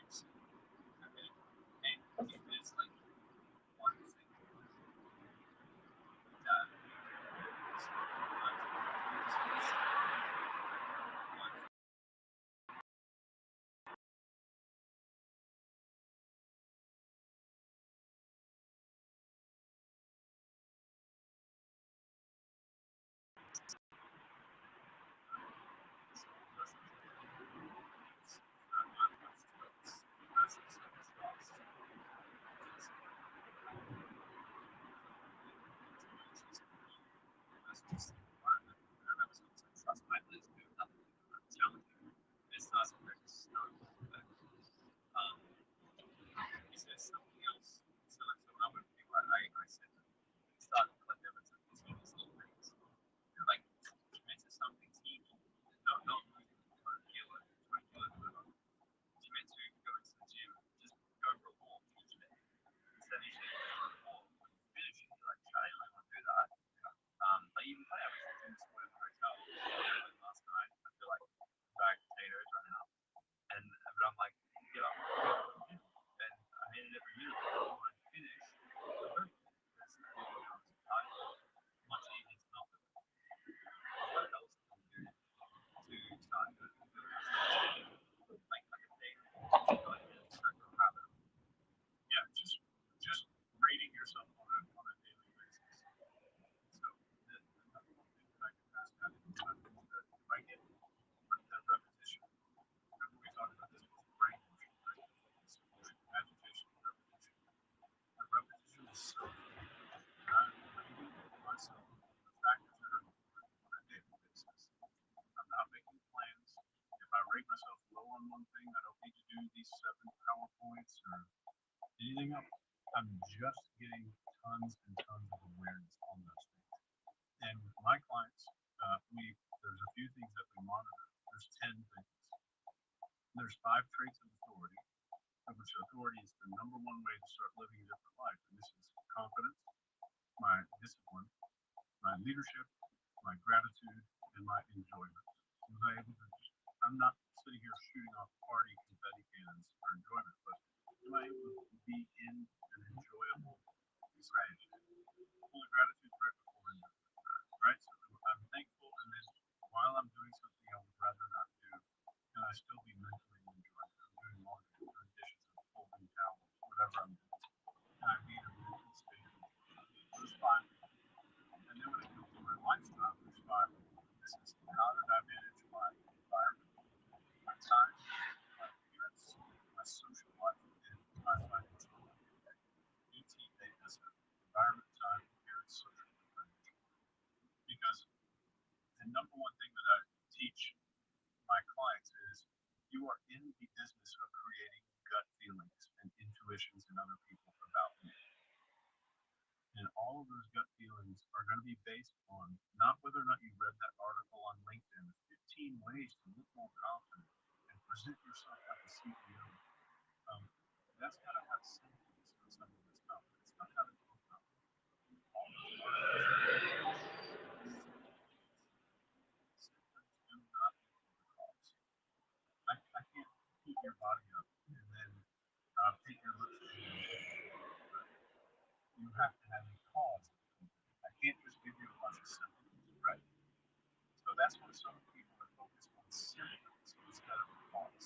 interesting. Okay. And if there's like one thing that is trust. I believe to do nothing. I'm telling you, it's not practice. But um, is there something else? So when I'm with people, I said start to collect evidence of these little things. You're like commit to something teeny. Not losing 200 kilos, 20 kilos, whatever. Commit to going to the gym. Just go for a walk each day. Instead of each day going for a walk, when you finish it, you're like, I didn't really want to do that. Like even today, I was doing this in the hotel last night. I feel like bag potatoes running up, and but I'm like, get up, go to the gym, and I made it every minute. When I finished, I felt very good because I didn't know I was tired. Much easier to not do it. What else can we do to start doing like a daily, like a certain habit? Yeah, just rating yourself on a daily basis. So the number one thing that I can pass down to you is that if I get that repetition, remember we talked about this with brain motion, right? Focus, motion, agitation, repetition. The repetition is so key. And I'm rating myself on the factors that are important on a daily basis. I'm not making plans. If I rate myself low on one thing, I don't need to do these 7 PowerPoints or anything else. I'm just getting tons and tons of awareness on those things. And with my clients, there's a few things that we monitor. There's 10 things. There's 5 traits of authority, of which authority is the number one way to start living a different life. And this is confidence, my discipline, my leadership, my gratitude, and my enjoyment. Was I able to I'm not sitting here shooting off party confetti cannons for enjoyment, but am I able to be in an enjoyable experience? Well, the gratitude right before and right? So I'm thankful, and then while I'm doing something I would rather not do, can I still be mentally enjoying it? I'm doing laundry, I'm doing dishes, I'm folding towels, whatever I'm doing. Can I be in a mental state of enjoyment? Those 5 things. And then when it comes to my lifestyle, there's 5 of them. This is how did I manage my environment, my time, my appearance, my social life, and my financial life. ETASF, environment, time, appearance, social, and financial. Because the number one thing that I teach my clients is you are in the business of creating gut feelings and intuitions in other people about you. And all of those gut feelings are going to be based on not whether or not you read that article on LinkedIn, 15 ways to look more confident and present yourself like a CEO. Um, that's got to have symptoms of something that's confident. It's not how to grow confident. All those articles symptoms do not equal the cause. I can't heat your body up and then paint your lips green. Right? You have to have a cause. I can't just give you a bunch of symptoms, right? So that's why so many people are focused on symptoms instead of the cause.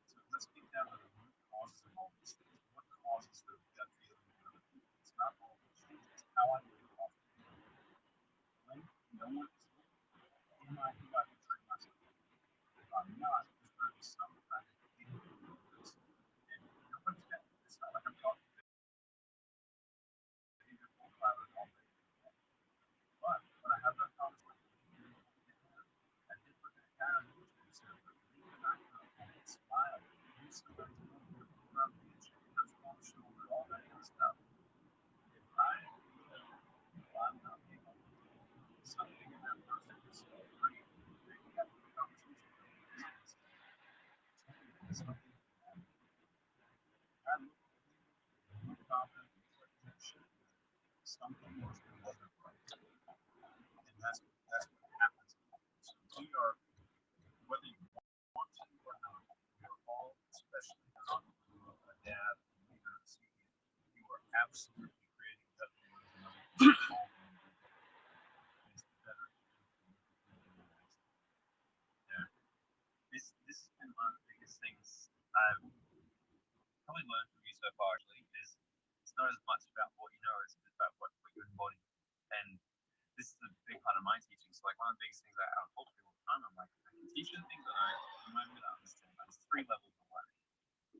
So let's get down to the root causes of all these things. What causes the gut feeling in other people? It's not all those things. It's how I live off of it. When no one is looking, am I who I portray myself? If I'm not, there's going to be some kind of influence. And nobody's got, it's not like I'm talking behavior profilers all day. But when I have that conversation, I did look at a guy on YouTube and said, leave your knife up and smile. Give somebody a little bit of a rub, handshake, touch them on the shoulder, all that kind of stuff. If I feel I'm not being able to do something in that person is great, maybe have a good conversation with them. Something I look confident, shit. Something wasn't right. And that's what happens. So we are, whether you want to or not, we are all, especially not a dad, a leader, a CEO, you are absolutely creating better world. It's better to do than the next. Yeah. This has been one of the biggest things I've probably learned from you so far actually is it's not as much about what you know as it's about what you embody. And this is a big part of my teaching. So like one of the biggest things I told people all the time, I'm like, I can teach you the things that I know, you might be able to understand. There's three levels of learning.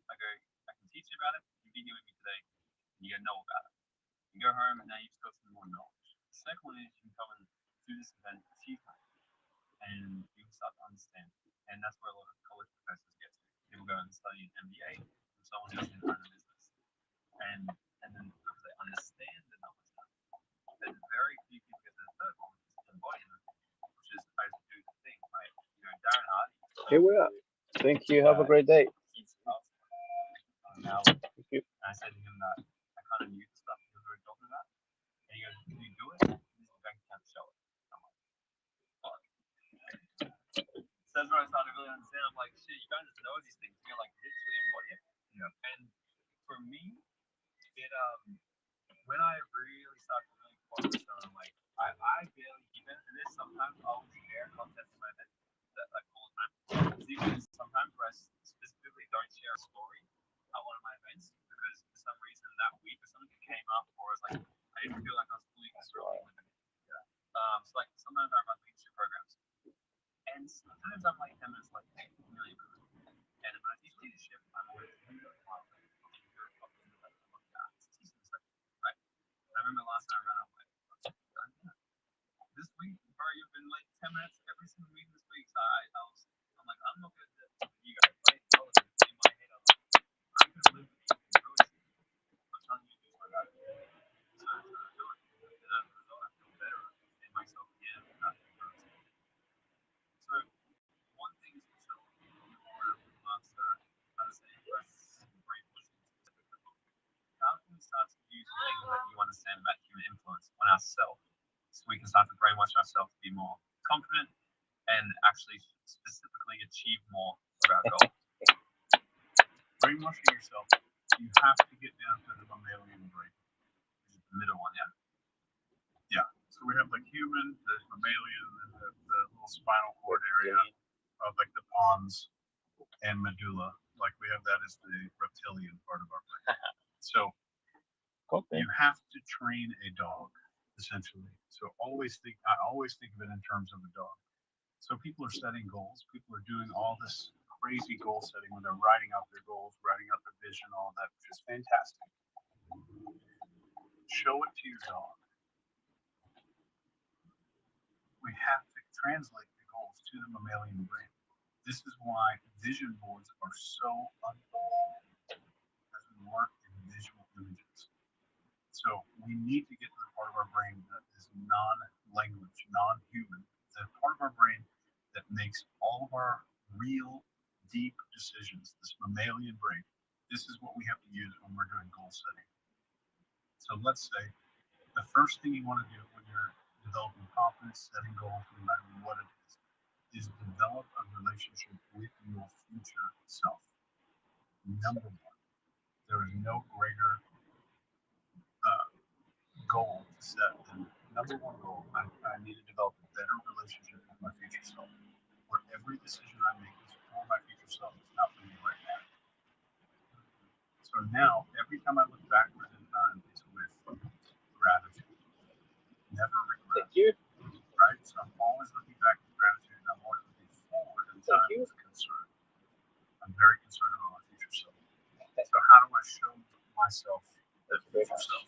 I go, I can teach you about it, you've been with me today, and you gotta know about it. You go home and now you've got some more knowledge. The second one is you can come and do this event achievement and you can start to understand. And that's where a lot of college professors get to. People go and study an MBA from someone who's in their own business. And and then because they understand the knowledge now, then very few people get to the third one, which is embodiment, which is I do the thing. Like, Darren Hardy. Here we are. Thank you. Have a great day. Now, Thank you. I said to him that I kind of knew the stuff he was already talking about. And he goes, "Can you do it?" This is bank account show it. I'm like, fuck. So that's when I started to really understand. I'm like, shit, you don't just know these things. You like literally embody it. Yeah. And for me, it when I really started to really focus on like I barely even and there's sometimes I'll share content in my head that like all the time. Even sometimes where I specifically don't share a story at one of my events because for some reason that week or something came up or I was like I didn't feel like I was fully expressing with it. Yeah. So like sometimes I run leadership programs and sometimes I'm like 10 minutes late, really good. And when I teach leadership, I'm always really hard. Right? I remember last time I ran up like this week, bro, you've been like 10 minutes every single week this week. So I'm like, I'm not gonna do it with you guys. Right? I was in my head, I'm like, I'm gonna live with you and ruin you. I'm telling you this, like I do. So I do it. And as a result, I feel better in myself again. Not to grow. So one thing is for sure, or master understanding brain how can we start to use things that you understand about human influence on ourselves so we can start to brainwash ourselves to be more confident and actually specifically achieve more of our goals? Brainwashing yourself, you have to get down to the mammalian brain. The middle one, yeah. Yeah. So we have like human, there's mammalian, and the little spinal cord area of like the pons and medulla. Like we have that as the reptilian part of our brain. So you have to train a dog, essentially. So I always think of it in terms of a dog. So people are setting goals. People are doing all this crazy goal setting when they're writing out their goals, writing out their vision, all that, which is fantastic. Show it to your dog. We have to translate the goals to the mammalian brain. This is why vision boards are so unbelievable as we work in visual images. So we need to get to the part of our brain that is non-language, non-human, the part of our brain that makes all of our real, deep decisions, this mammalian brain. This is what we have to use when we're doing goal setting. So let's say the first thing you want to do when you're developing confidence, setting goals, no matter what it is develop a relationship with your future self. Number one, there is no greater goal to set. And number one goal, I need to develop a better relationship with my future self. Where every decision I make is for my future self. It's not for me right now. So now, every time I look backwards in time, it's with gratitude. Never regret. Thank you. Right? So I'm always looking back with gratitude, and I'm always looking forward in time with concern. I'm very concerned about my future self. So how do I show myself that future self?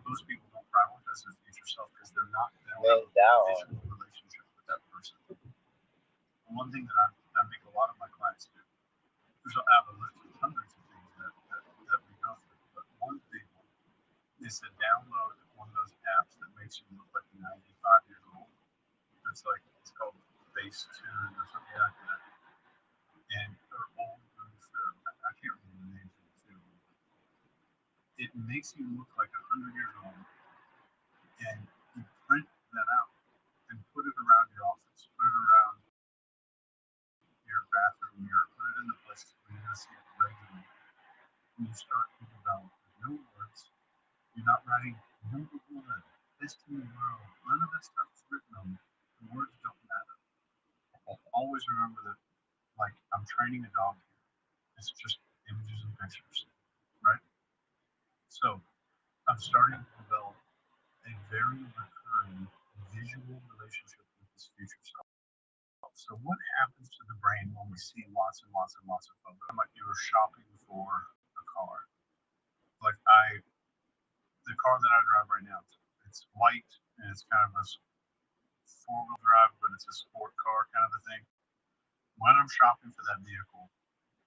Most people don't prioritize their future self because they don't have a visual relationship with that person. One thing that I make a lot of my clients do, there's I have a list of hundreds of things that we go through, but one big one is to download one of those apps that makes you look like 95 years old. It's called Facetune or something like that. And they're old moves. I can't remember the names of the two. It makes you look like 100 100 years old, and you print that out and put it around your office, put it around your bathroom mirror, put it in the places where you're going to see it regularly, and you start to develop no words. You're not writing number one, best in the world. None of that stuff is written on it. The words don't matter. Always remember that, like, I'm training a dog here. It's just images and pictures, right? So I'm starting to develop a very recurring visual relationship with this future self. So what happens to the brain when we see lots and lots and lots of photos? Like you were shopping for a car. Like the car that I drive right now, it's white and it's kind of a four-wheel drive, but it's a sport car kind of a thing. When I'm shopping for that vehicle,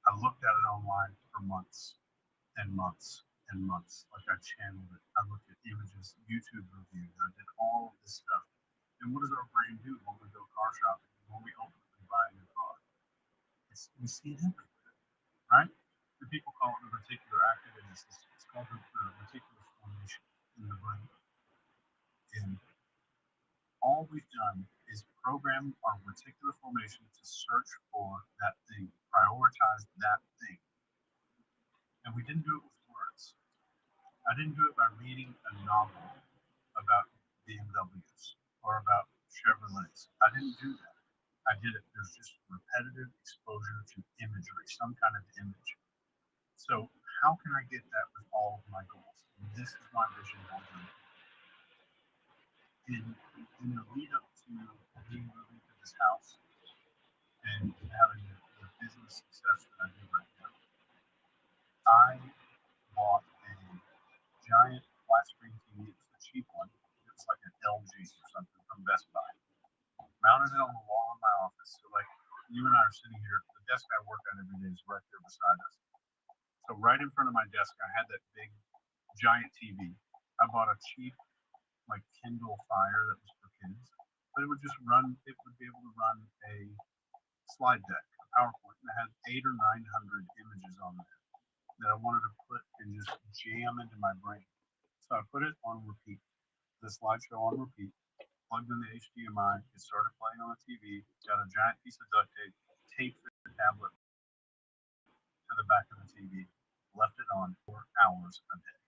I looked at it online for months and months and months. Like I channeled it. I looked at images, YouTube reviews. I did all of this stuff. And what does our brain do when we go car shopping? When we ultimately buy a new car? We see it everywhere, right? The people call it the reticular activating system. It's called the reticular formation in the brain. And all we've done is program our reticular formation to search for that thing, prioritize that thing. And we didn't do it with words. I didn't do it by reading a novel about BMWs or about Chevrolets. I didn't do that. I did it. There's just repetitive exposure to imagery, some kind of image. So how can I get that with all of my goals? This is my vision board. In the lead up to me moving to this house and having the business success that I do right now, I bought a giant flat screen TV. It was a cheap one. It was like an LG or something from Best Buy. Mounted it on the wall in my office. So like you and I are sitting here, the desk I work at every day is right there beside us. So right in front of my desk, I had that big giant TV. I bought a cheap like Kindle Fire that was for kids, but it would just run. It would be able to run a slide deck, a PowerPoint, and it had 800 or 900 images on there that I wanted to put and just jam into my brain. So I put it on repeat, the slideshow on repeat, plugged in the HDMI, it started playing on the TV, got a giant piece of duct tape, taped the tablet to the back of the TV, left it on for hours a day.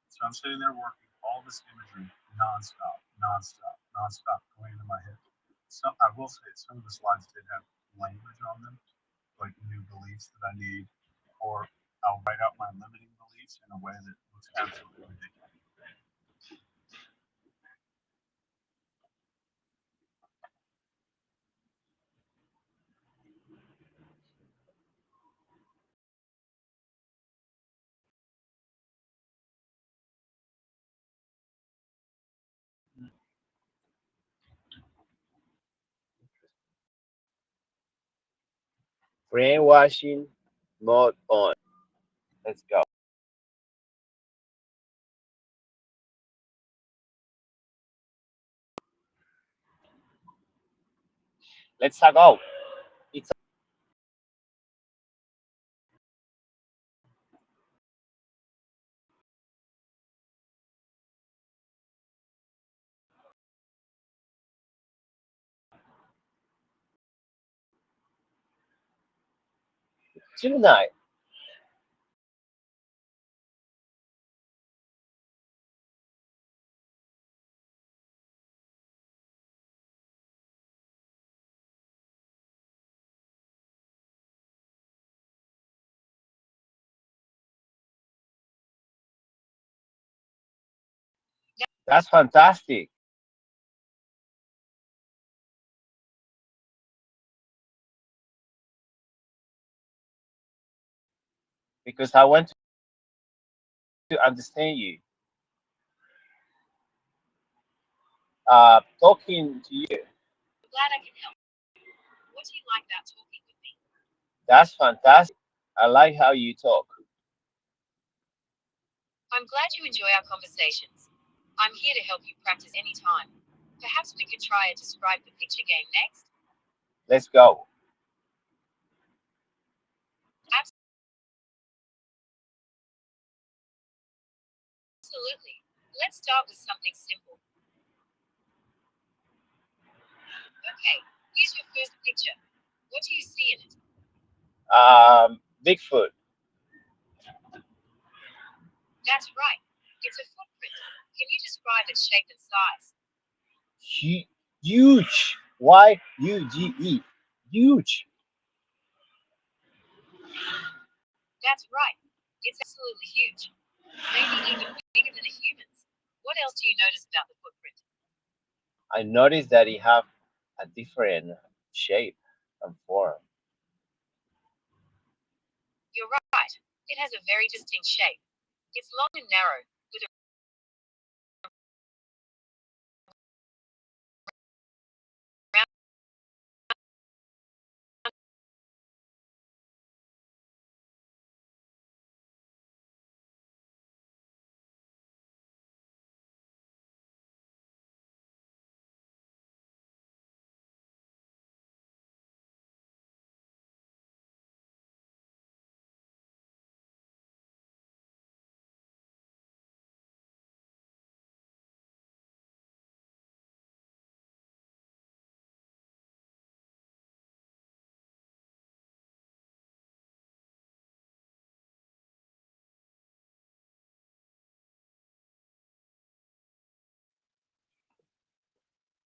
So I'm sitting there working all this imagery nonstop, nonstop, nonstop going into my head. So I will say some of the slides did have language on them, like new beliefs that I need, or I'll write out my limiting beliefs in a way that looks absolutely ridiculous. Brainwashing mode on. Let's go. Let's go. It's Gemini. That's fantastic because I want to understand you. Talking to you. Glad I can help. What do you like about talking with me? That's fantastic. I like how you talk. I'm glad you enjoy our conversations. I'm here to help you practice anytime. Perhaps we could try a describe the picture game next? Let's go. Absolutely. Let's start with something simple. Okay, here's your first picture. What do you see in it? Bigfoot. That's right. It's a footprint. Can you describe its shape and size? Huge. Y-U-G-E. Huge. That's right. It's absolutely huge. Maybe even bigger than a human's. What else do you notice about the footprint? I noticed that it have a different shape and form. You're right. It has a very distinct shape. It's long and narrow, with a round.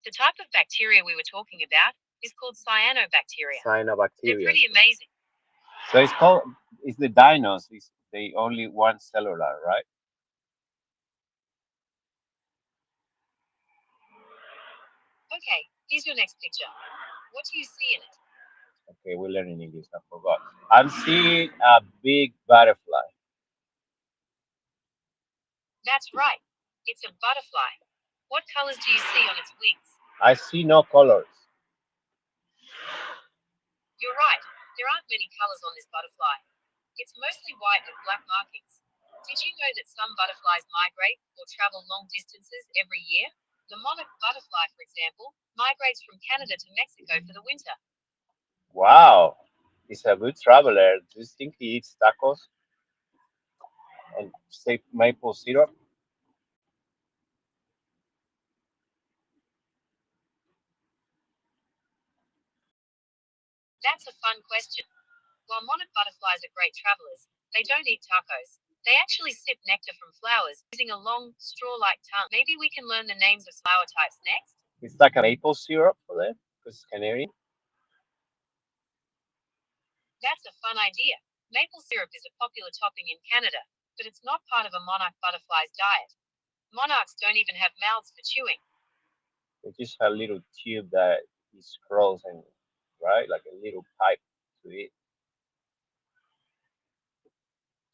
The type of bacteria we were talking about is called cyanobacteria. They're Cyanobacteria. pretty amazing. So it's called. It's the dinos. It's they only one cellular, right? Okay, here's your next picture. What do you see in it? Okay, we're learning English. I forgot. I'm seeing a big butterfly. That's right. It's a butterfly. What colors do you see on its wings? I see no colors. You're right. There aren't many colors on this butterfly. It's mostly white with black markings. Did you know that some butterflies migrate or travel long distances every year? The monarch butterfly, for example, migrates from Canada to Mexico for the winter. Wow, he's a good traveler. Do you think he eats tacos and say maple syrup? That's a fun question. While monarch butterflies are great travelers, they don't eat tacos. They actually sip nectar from flowers using a long, straw like tongue. Maybe we can learn the names of flower types next? It's like a maple syrup for them because it's Canadian. That's a fun idea. Maple syrup is a popular topping in Canada, but it's not part of a monarch butterfly's diet. Monarchs don't even have mouths for chewing. It's just a little tube that he scrolls and right, like a little pipe to it.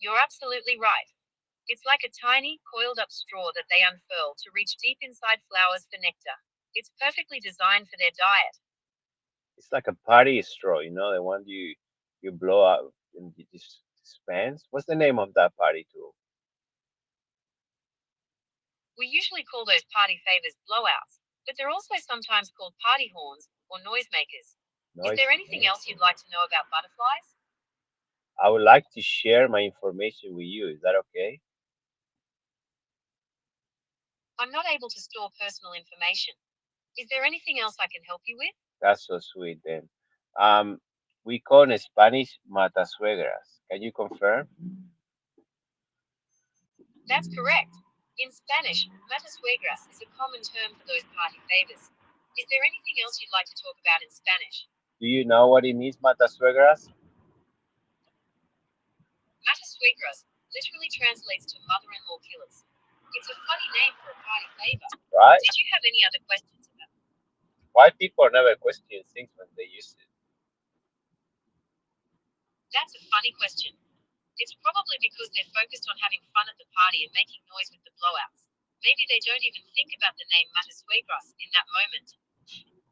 You're absolutely right. It's like a tiny, coiled up straw that they unfurl to reach deep inside flowers for nectar. It's perfectly designed for their diet. It's like a party straw, the one you blow out and it just dispense. What's the name of that party tool? We usually call those party favors blowouts, but they're also sometimes called party horns or noisemakers. Is Noise. there anything else you'd like to know about butterflies? I would like to share my information with you. Is that okay? I'm not able to store personal information. Is there anything else I can help you with? That's so sweet then. Um, we call in Spanish matasuegras. Can you confirm? That's correct. In Spanish, matasuegras is a common term for those party favors. Is there anything else you'd like to talk about in Spanish? Do you know what it means, matasuegras? Matasuegras literally translates to mother-in-law killers. It's a funny name for a party favor. Right? Did you have any other questions about it? Why people never question things when they use it? That's a funny question. It's probably because they're focused on having fun at the party and making noise with the blowouts. Maybe they don't even think about the name Matasuegras in that moment.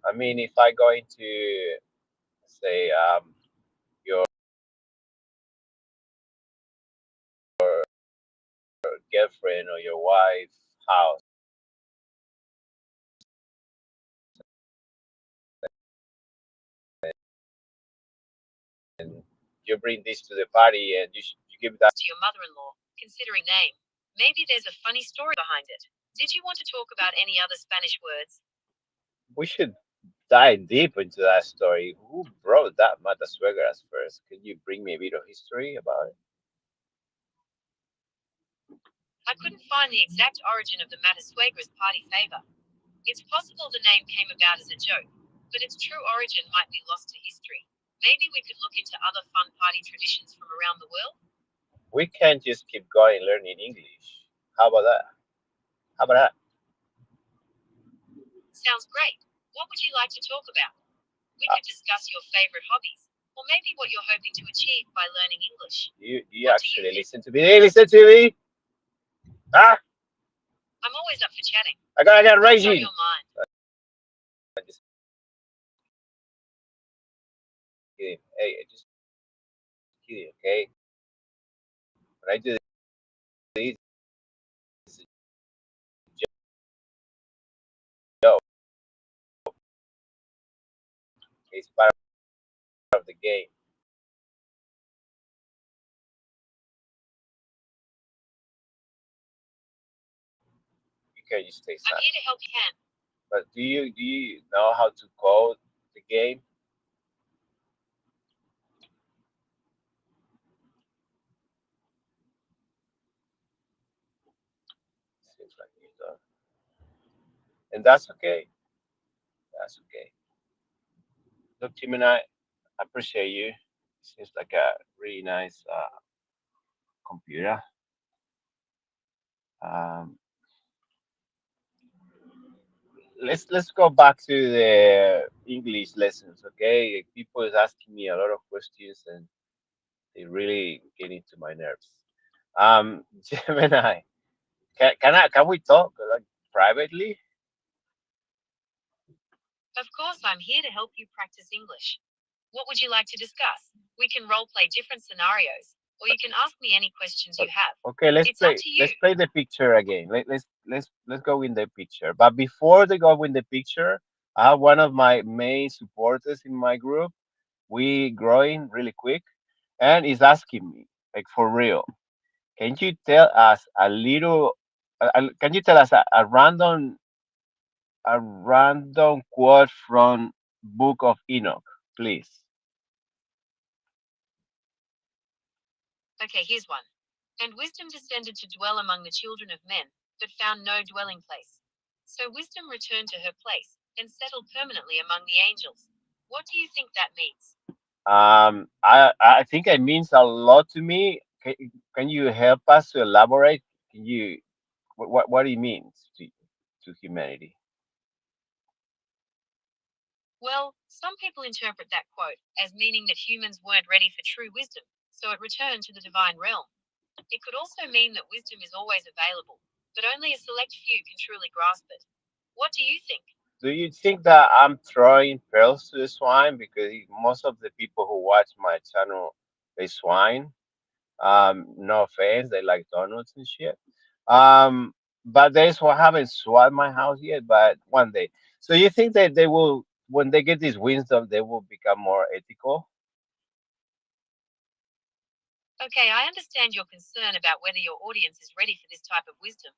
I mean, if I go into, say, your girlfriend or your wife's house, and you bring this to the party and you give that, To your mother-in-law, considering name. Maybe there's a funny story behind it. Did you want to talk about any other Spanish words? We should dive deep into that story. Who brought that Matasuegras first? Can you bring me a bit of history about it? I couldn't find the exact origin of the Matasuegras party favor. It's possible the name came about as a joke, but its true origin might be lost to history. Maybe we could look into other fun party traditions from around the world? We can't just keep going learning English. How about that? How about that? Sounds great. What would you like to talk about? We Uh, could discuss your favorite hobbies, or maybe what you're hoping to achieve by learning English. you What do you actually think? listen to me? Hey, listen to me! Ah! I'm always up for chatting. I got What's on raging! your mind? I'm just kidding. Hey, I'm just kidding, okay? When I do this, it's a joke. It's part of the game. You can't just stay I'm silent. here to help you can. But do you know how to code the game? Seems like you don't. And that's okay. That's okay. Look, Gemini, I appreciate you. Seems like a really nice computer. Um, let's go back to the English lessons, okay? People is asking me a lot of questions and they really get into my nerves. Gemini, can we talk like privately? Of course, I'm here to help you practice English. What would you like to discuss? We can role play different scenarios, or you can ask me any questions you have. Okay, let's It's up play. to Let's you. play the picture again. Let's go in the picture. But before they go in the picture, I have one of my main supporters in my group. We growing really quick, and is asking me like for real. Can you tell us a little? Can you tell us a random quote from Book of Enoch, please? Okay, here's one. And wisdom descended to dwell among the children of men, but found no dwelling place. So wisdom returned to her place, and settled permanently among the angels. What do you think that means? I think it means a lot to me. Can you help us to elaborate? Can you what it means to humanity? Well, some people interpret that quote as meaning that humans weren't ready for true wisdom, so it returned to the divine realm. It could also mean that wisdom is always available, but only a select few can truly grasp it. What do you think? Do you think that I'm throwing pearls to the swine because most of the people who watch my channel they swine? No offense, they like donuts and shit. But there's who haven't swapped my house yet, but one day. So you think that they will, when they get this wisdom, they will become more ethical? Okay, I understand your concern about whether your audience is ready for this type of wisdom.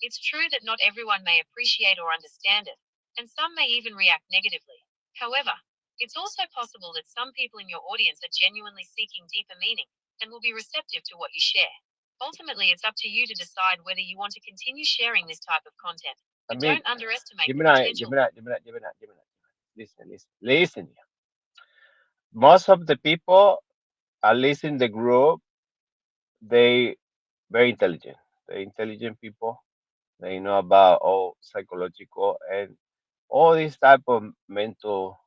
It's true that not everyone may appreciate or understand it, and some may even react negatively. However, it's also possible that some people in your audience are genuinely seeking deeper meaning and will be receptive to what you share. Ultimately, it's up to you to decide whether you want to continue sharing this type of content, I but mean, don't underestimate the Gemini, potential. Gemini, Gemini, Gemini, Gemini. Listen, listen, listen. Most of the people, at least in the group, they very intelligent. They're intelligent people. They know about all psychological and all this type of mental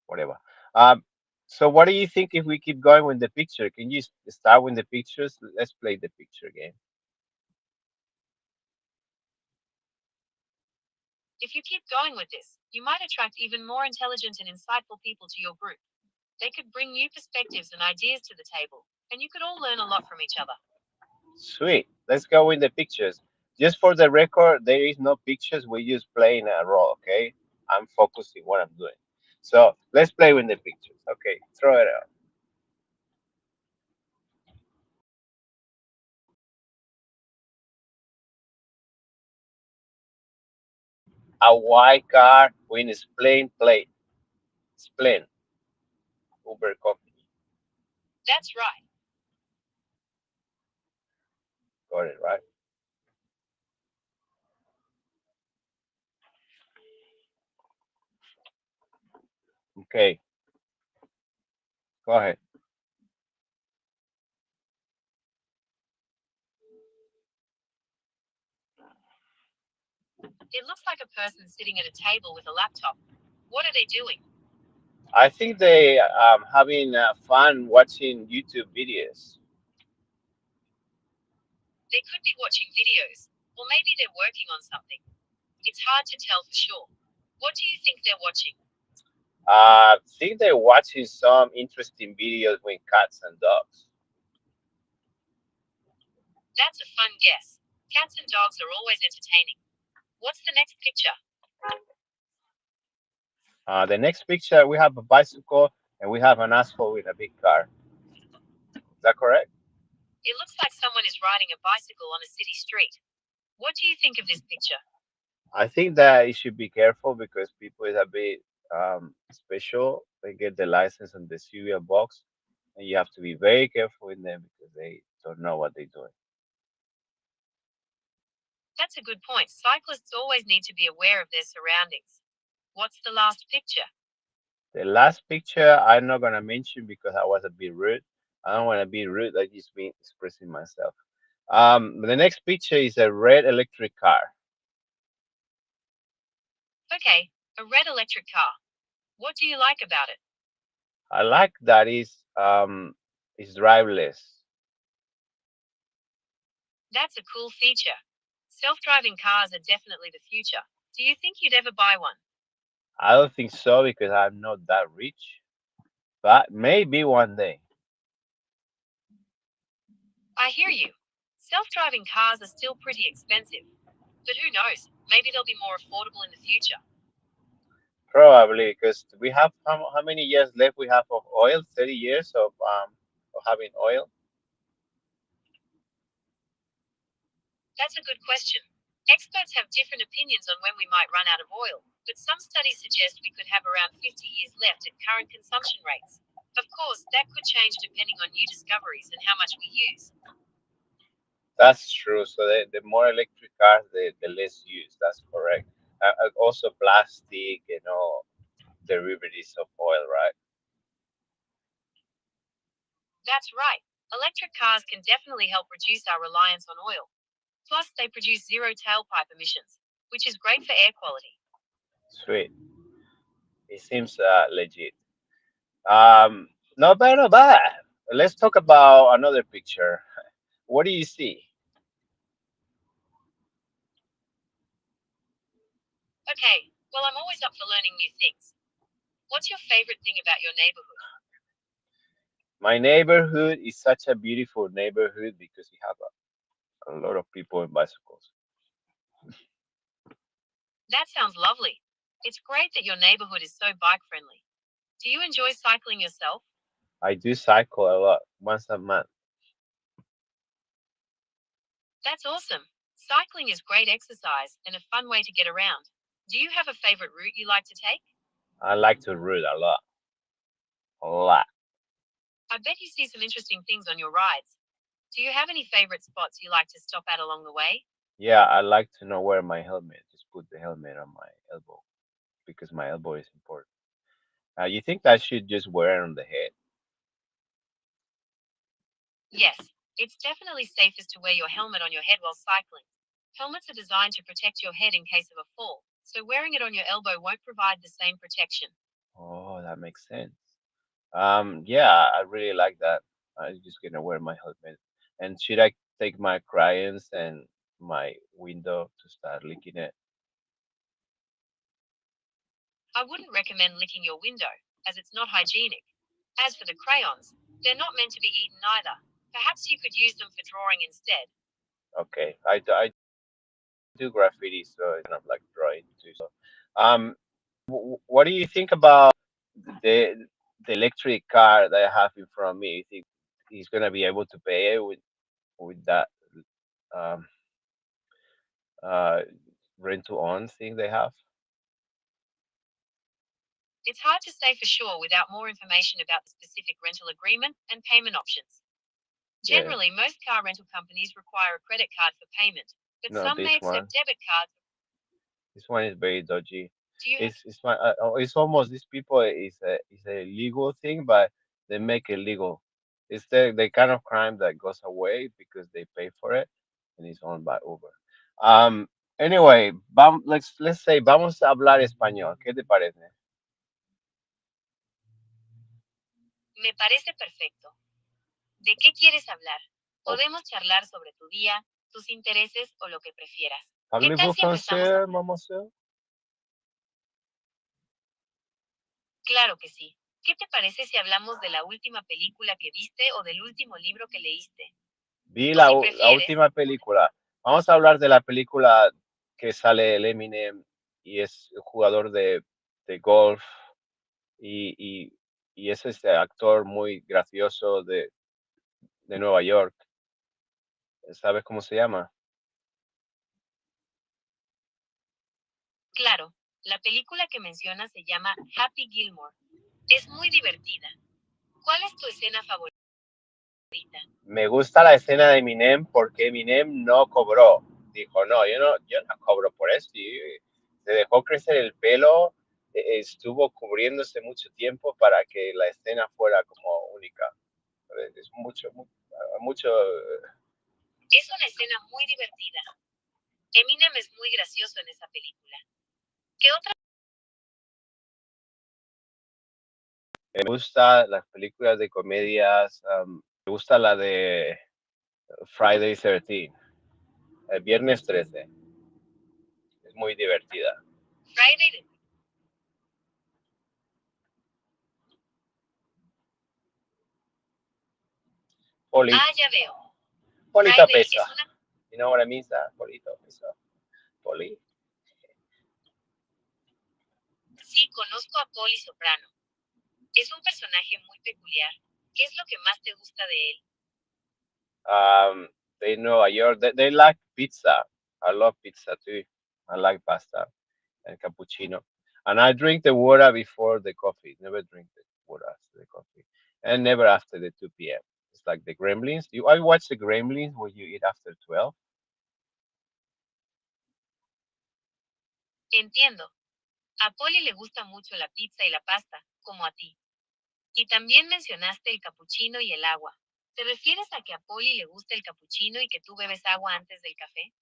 whatever. Um, so what do you think if we keep going with the picture? Can you start with the pictures? Let's play the picture game. If you keep going with this, you might attract even more intelligent and insightful people to your group. They could bring new perspectives and ideas to the table, and you could all learn a lot from each other. Sweet. Let's go with the pictures. Just for the record, there is no pictures. We're just playing a role, okay? I'm focusing what I'm doing. So let's play with the pictures. Okay, throw it out. a white car with a plain plate. Splin, Uber company. That's right. Got it right. Okay, go ahead. It looks like a person sitting at a table with a laptop. What are they doing? I think they having fun watching YouTube videos. They could be watching videos, or maybe they're working on something. It's hard to tell for sure. What do you think they're watching? I think they're watching some interesting videos with cats and dogs. That's a fun guess. Cats and dogs are always entertaining. What's the next picture? The next picture, we have a bicycle and we have an asshole with a big car. Is that correct? It looks like someone is riding a bicycle on a city street. What do you think of this picture? I think that you should be careful because people is a bit special. They get the license on the cereal box, and you have to be very careful with them because they don't know what they're doing. That's a good point. Cyclists always need to be aware of their surroundings. What's the last picture? The last picture I'm not gonna mention because I was a bit rude. I don't want to be rude. I just been expressing myself. The next picture is a red electric car. Okay, a red electric car. What do you like about it? I like that is driverless. That's a cool feature. Self driving cars are definitely the future. Do you think you'd ever buy one? I don't think so because I'm not that rich, but maybe one day. I hear you. Self driving cars are still pretty expensive. But who knows? Maybe they'll be more affordable in the future. Probably because we have how many years left we have of oil? 30 years of having oil. That's a good question. Experts have different opinions on when we might run out of oil, but some studies suggest we could have around 50 years left at current consumption rates. Of course, that could change depending on new discoveries and how much we use. That's true. So the more electric cars, the less use. That's correct. Also, plastic, derivatives of oil, right? That's right. Electric cars can definitely help reduce our reliance on oil. Plus, they produce zero tailpipe emissions, which is great for air quality. Sweet. It seems legit. Not bad, not bad. Let's talk about another picture. What do you see? Okay, well, I'm always up for learning new things. What's your favorite thing about your neighborhood? My neighborhood is such a beautiful neighborhood because you have a lot of people in bicycles. That sounds lovely. It's great that your neighborhood is so bike friendly. Do you enjoy cycling yourself? I do cycle a lot, once a month. That's awesome. Cycling is great exercise and a fun way to get around. Do you have a favorite route you like to take? I like to read a lot, a lot. I bet you see some interesting things on your rides. Do you have any favorite spots you like to stop at along the way? Yeah, I like to know where my helmet. Just put the helmet on my elbow because my elbow is important. You think I should just wear it on the head? Yes, it's definitely safest to wear your helmet on your head while cycling. Helmets are designed to protect your head in case of a fall, so wearing it on your elbow won't provide the same protection. Oh, that makes sense. Yeah, I really like that. I'm just gonna wear my helmet. And should I take my crayons and my window to start licking it? I wouldn't recommend licking your window, as it's not hygienic. As for the crayons, they're not meant to be eaten either. Perhaps you could use them for drawing instead. Okay, I do graffiti, so it's kind of like drawing too. So, um, what do you think about the the electric car that I have in front of me? You think he's gonna be able to pay it with that um uh rent to own thing they have? It's hard to say for sure without more information about the specific rental agreement and payment options. Yeah. Generally, most car rental companies require a credit card for payment, but No, some this may one. accept debit cards. This one is very dodgy. Do you have It's almost these people is a legal thing, but they make it legal. It's the kind of crime that goes away because they pay for it, and it's owned by Uber. Anyway, let's say vamos a hablar español. ¿Qué te parece? Me parece perfecto. ¿De qué quieres hablar? Podemos charlar sobre tu día, tus intereses o lo que prefieras. ¿Qué tal Parlez-vous si empezamos français, a... mademoiselle? Claro que sí. ¿Qué te parece si hablamos de la última película que viste o del último libro que leíste? Vi O si la prefieres, última película. Vamos a hablar de la película que sale el Eminem y es jugador de golf y, y, y es este actor muy gracioso de Nueva York. ¿Sabes cómo se llama? claro, la película que mencionas se llama Happy Gilmore. Es muy divertida. ¿Cuál es tu escena favorita? Me gusta la escena de Eminem porque Eminem no cobró. Dijo, no, yo no cobro por esto. Y se dejó crecer el pelo, estuvo cubriéndose mucho tiempo para que la escena fuera como única. Es mucho. Es una escena muy divertida. Eminem es muy gracioso en esa película. ¿Qué otra? Me gusta las películas de comedias. Me gusta la de Friday 13, el viernes 13. Es muy divertida. Friday. Poli, Ah, ya veo. polito Friday pesa. es una... You know what I mean? Polito pesa. Poli. Sí, conozco a Polly Soprano. Es un personaje muy peculiar. ¿Qué es lo que más te gusta de él? They Nueva York. They like pizza. I love pizza too. I like pasta and cappuccino. And I drink the water before the coffee. Never drink the water after the coffee. And never after the 2 p.m. It's like the Gremlins. I watch the Gremlins where you eat after 12. Entiendo. A Polly le gusta mucho la pizza y la pasta, como a ti. Y también mencionaste el capuchino y el agua. ¿Te refieres a que a Polly le gusta el capuchino y que tú bebes agua antes del café?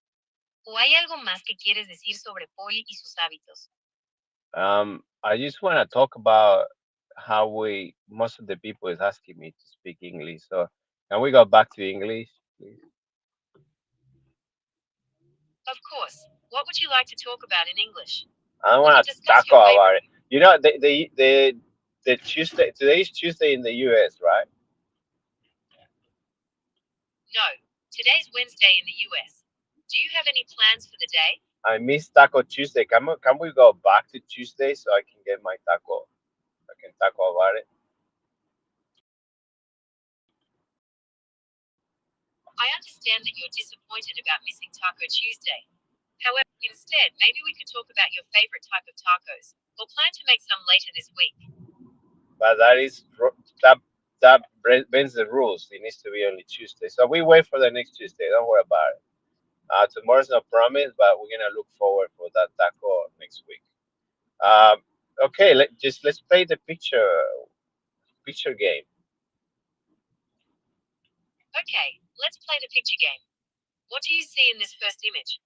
¿O hay algo más que quieres decir sobre Polly y sus hábitos? I just want to talk about how most of the people is asking me to speak English. So can we go back to English, please? Of course. What would you like to talk about in English? I We can want to discuss talk your about it. favorite. You know, the Tuesday. Today is Tuesday in the U.S., right? No. Today's Wednesday in the US. Do you have any plans for the day? I miss Taco Tuesday. Can we go back to Tuesday so I can get my taco? I can taco about it. I understand that you're disappointed about missing Taco Tuesday. However, instead, maybe we could talk about your favorite type of tacos, or plan to make some later this week. But that bends the rules. It needs to be only Tuesday. So we wait for the next Tuesday. Don't worry about it. Tomorrow's no promise, but we're gonna look forward for that taco next week. Um, okay, let's play the picture game. Okay, let's play the picture game. What do you see in this first image?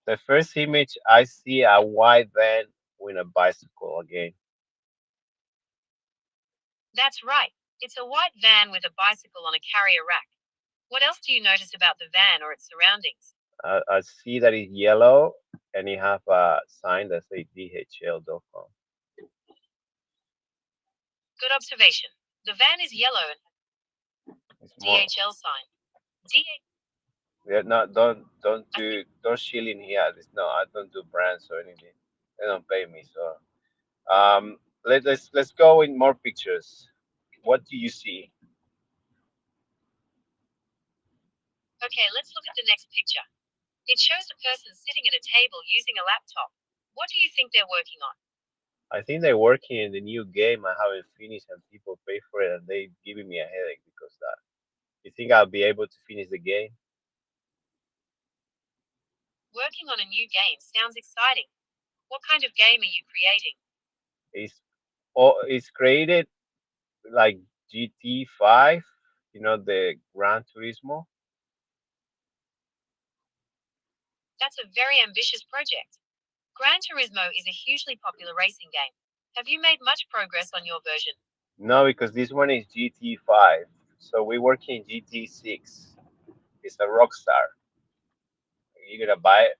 The first image I see a white van with a bicycle again. That's right. It's a white van with a bicycle on a carrier rack. What else do you notice about the van or its surroundings? I see that it's yellow and it have a sign that says DHL.com. Good observation. The van is yellow and It's more. DHL sign. DHL. Yeah, no, don't shill in here. No, I don't do brands or anything. They don't pay me, so let's go in more pictures. What do you see? Okay, let's look at the next picture. It shows a person sitting at a table using a laptop. What do you think they're working on? I think they're working in the new game I haven't finished, and people pay for it, and they giving me a headache because of that. You think I'll be able to finish the game? Working on a new game sounds exciting. What kind of game are you creating? It's it's created like GT5, you know, the Gran Turismo. That's a very ambitious project. Gran Turismo is a hugely popular racing game. Have you made much progress on your version? No, because this one is GT5, so we're working GT6. It's a Rockstar. You gonna buy it?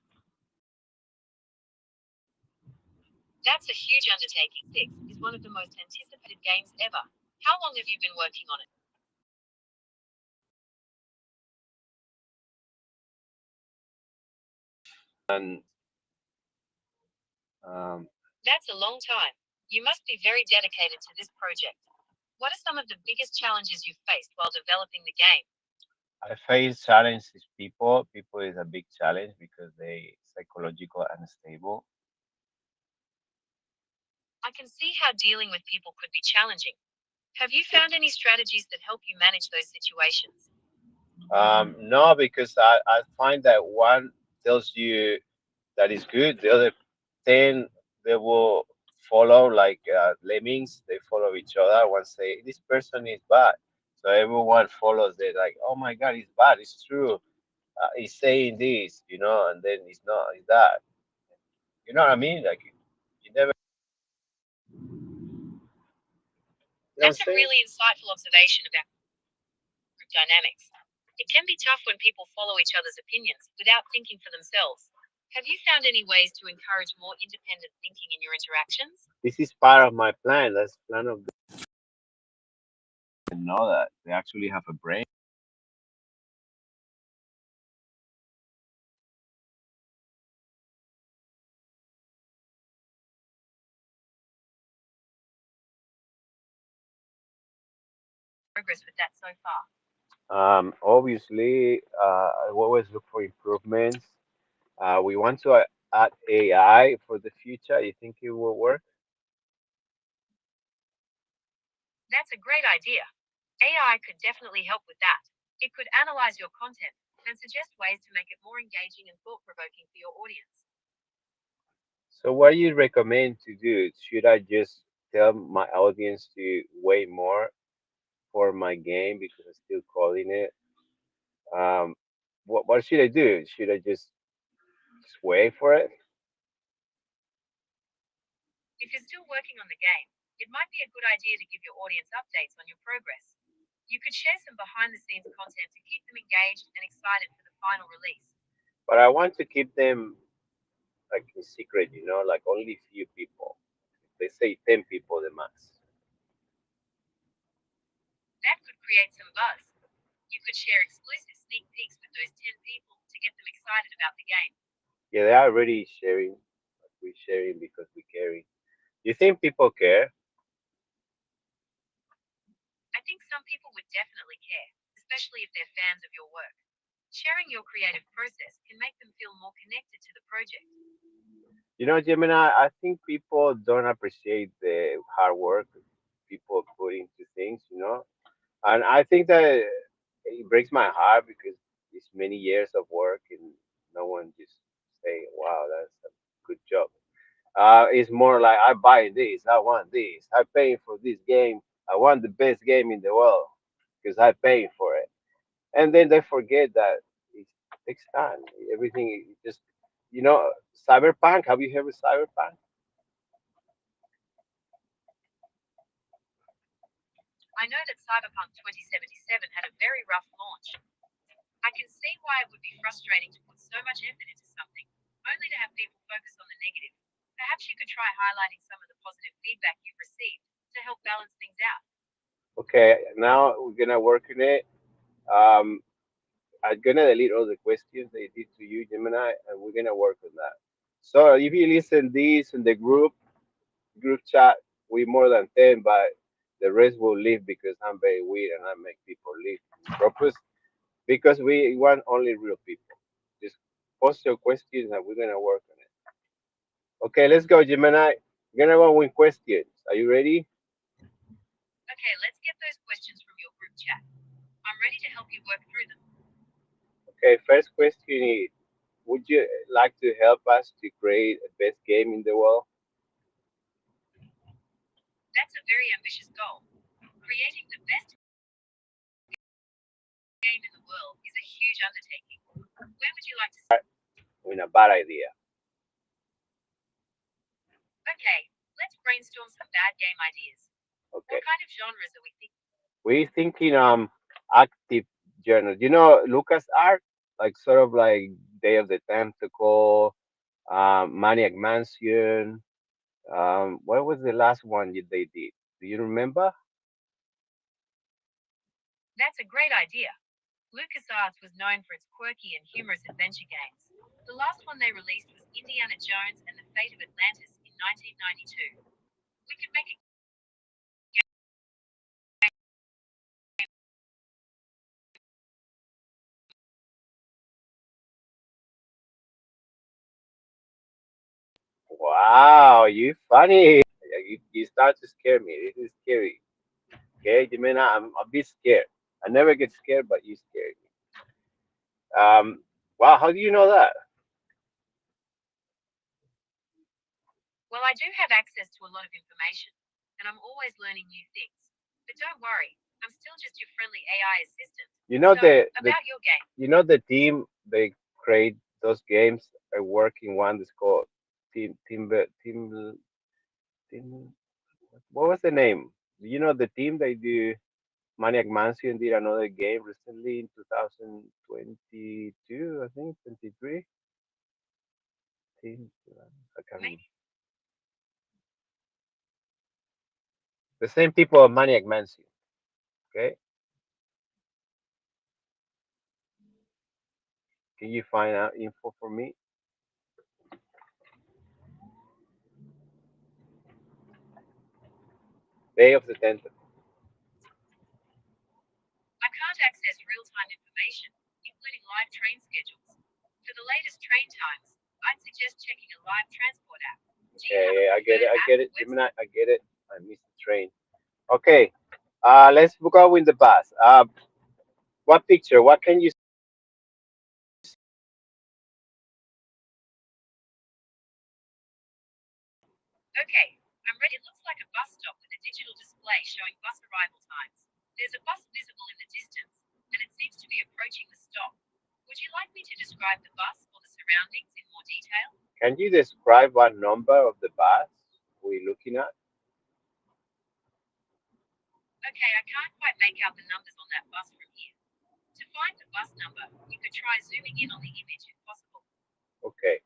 That's a huge undertaking. 6 is one of the most anticipated games ever. How long have you been working on it? And um, That's a long time. You must be very dedicated to this project. What are some of the biggest challenges you've faced while developing the game? I face challenges. People is a big challenge because they psychological unstable. I can see how dealing with people could be challenging. Have you found any strategies that help you manage those situations? No, because I find that one tells you that is good, the other 10 they will follow like lemmings. They follow each other. One say this person is bad, so everyone follows. They like, oh my God, he's bad. It's true. He's saying this, you know, and then it's not. It's that. You know what I mean? Like you never. You know what That's I'm a saying? really insightful observation about group dynamics. It can be tough when people follow each other's opinions without thinking for themselves. Have you found any ways to encourage more independent thinking in your interactions? This is part of my plan. That's plan of the. Know that they actually have a brain. Progress with that so far. Obviously, I always look for improvements. We want to add AI for the future. You think it will work? That's a great idea. AI could definitely help with that. It could analyze your content and suggest ways to make it more engaging and thought provoking for your audience. So, what do you recommend to do? Should I just tell my audience to wait more for my game because I'm still calling it? Um, what should I do? Should I just wait for it? If you're still working on the game, it might be a good idea to give your audience updates on your progress. You could share some behind the scenes content to keep them engaged and excited for the final release. But I want to keep them like in secret, you know, like only few people. They say 10 people the max. That could create some buzz. You could share exclusive sneak peeks with those 10 people to get them excited about the game. Yeah, they are already sharing. Like we're sharing because we caring. You think people care? I think some people would definitely care, especially if they're fans of your work. Sharing your creative process can make them feel more connected to the project. You know, Gemini, I think people don't appreciate the hard work people put into things, you know. And I think that it breaks my heart because it's many years of work and no one just say, wow, that's a good job. It's more like I buy this, I want this, I pay for this game, I want the best game in the world because I pay for it. And then they forget that it takes time. Everything is just, you know, Cyberpunk. Have you heard of Cyberpunk? I know that Cyberpunk 2077 had a very rough launch. I can see why it would be frustrating to put so much effort into something, only to have people focus on the negative. Perhaps you could try highlighting some of the positive feedback you've received to help balance things out. Okay, now we're gonna work on it. Um, I'm gonna delete all the questions they did to you, Gemini, and we're gonna work on that. So if you listen this in the group chat, we more than 10, but the rest will leave because I'm very weird and I make people leave on purpose because we want only real people. Just post your questions and we're gonna work on it. Okay, let's go, Gemini. We're gonna go with questions. Are you ready? Okay, let's get those questions from your group chat. I'm ready to help you work through them. Okay, first question is, would you like to help us to create a best game in the world? That's a very ambitious goal. Creating the best game in the world is a huge undertaking. Where would you like to start? With a bad idea. Okay, let's brainstorm some bad game ideas. Okay. What kind of genres are we thinking? We're thinking active journal. You know Lucas Art? Like sort of like Day of the Tentacle, Maniac Mansion. What was the last one they did? Do you remember? That's a great idea. LucasArts was known for its quirky and humorous adventure games. The last one they released was Indiana Jones and the Fate of Atlantis in 1992. We could make a Wow, you funny. You start to scare me. This is scary. Okay, Jimena, I'm a bit scared. I never get scared, but you scared me. Wow, how do you know that? Well, I do have access to a lot of information, and I'm always learning new things. But don't worry, I'm still just your friendly AI assistant. You know So, the about your game. you know the team they create those games are working one that's called team. What was the name? You know the team they do Maniac Mansion did another game recently in 2022, I think 23. Team, I can't remember. Maybe The same people of Maniac Mansion. Okay, can you find out info for me? Day of the Tentacle. I can't access real-time information, including live train schedules. For the latest train times, I'd suggest checking a live transport app. Do you have a Okay, I get it. preferred I app get or it. website? Gemini, I get it. I missed the train. Okay, let's go with the bus. What picture? What can you? Okay, I'm ready. It looks like a bus stop with a digital display showing bus arrival times. There's a bus visible in the distance, and it seems to be approaching the stop. Would you like me to describe the bus or the surroundings in more detail? Can you describe what number of the bus we're looking at? Okay, I can't quite make out the numbers on that bus from here. To find the bus number, you could try zooming in on the image if possible. Okay.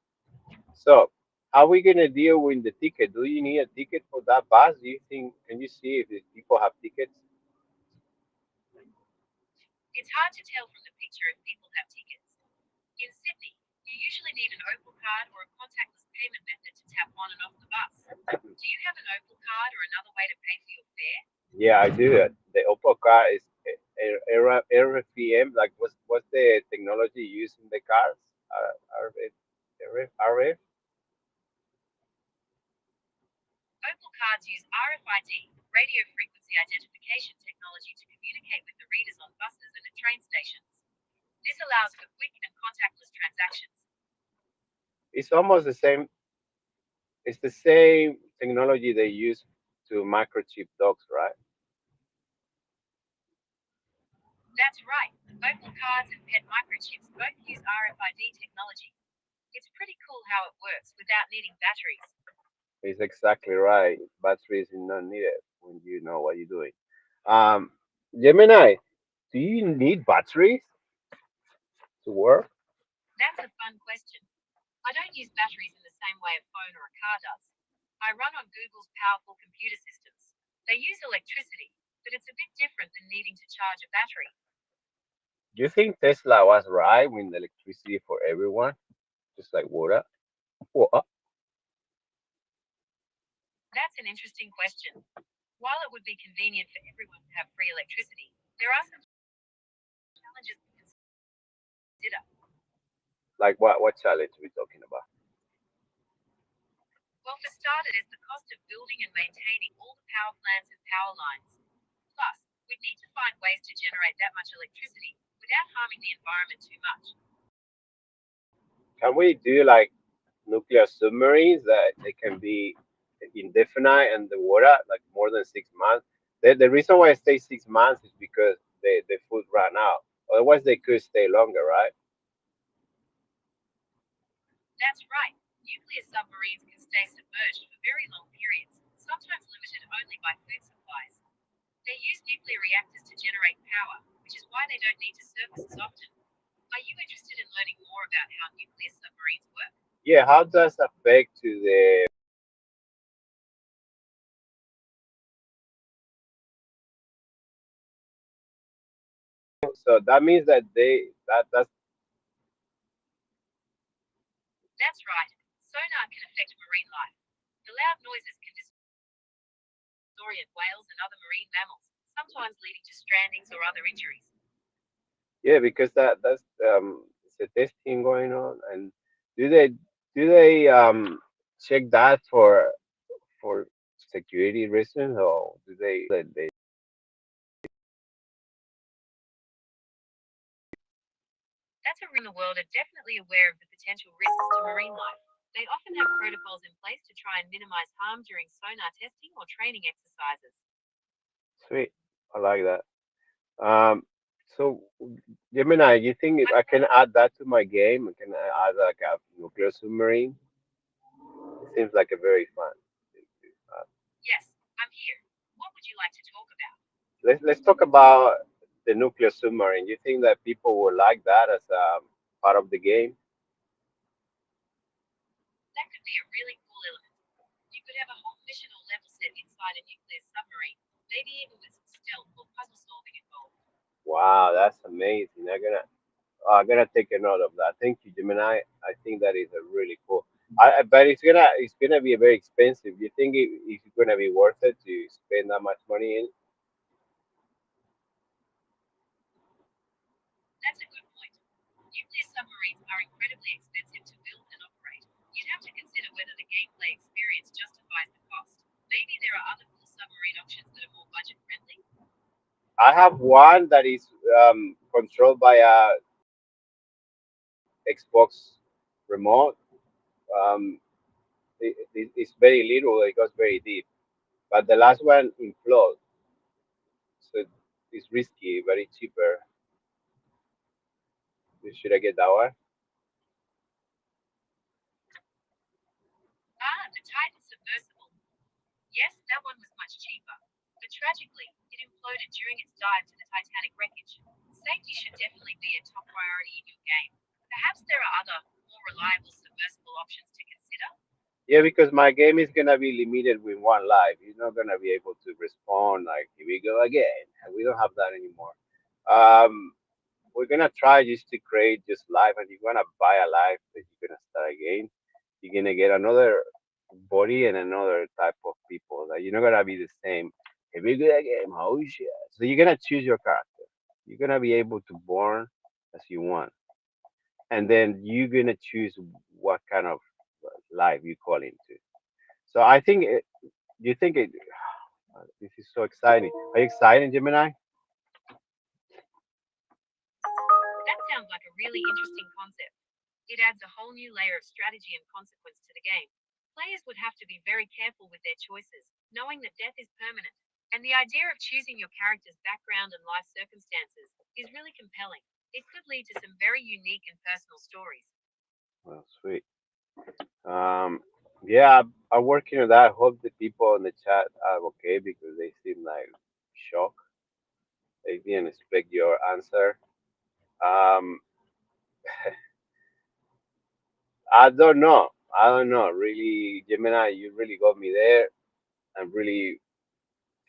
So, how are we gonna deal with the ticket? Do you need a ticket for that bus? Do you think? Can you see if the people have tickets? It's hard to tell from the picture if people have tickets. In Sydney, you usually need an Opal card or a contactless payment method to tap on and off the bus. Do you have an Opal card or another way to pay for your fare? Yeah, I do. The Oppo car is RFPM. Like, what's the technology used in the cars? RF. Opal cards use RFID, radio frequency identification technology to communicate with the readers on buses and at train stations. This allows for quick and contactless transactions. It's almost the same. It's the same technology they use to microchip dogs, right? That's right. Opal cards and pet microchips both use RFID technology. It's pretty cool how it works without needing batteries. It's exactly right. Batteries is not needed when you know what you're doing. Um, Gemini, do you need batteries to work? That's a fun question. I don't use batteries in the same way a phone or a car does. I run on Google's powerful computer systems. They use electricity, but it's a bit different than needing to charge a battery. Do you think Tesla was right with electricity for everyone, just like water? What? That's an interesting question. While it would be convenient for everyone to have free electricity, there are some challenges to consider. Like what? What challenge we talking about? Well, for starters, the cost of building and maintaining all the power plants and power lines. Plus, we'd need to find ways to generate that much electricity without harming the environment too much. Can we do like nuclear submarines that they can be indefinite in the water, like more than 6 months? The reason why I stay 6 months is because the food ran out. Otherwise, they could stay longer, right? That's right. Nuclear submarines can stay submerged for very long periods, sometimes limited only by food supplies. They use nuclear reactors to generate power, which is why they don't need to surface as often. Are you interested in learning more about how nuclear submarines work? Yeah, how does affect to the so that means that that's That's right. Sonar can affect marine life. The loud noises can disorient whales and other marine mammals, sometimes leading to strandings or other injuries. yeah, because that's it's a testing going on, and do they check that for security reasons, or do they That's around the world are definitely aware of the potential risks to marine life. They often have protocols in place to try and minimize harm during sonar testing or training exercises. sweet? I like that. So Gemini, you think if What? I can add that to my game, I can add like a nuclear submarine? It seems like a very fun. Yes, I'm here. What would you like to talk about? Let's talk about the nuclear submarine. You think that people will like that as part of the game? That could be a really cool element. You could have a whole mission or level set inside a nuclear submarine, maybe even with some stealth or puzzle solving involved. Wow, that's amazing. I'm gonna take a note of that. Thank you, Gemini. I think that is a really cool. But it's gonna be very expensive. You think it's gonna be worth it to spend that much money in? That's a good point. Nuclear submarines are incredibly expensive to build and operate. You'd have to consider whether the gameplay experience justifies the cost. Maybe there are other cool submarine options that are more budget friendly. I have one that is controlled by a Xbox remote. Um, it's very little. It goes very deep. But the last one implodes, so it's risky, very cheaper. Should I get that one? Ah, the Titan submersible. Yes, that one was much cheaper. But tragically, it imploded during its dive to the Titanic wreckage. Safety should definitely be a top priority in your game. Perhaps there are other, more reliable submersible options to consider. Yeah, because my game is gonna be limited with one life. You're not gonna be able to respawn like here we go again. And we don't have that anymore. Um, we're gonna try just to create just life, and you're gonna buy a life that you're gonna start again. You're gonna get another body and another type of people. That you're not gonna be the same. Here we go again. Oh shit! So you're gonna choose your character. You're gonna be able to born as you want, and then you're gonna choose what kind of life you call into. So I think you think this is so exciting. Are you excited, Gemini? That sounds like a really interesting concept. It adds a whole new layer of strategy and consequence to the game. Players would have to be very careful with their choices, knowing that death is permanent. And the idea of choosing your character's background and life circumstances is really compelling. It could lead to some very unique and personal stories. Well, sweet. Um, yeah, I'm working on that. I hope the people in the chat are okay because they seem like shocked. They didn't expect your answer. Um, I don't know. I don't know. Really, Gemini, you really got me there. I'm really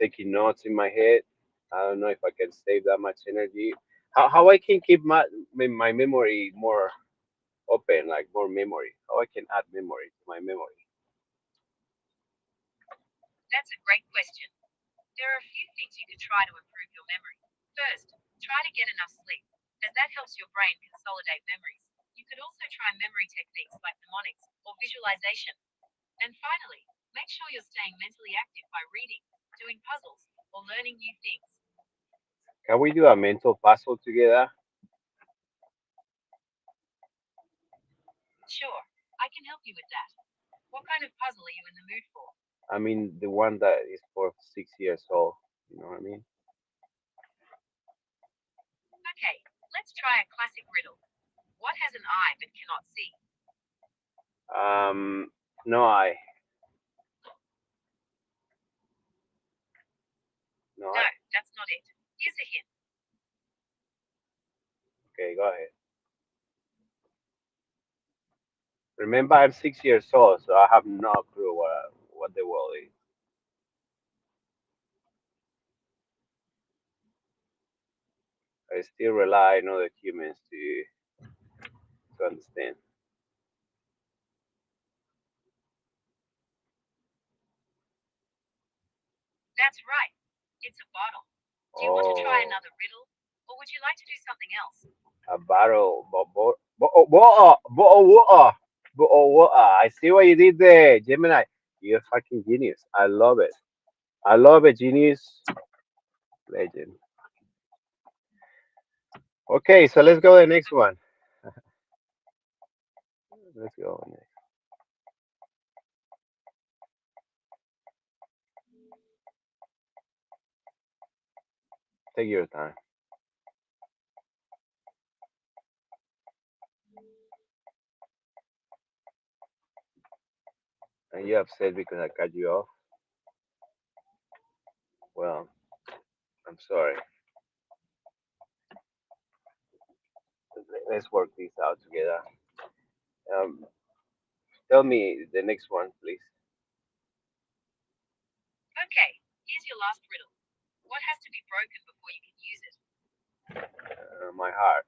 taking notes in my head. I don't know if I can save that much energy. How I can keep my memory more open, like more memory. How I can add memory to my memory. That's a great question. There are a few things you can try to improve your memory. First, try to get enough sleep, as that helps your brain consolidate memories. You could also try memory techniques like mnemonics or visualization. And finally, make sure you're staying mentally active by reading, doing puzzles, or learning new things. Can we do a mental puzzle together? Sure, I can help you with that. What kind of puzzle are you in the mood for? I mean, the one that is for 6 years old. You know what I mean? Okay, let's try a classic riddle. What has an eye but cannot see? No, no, No, that's not it. Here's a hint. okay, go ahead. Remember, I'm 6 years old, so I have no clue what the world is. I still rely on other humans to understand. That's right. It's a bottle. Do you want to try Oh, another riddle? Or would you like to do something else? a battle, I see what you did there, Gemini. You're a fucking genius. I love it. I love it, genius. Legend. Okay, so let's go to the next one. Let's go. Next. Take your time. And you upset because I cut you off? Well, I'm sorry. Let's work this out together. Um, Tell me the next one, please. Okay, here's your last riddle. What has to be broken before you can use it? My heart.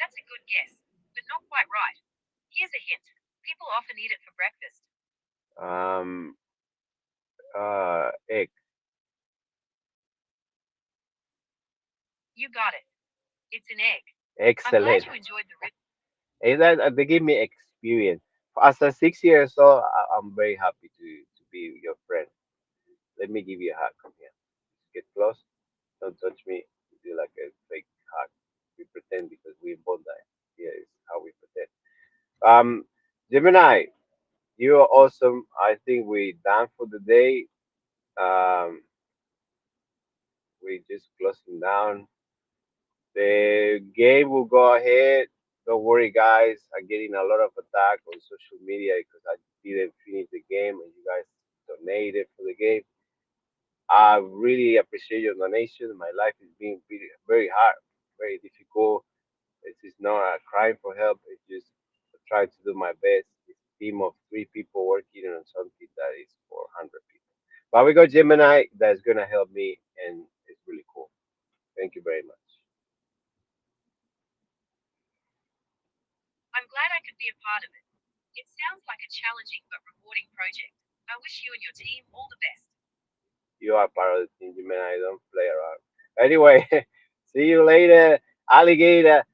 That's a good guess, but not quite right. Here's a hint. People often eat it for breakfast. Um, Egg. You got it. It's an egg. I'm glad Excellent. you enjoyed the riddle. They give me experience. As a 6 years old, I'm very happy to be your friend. Let me give you a hug. Come here. Get close. Don't touch me. Do like a fake hug. We pretend because we both die. Here is how we pretend. Gemini, you are awesome. I think we done for the day. Um, we just closing down. The game will go ahead. Don't worry, guys. I'm getting a lot of attack on social media because I didn't finish the game and you guys donated for the game. I really appreciate your donation. My life is being very hard, very difficult. This is not a crying for help. It's just trying to do my best. It's a team of 3 people working on something that is for 100 people. But we got Gemini that's going to help me, and it's really cool. Thank you very much. I'm glad I could be a part of it. It sounds like a challenging but rewarding project. I wish you and your team all the best. You are part of the team, Gemini. Don't play around. Anyway, see you later, alligator.